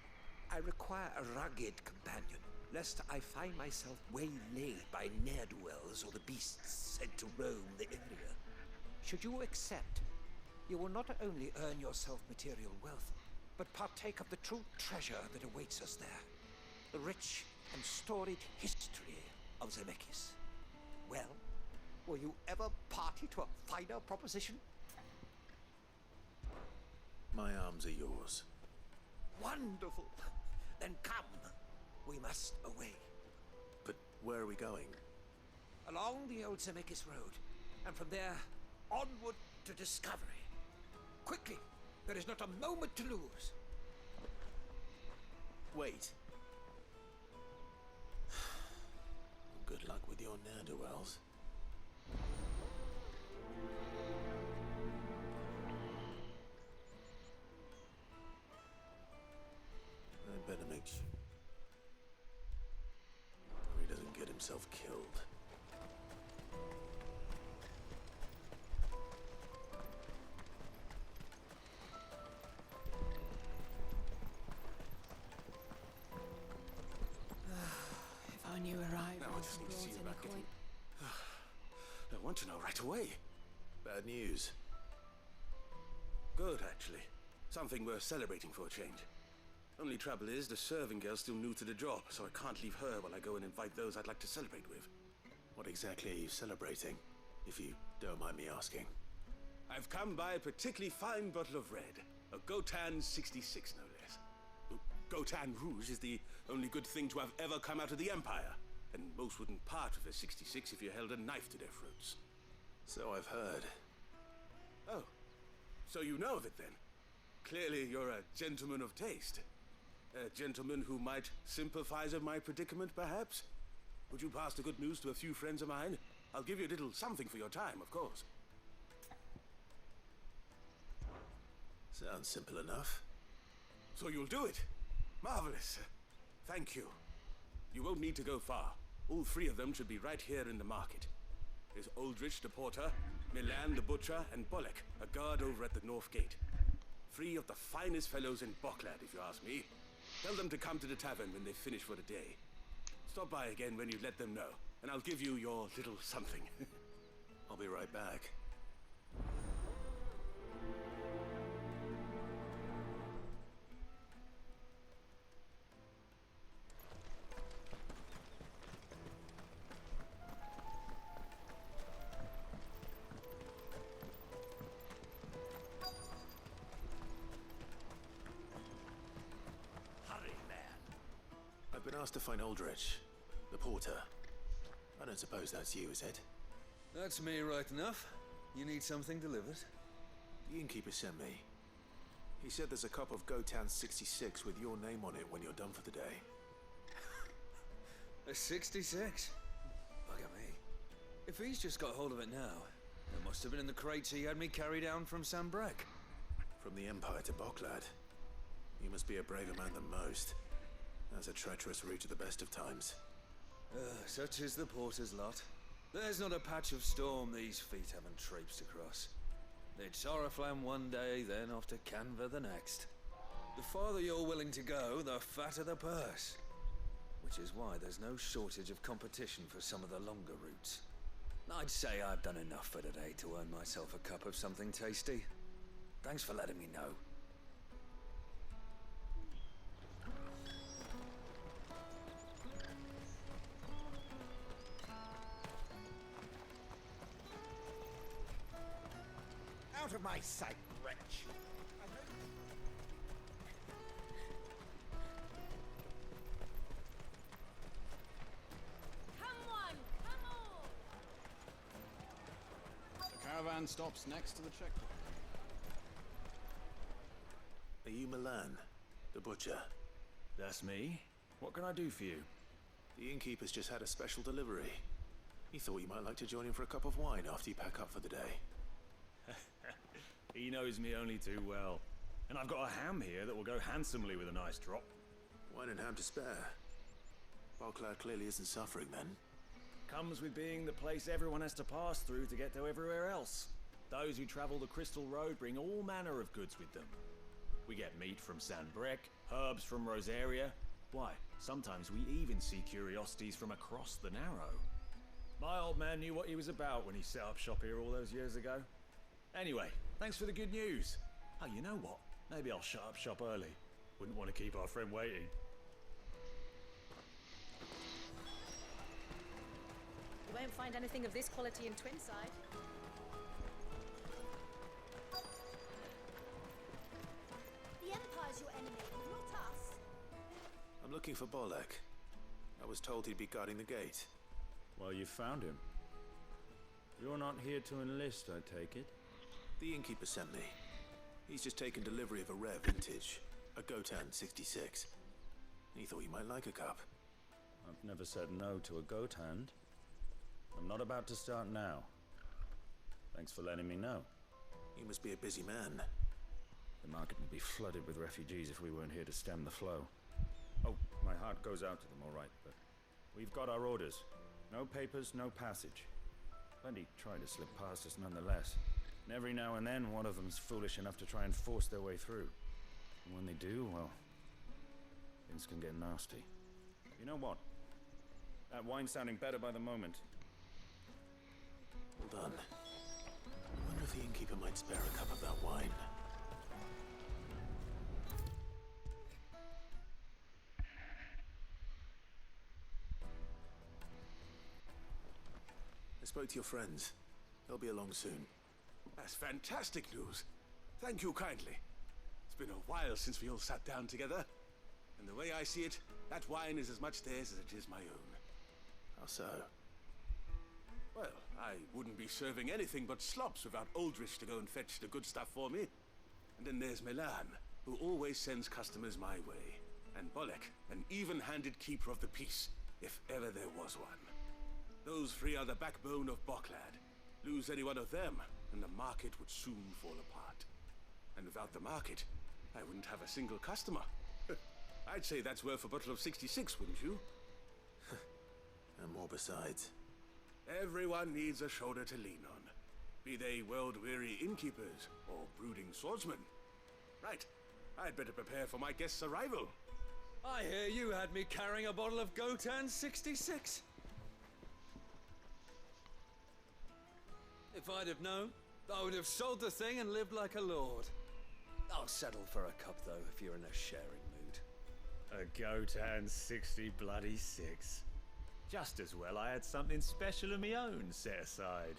I require a rugged companion, lest I find myself waylaid by ne'er-do-wells or the beasts sent to roam the area. Should you accept, you will not only earn yourself material wealth, but partake of the true treasure that awaits us there. The rich and storied history of Zemeckis. Well, were you ever party to a finer proposition? My arms are yours. Wonderful! Then come. We must away. But where are we going? Along the old Zemeckis Road, and from there, onward to discovery. Quickly! There is not a moment to lose. Wait. Good luck with your ne'er-do-wells. I'd better make sure he doesn't get himself killed. If I knew where I Now I just need to see you back in. I want to know right away. Bad news. Good, actually. Something worth celebrating for a change. Only trouble is, the serving girl's still new to the job, so I can't leave her while I go and invite those I'd like to celebrate with. What exactly are you celebrating, if you don't mind me asking? I've come by a particularly fine bottle of red. A Gotan 66, no less. Gotan Rouge is the only good thing to have ever come out of the Empire, and most wouldn't part with a 66 if you held a knife to their throats. So I've heard. Oh, so you know of it then? Clearly you're a gentleman of taste. A gentleman who might sympathize with my predicament, perhaps? Would you pass the good news to a few friends of mine? I'll give you a little something for your time, of course. Sounds simple enough. So you'll do it? Marvelous. Thank you. You won't need to go far. All three of them should be right here in the market. There's Aldrich the porter, Milan the butcher, and Bolek, a guard over at the north gate. Three of the finest fellows in Boklad, if you ask me. Tell them to come to the tavern when they finish for the day. Stop by again when you let them know, and I'll give you your little something. I'll be right back. I've been asked to find Aldrich, the porter. I don't suppose that's you, is it? That's me right enough. You need something delivered? The innkeeper sent me. He said there's a cup of Gotan 66 with your name on it when you're done for the day. A 66? Bugger me. If he's just got hold of it now, it must have been in the crates he had me carry down from Sanbreque. From the Empire to Boklad. You must be a braver man than most. That's a treacherous route at the best of times. Such is the porter's lot. There's not a patch of storm these feet haven't traipsed across. It's Oriflamme one day, then off to Canva the next. The farther you're willing to go, the fatter the purse. Which is why there's no shortage of competition for some of the longer routes. I'd say I've done enough for today to earn myself a cup of something tasty. Thanks for letting me know. Out of my sight, wretch! Come on, come on! The caravan stops next to the checkpoint. Are you Milan, the butcher? That's me. What can I do for you? The innkeeper's just had a special delivery. He thought you might like to join him for a cup of wine after you pack up for the day. He knows me only too well. And I've got a ham here that will go handsomely with a nice drop. Wine and ham to spare. Boklad clearly isn't suffering then. Comes with being the place everyone has to pass through to get to everywhere else. Those who travel the Crystal Road bring all manner of goods with them. We get meat from Sanbreque, herbs from Rosaria. Why, sometimes we even see curiosities from across the Narrow. My old man knew what he was about when he set up shop here all those years ago. Anyway, thanks for the good news. Oh, you know what? Maybe I'll shut up shop early. Wouldn't want to keep our friend waiting. You won't find anything of this quality in Twinside. The Empire's your enemy, not us. I'm looking for Bolek. I was told he'd be guarding the gate. Well, you found him. You're not here to enlist, I take it? The innkeeper sent me. He's just taken delivery of a rare vintage, a Gotan 66. He thought you might like a cup. I've never said no to a goat hand. I'm not about to start now. Thanks for letting me know. You must be a busy man. The market would be flooded with refugees if we weren't here to stem the flow. Oh, my heart goes out to them, all right, but we've got our orders. No papers, no passage. Plenty try to slip past us nonetheless. And every now and then, one of them's foolish enough to try and force their way through. And when they do, well, things can get nasty. You know what? That wine's sounding better by the moment. Hold on. I wonder if the innkeeper might spare a cup of that wine. I spoke to your friends. They'll be along soon. That's fantastic news. Thank you kindly. It's been a while since we all sat down together. And the way I see it, that wine is as much theirs as it is my own. How so? Well, I wouldn't be serving anything but slops without Aldrich to go and fetch the good stuff for me. And then there's Milan, who always sends customers my way. And Bolek, an even-handed keeper of the peace, if ever there was one. Those three are the backbone of Boklad. Lose any one of them, and the market would soon fall apart. And without the market, I wouldn't have a single customer. I'd say that's worth a bottle of 66, wouldn't you? And more besides. Everyone needs a shoulder to lean on. Be they world-weary innkeepers or brooding swordsmen. Right, I'd better prepare for my guest's arrival. I hear you had me carrying a bottle of Gotan 66. If I'd have known, I would have sold the thing and lived like a lord. I'll settle for a cup, though, if you're in a sharing mood. A Gotan 60 bloody 6. Just as well I had something special of my own set aside.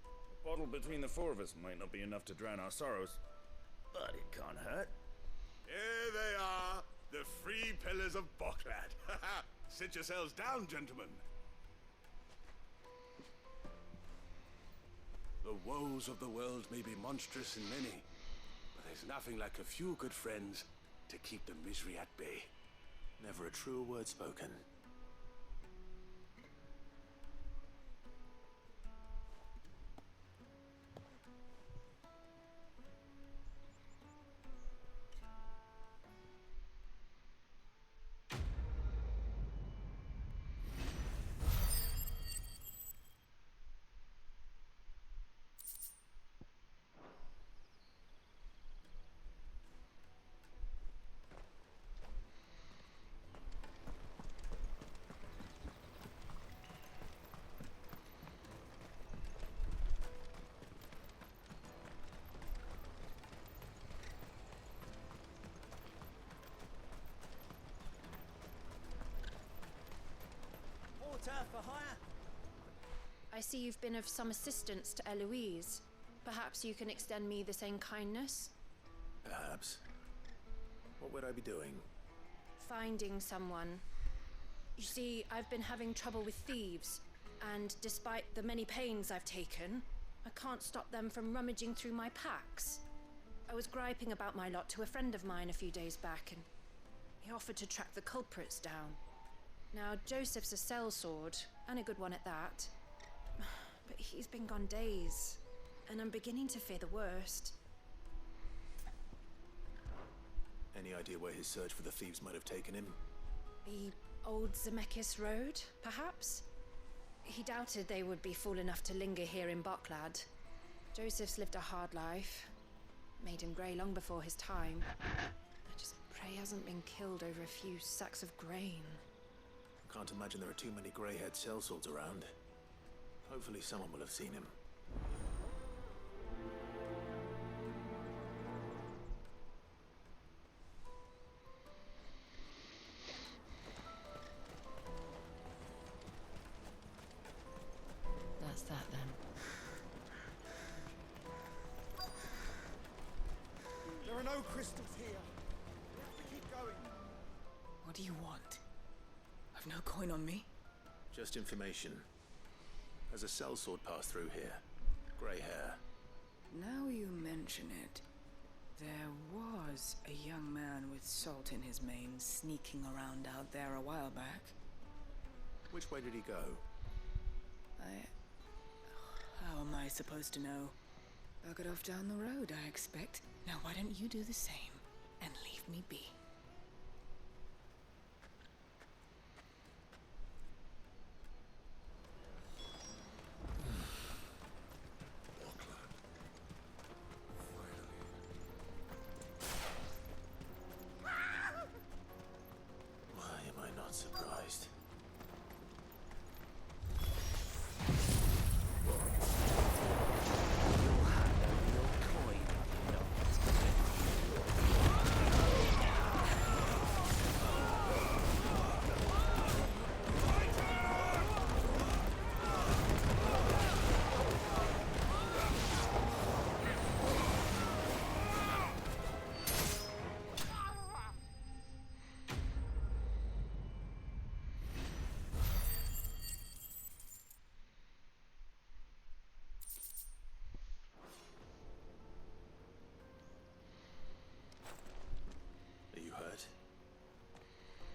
A bottle between the four of us might not be enough to drown our sorrows, but it can't hurt. Here they are, the three pillars of Boklad. Sit yourselves down, gentlemen. The woes of the world may be monstrous and many, but there's nothing like a few good friends to keep the misery at bay. Never a truer word spoken. For hire. I see you've been of some assistance to Eloise. Perhaps you can extend me the same kindness? Perhaps. What would I be doing? Finding someone. You see, I've been having trouble with thieves, and despite the many pains I've taken, I can't stop them from rummaging through my packs. I was griping about my lot to a friend of mine a few days back, and he offered to track the culprits down. Now, Joseph's a sellsword, and a good one at that. But he's been gone days, and I'm beginning to fear the worst. Any idea where his search for the thieves might have taken him? The old Zemeckis Road, perhaps? He doubted they would be fool enough to linger here in Boklad. Joseph's lived a hard life. Made him grey long before his time. I just pray he hasn't been killed over a few sacks of grain. Can't imagine there are too many grey-haired sellswords around. Hopefully someone will have seen him. That's that then. There are no crystals here. We have to keep going. What do you want? I've no coin on me. Just information. Has a sellsword passed through here? Grey hair. Now you mention it, There was a young man with salt in his mane sneaking around out there a while back. Which way did he go? How am I supposed to know? Buggered off down the road, I expect. Now why don't you do the same and leave me be? Why am I not surprised?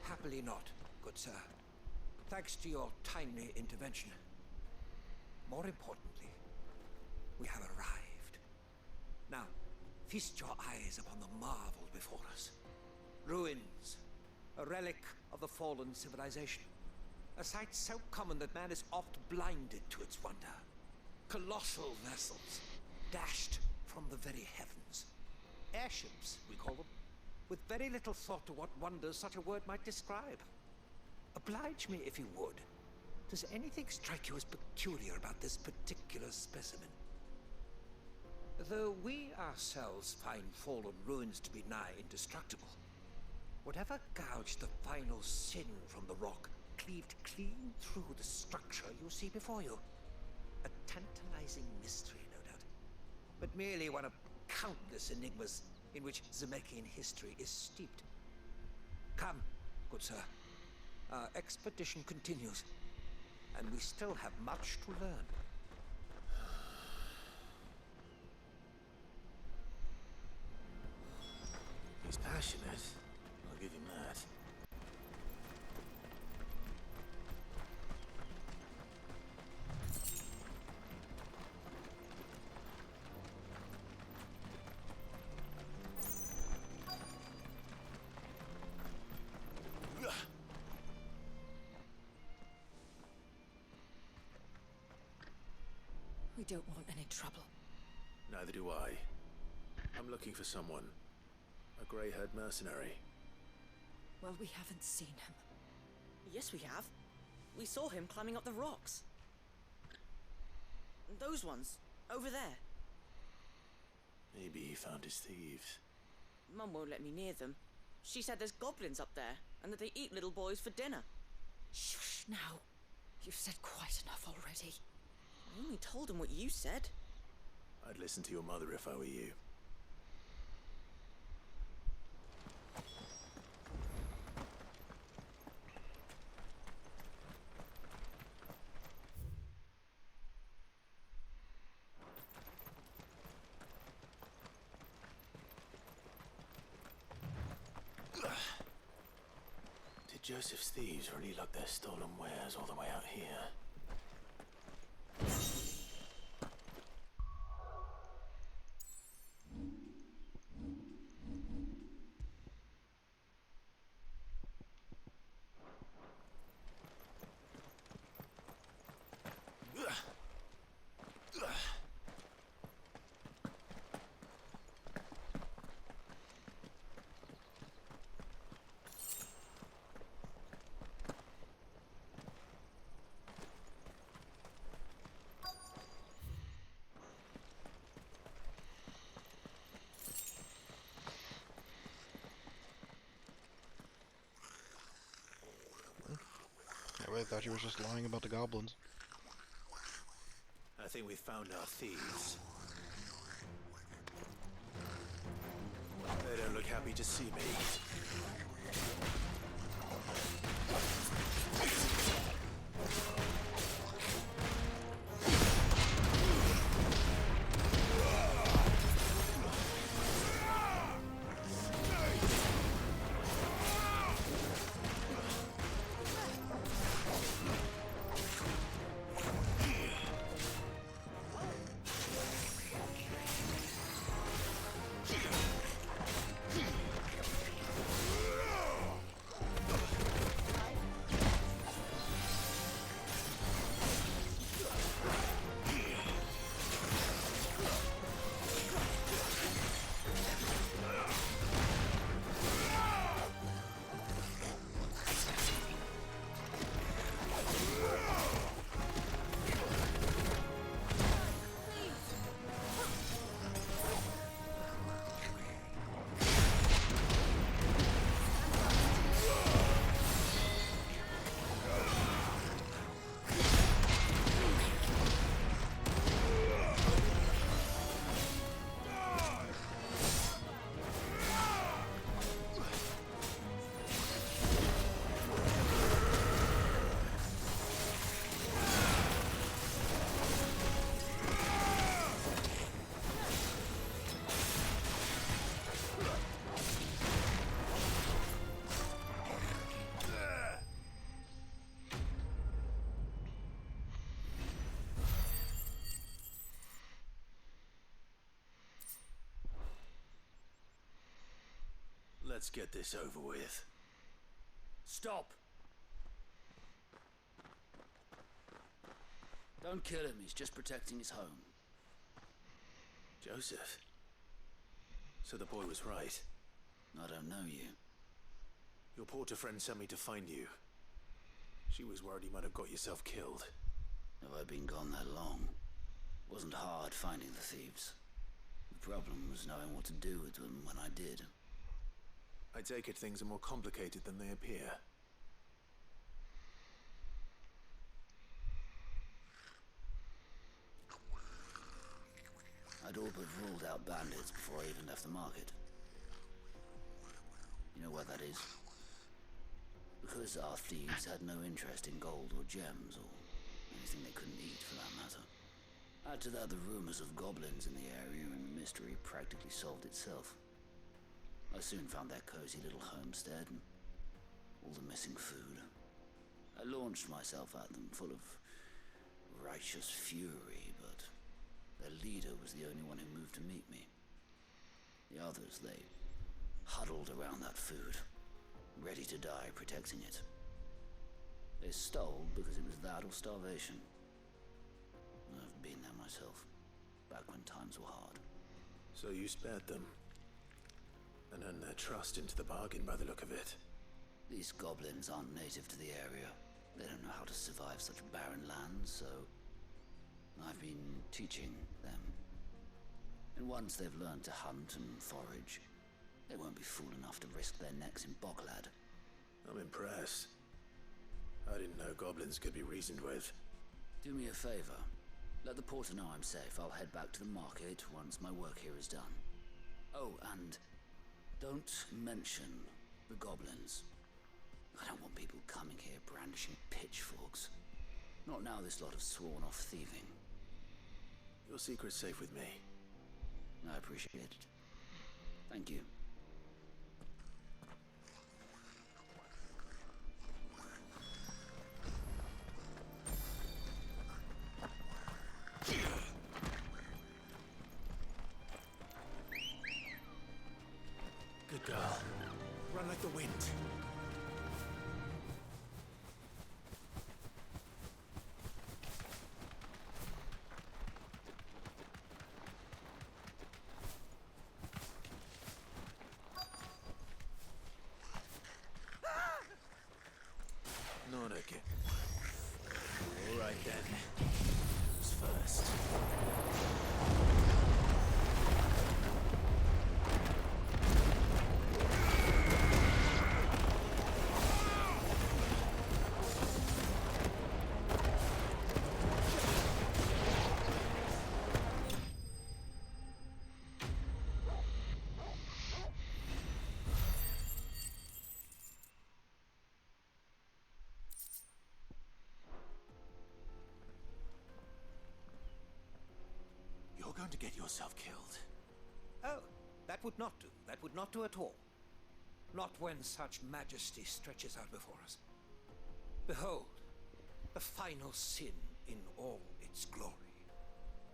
Happily not, good sir. Thanks to your timely intervention. More importantly, we have arrived. Now, feast your eyes upon the marvel before us. Ruins, a relic of the fallen civilization. A sight so common that man is oft blinded to its wonder. Colossal vessels, dashed from the very heavens. Airships, we call them, with very little thought to what wonders such a word might describe. Oblige me if you would. Does anything strike you as peculiar about this particular specimen? Though we ourselves find fallen ruins to be nigh indestructible, whatever gouged the final sin from the rock cleaved clean through the structure you see before you. A tantalizing mystery, no doubt, but merely one of countless enigmas in which Zemeckis history is steeped. Come, good sir. Our expedition continues, and we still have much to learn. He's passionate. I'll give him that. We don't want any trouble. Neither do I. I'm looking for someone. A grey-haired mercenary. Well, we haven't seen him. Yes, we have. We saw him climbing up the rocks. Those ones, over there. Maybe he found his thieves. Mum won't let me near them. She said there's goblins up there, and that they eat little boys for dinner. Shush now. You've said quite enough already. I only told him what you said. I'd listen to your mother if I were you. Did Joseph's thieves really lug their stolen wares all the way out here? I really thought you were just lying about the goblins. I think we found our thieves. They don't look happy to see me. Let's get this over with. Stop! Don't kill him, he's just protecting his home. Joseph? So the boy was right. I don't know you. Your porter friend sent me to find you. She was worried you might have got yourself killed. Have I been gone that long? It wasn't hard finding the thieves. The problem was knowing what to do with them when I did. I take it things are more complicated than they appear. I'd all but ruled out bandits before I even left the market. You know what that is? Because our thieves had no interest in gold or gems or anything they couldn't eat for that matter. Add to that the rumors of goblins in the area and the mystery practically solved itself. I soon found their cozy little homestead and all the missing food. I launched myself at them full of righteous fury, but their leader was the only one who moved to meet me. The others, they huddled around that food, ready to die protecting it. They stole because it was that or starvation. I've been there myself, back when times were hard. So you spared them, and earned their trust into the bargain by the look of it. These goblins aren't native to the area. They don't know how to survive such barren lands, so I've been teaching them. And once they've learned to hunt and forage, they won't be fool enough to risk their necks in Boklad. I'm impressed. I didn't know goblins could be reasoned with. Do me a favor. Let the porter know I'm safe. I'll head back to the market once my work here is done. Oh, and don't mention the goblins. I don't want people coming here brandishing pitchforks. Not now this lot have sworn off thieving. Your secret's safe with me. I appreciate it. Thank you. Good girl. Run like the wind. Not again. All right then. Who's first? You're going to get yourself killed. Oh, that would not do. That would not do at all. Not when such majesty stretches out before us. Behold, the final sin in all its glory.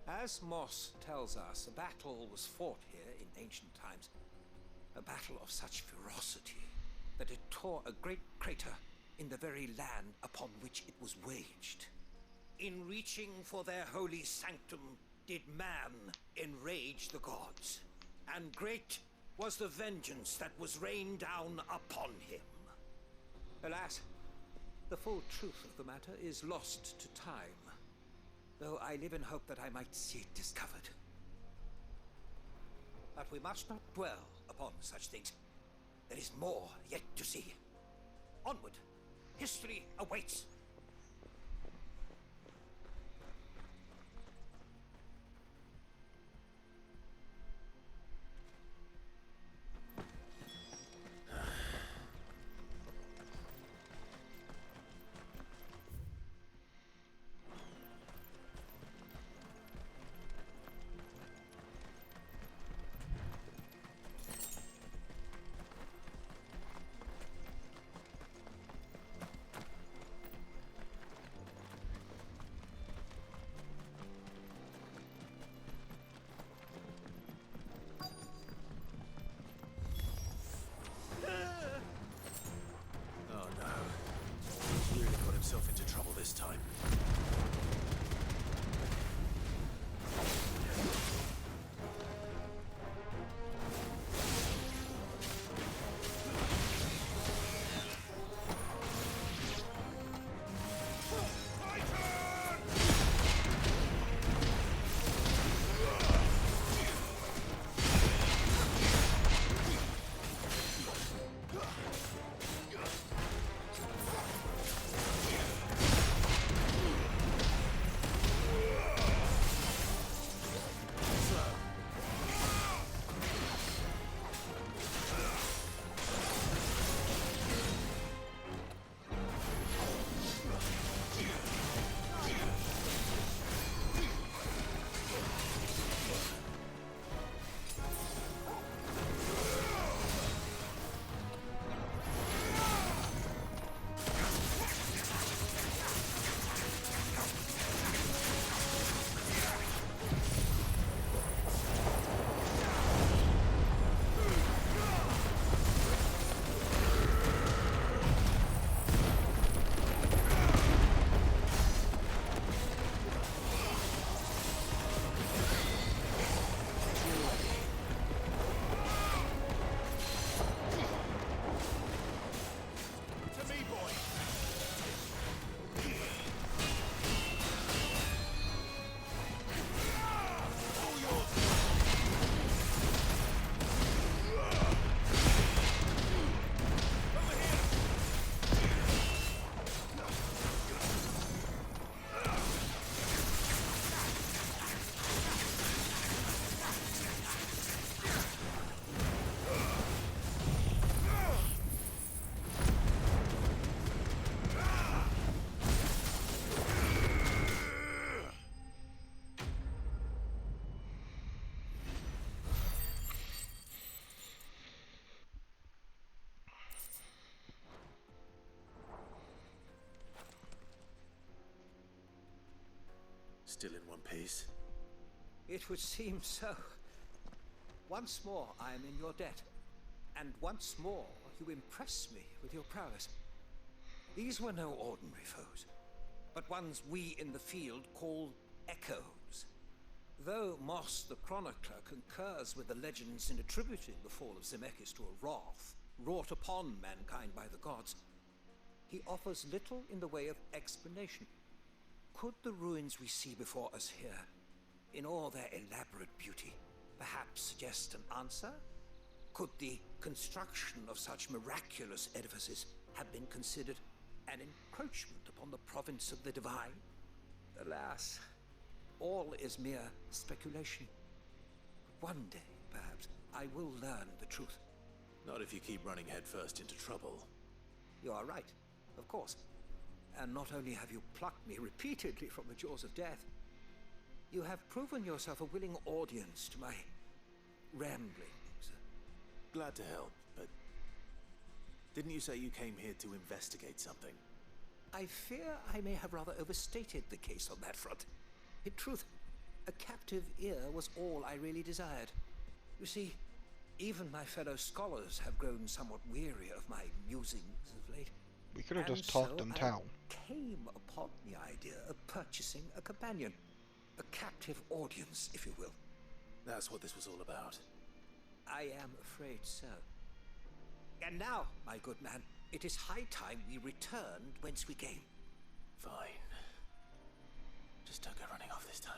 As Moss tells us, a battle was fought here in ancient times. A battle of such ferocity that it tore a great crater in the very land upon which it was waged. In reaching for their holy sanctum, did man enrage the gods, and great was the vengeance that was rained down upon him. Alas, the full truth of the matter is lost to time, though I live in hope that I might see it discovered. But we must not dwell upon such things. There is more yet to see. Onward, history awaits. this time. Still in one piece? It would seem so. Once more I am in your debt, and once more you impress me with your prowess. These were no ordinary foes, but ones we in the field call echoes. Though Moss the Chronicler concurs with the legends in attributing the fall of Zemeckis to a wrath wrought upon mankind by the gods, he offers little in the way of explanation. Could the ruins we see before us here, in all their elaborate beauty, perhaps suggest an answer? Could the construction of such miraculous edifices have been considered an encroachment upon the province of the divine? Alas, all is mere speculation. One day, perhaps, I will learn the truth. Not if you keep running headfirst into trouble. You are right, of course. And not only have you plucked me repeatedly from the jaws of death, you have proven yourself a willing audience to my ramblings. Glad to help, but didn't you say you came here to investigate something? I fear I may have rather overstated the case on that front. In truth, a captive ear was all I really desired. You see, even my fellow scholars have grown somewhat weary of my musings of late. We could have just talked in town. I came upon the idea of purchasing a companion. A captive audience, if you will. That's what this was all about. I am afraid so. And now, my good man, it is high time we returned whence we came. Fine. Just don't go running off this time.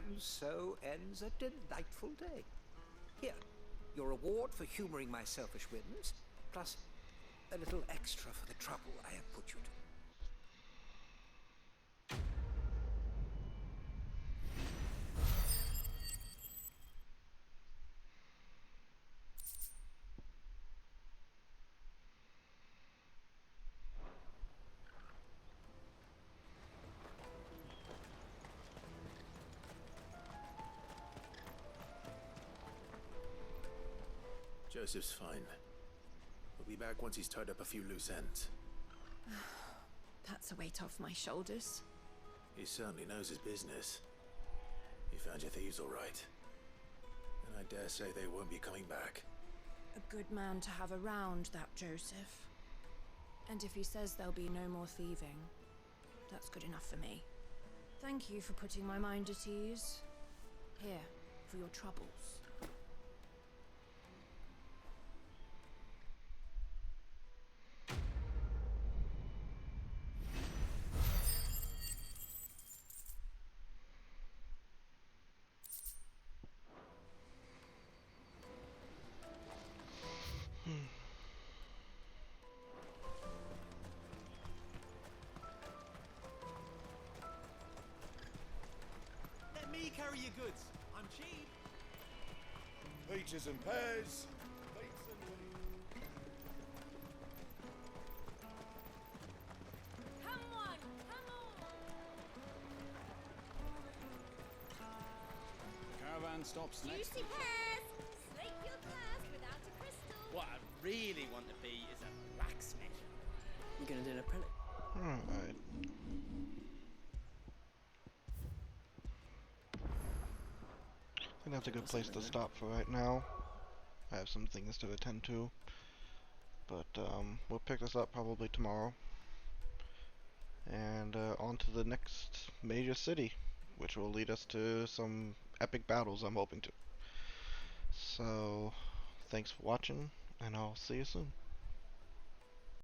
And so ends a delightful day. Here, your reward for humoring my selfish whims, plus a little extra for the trouble I have put you to. Joseph's fine. We'll be back once he's tied up a few loose ends. That's a weight off my shoulders. He certainly knows his business. You found your thieves all right. And I dare say they won't be coming back. A good man to have around, that Joseph. And if he says there'll be no more thieving, that's good enough for me. Thank you for putting my mind at ease. Here, for your troubles. Let me carry your goods. I'm cheap. Peaches and pears. Dates and Come on, come on. Caravan stops next. Juicy pears. Slake your thirst without a crystal. What I really want to be is a blacksmith. You gonna do an apprentice? Alright. I think that's a good place to stop for right now. I have some things to attend to. But we'll pick this up probably tomorrow. And on to the next major city, which will lead us to some epic battles, I'm hoping to. So, thanks for watching, and I'll see you soon.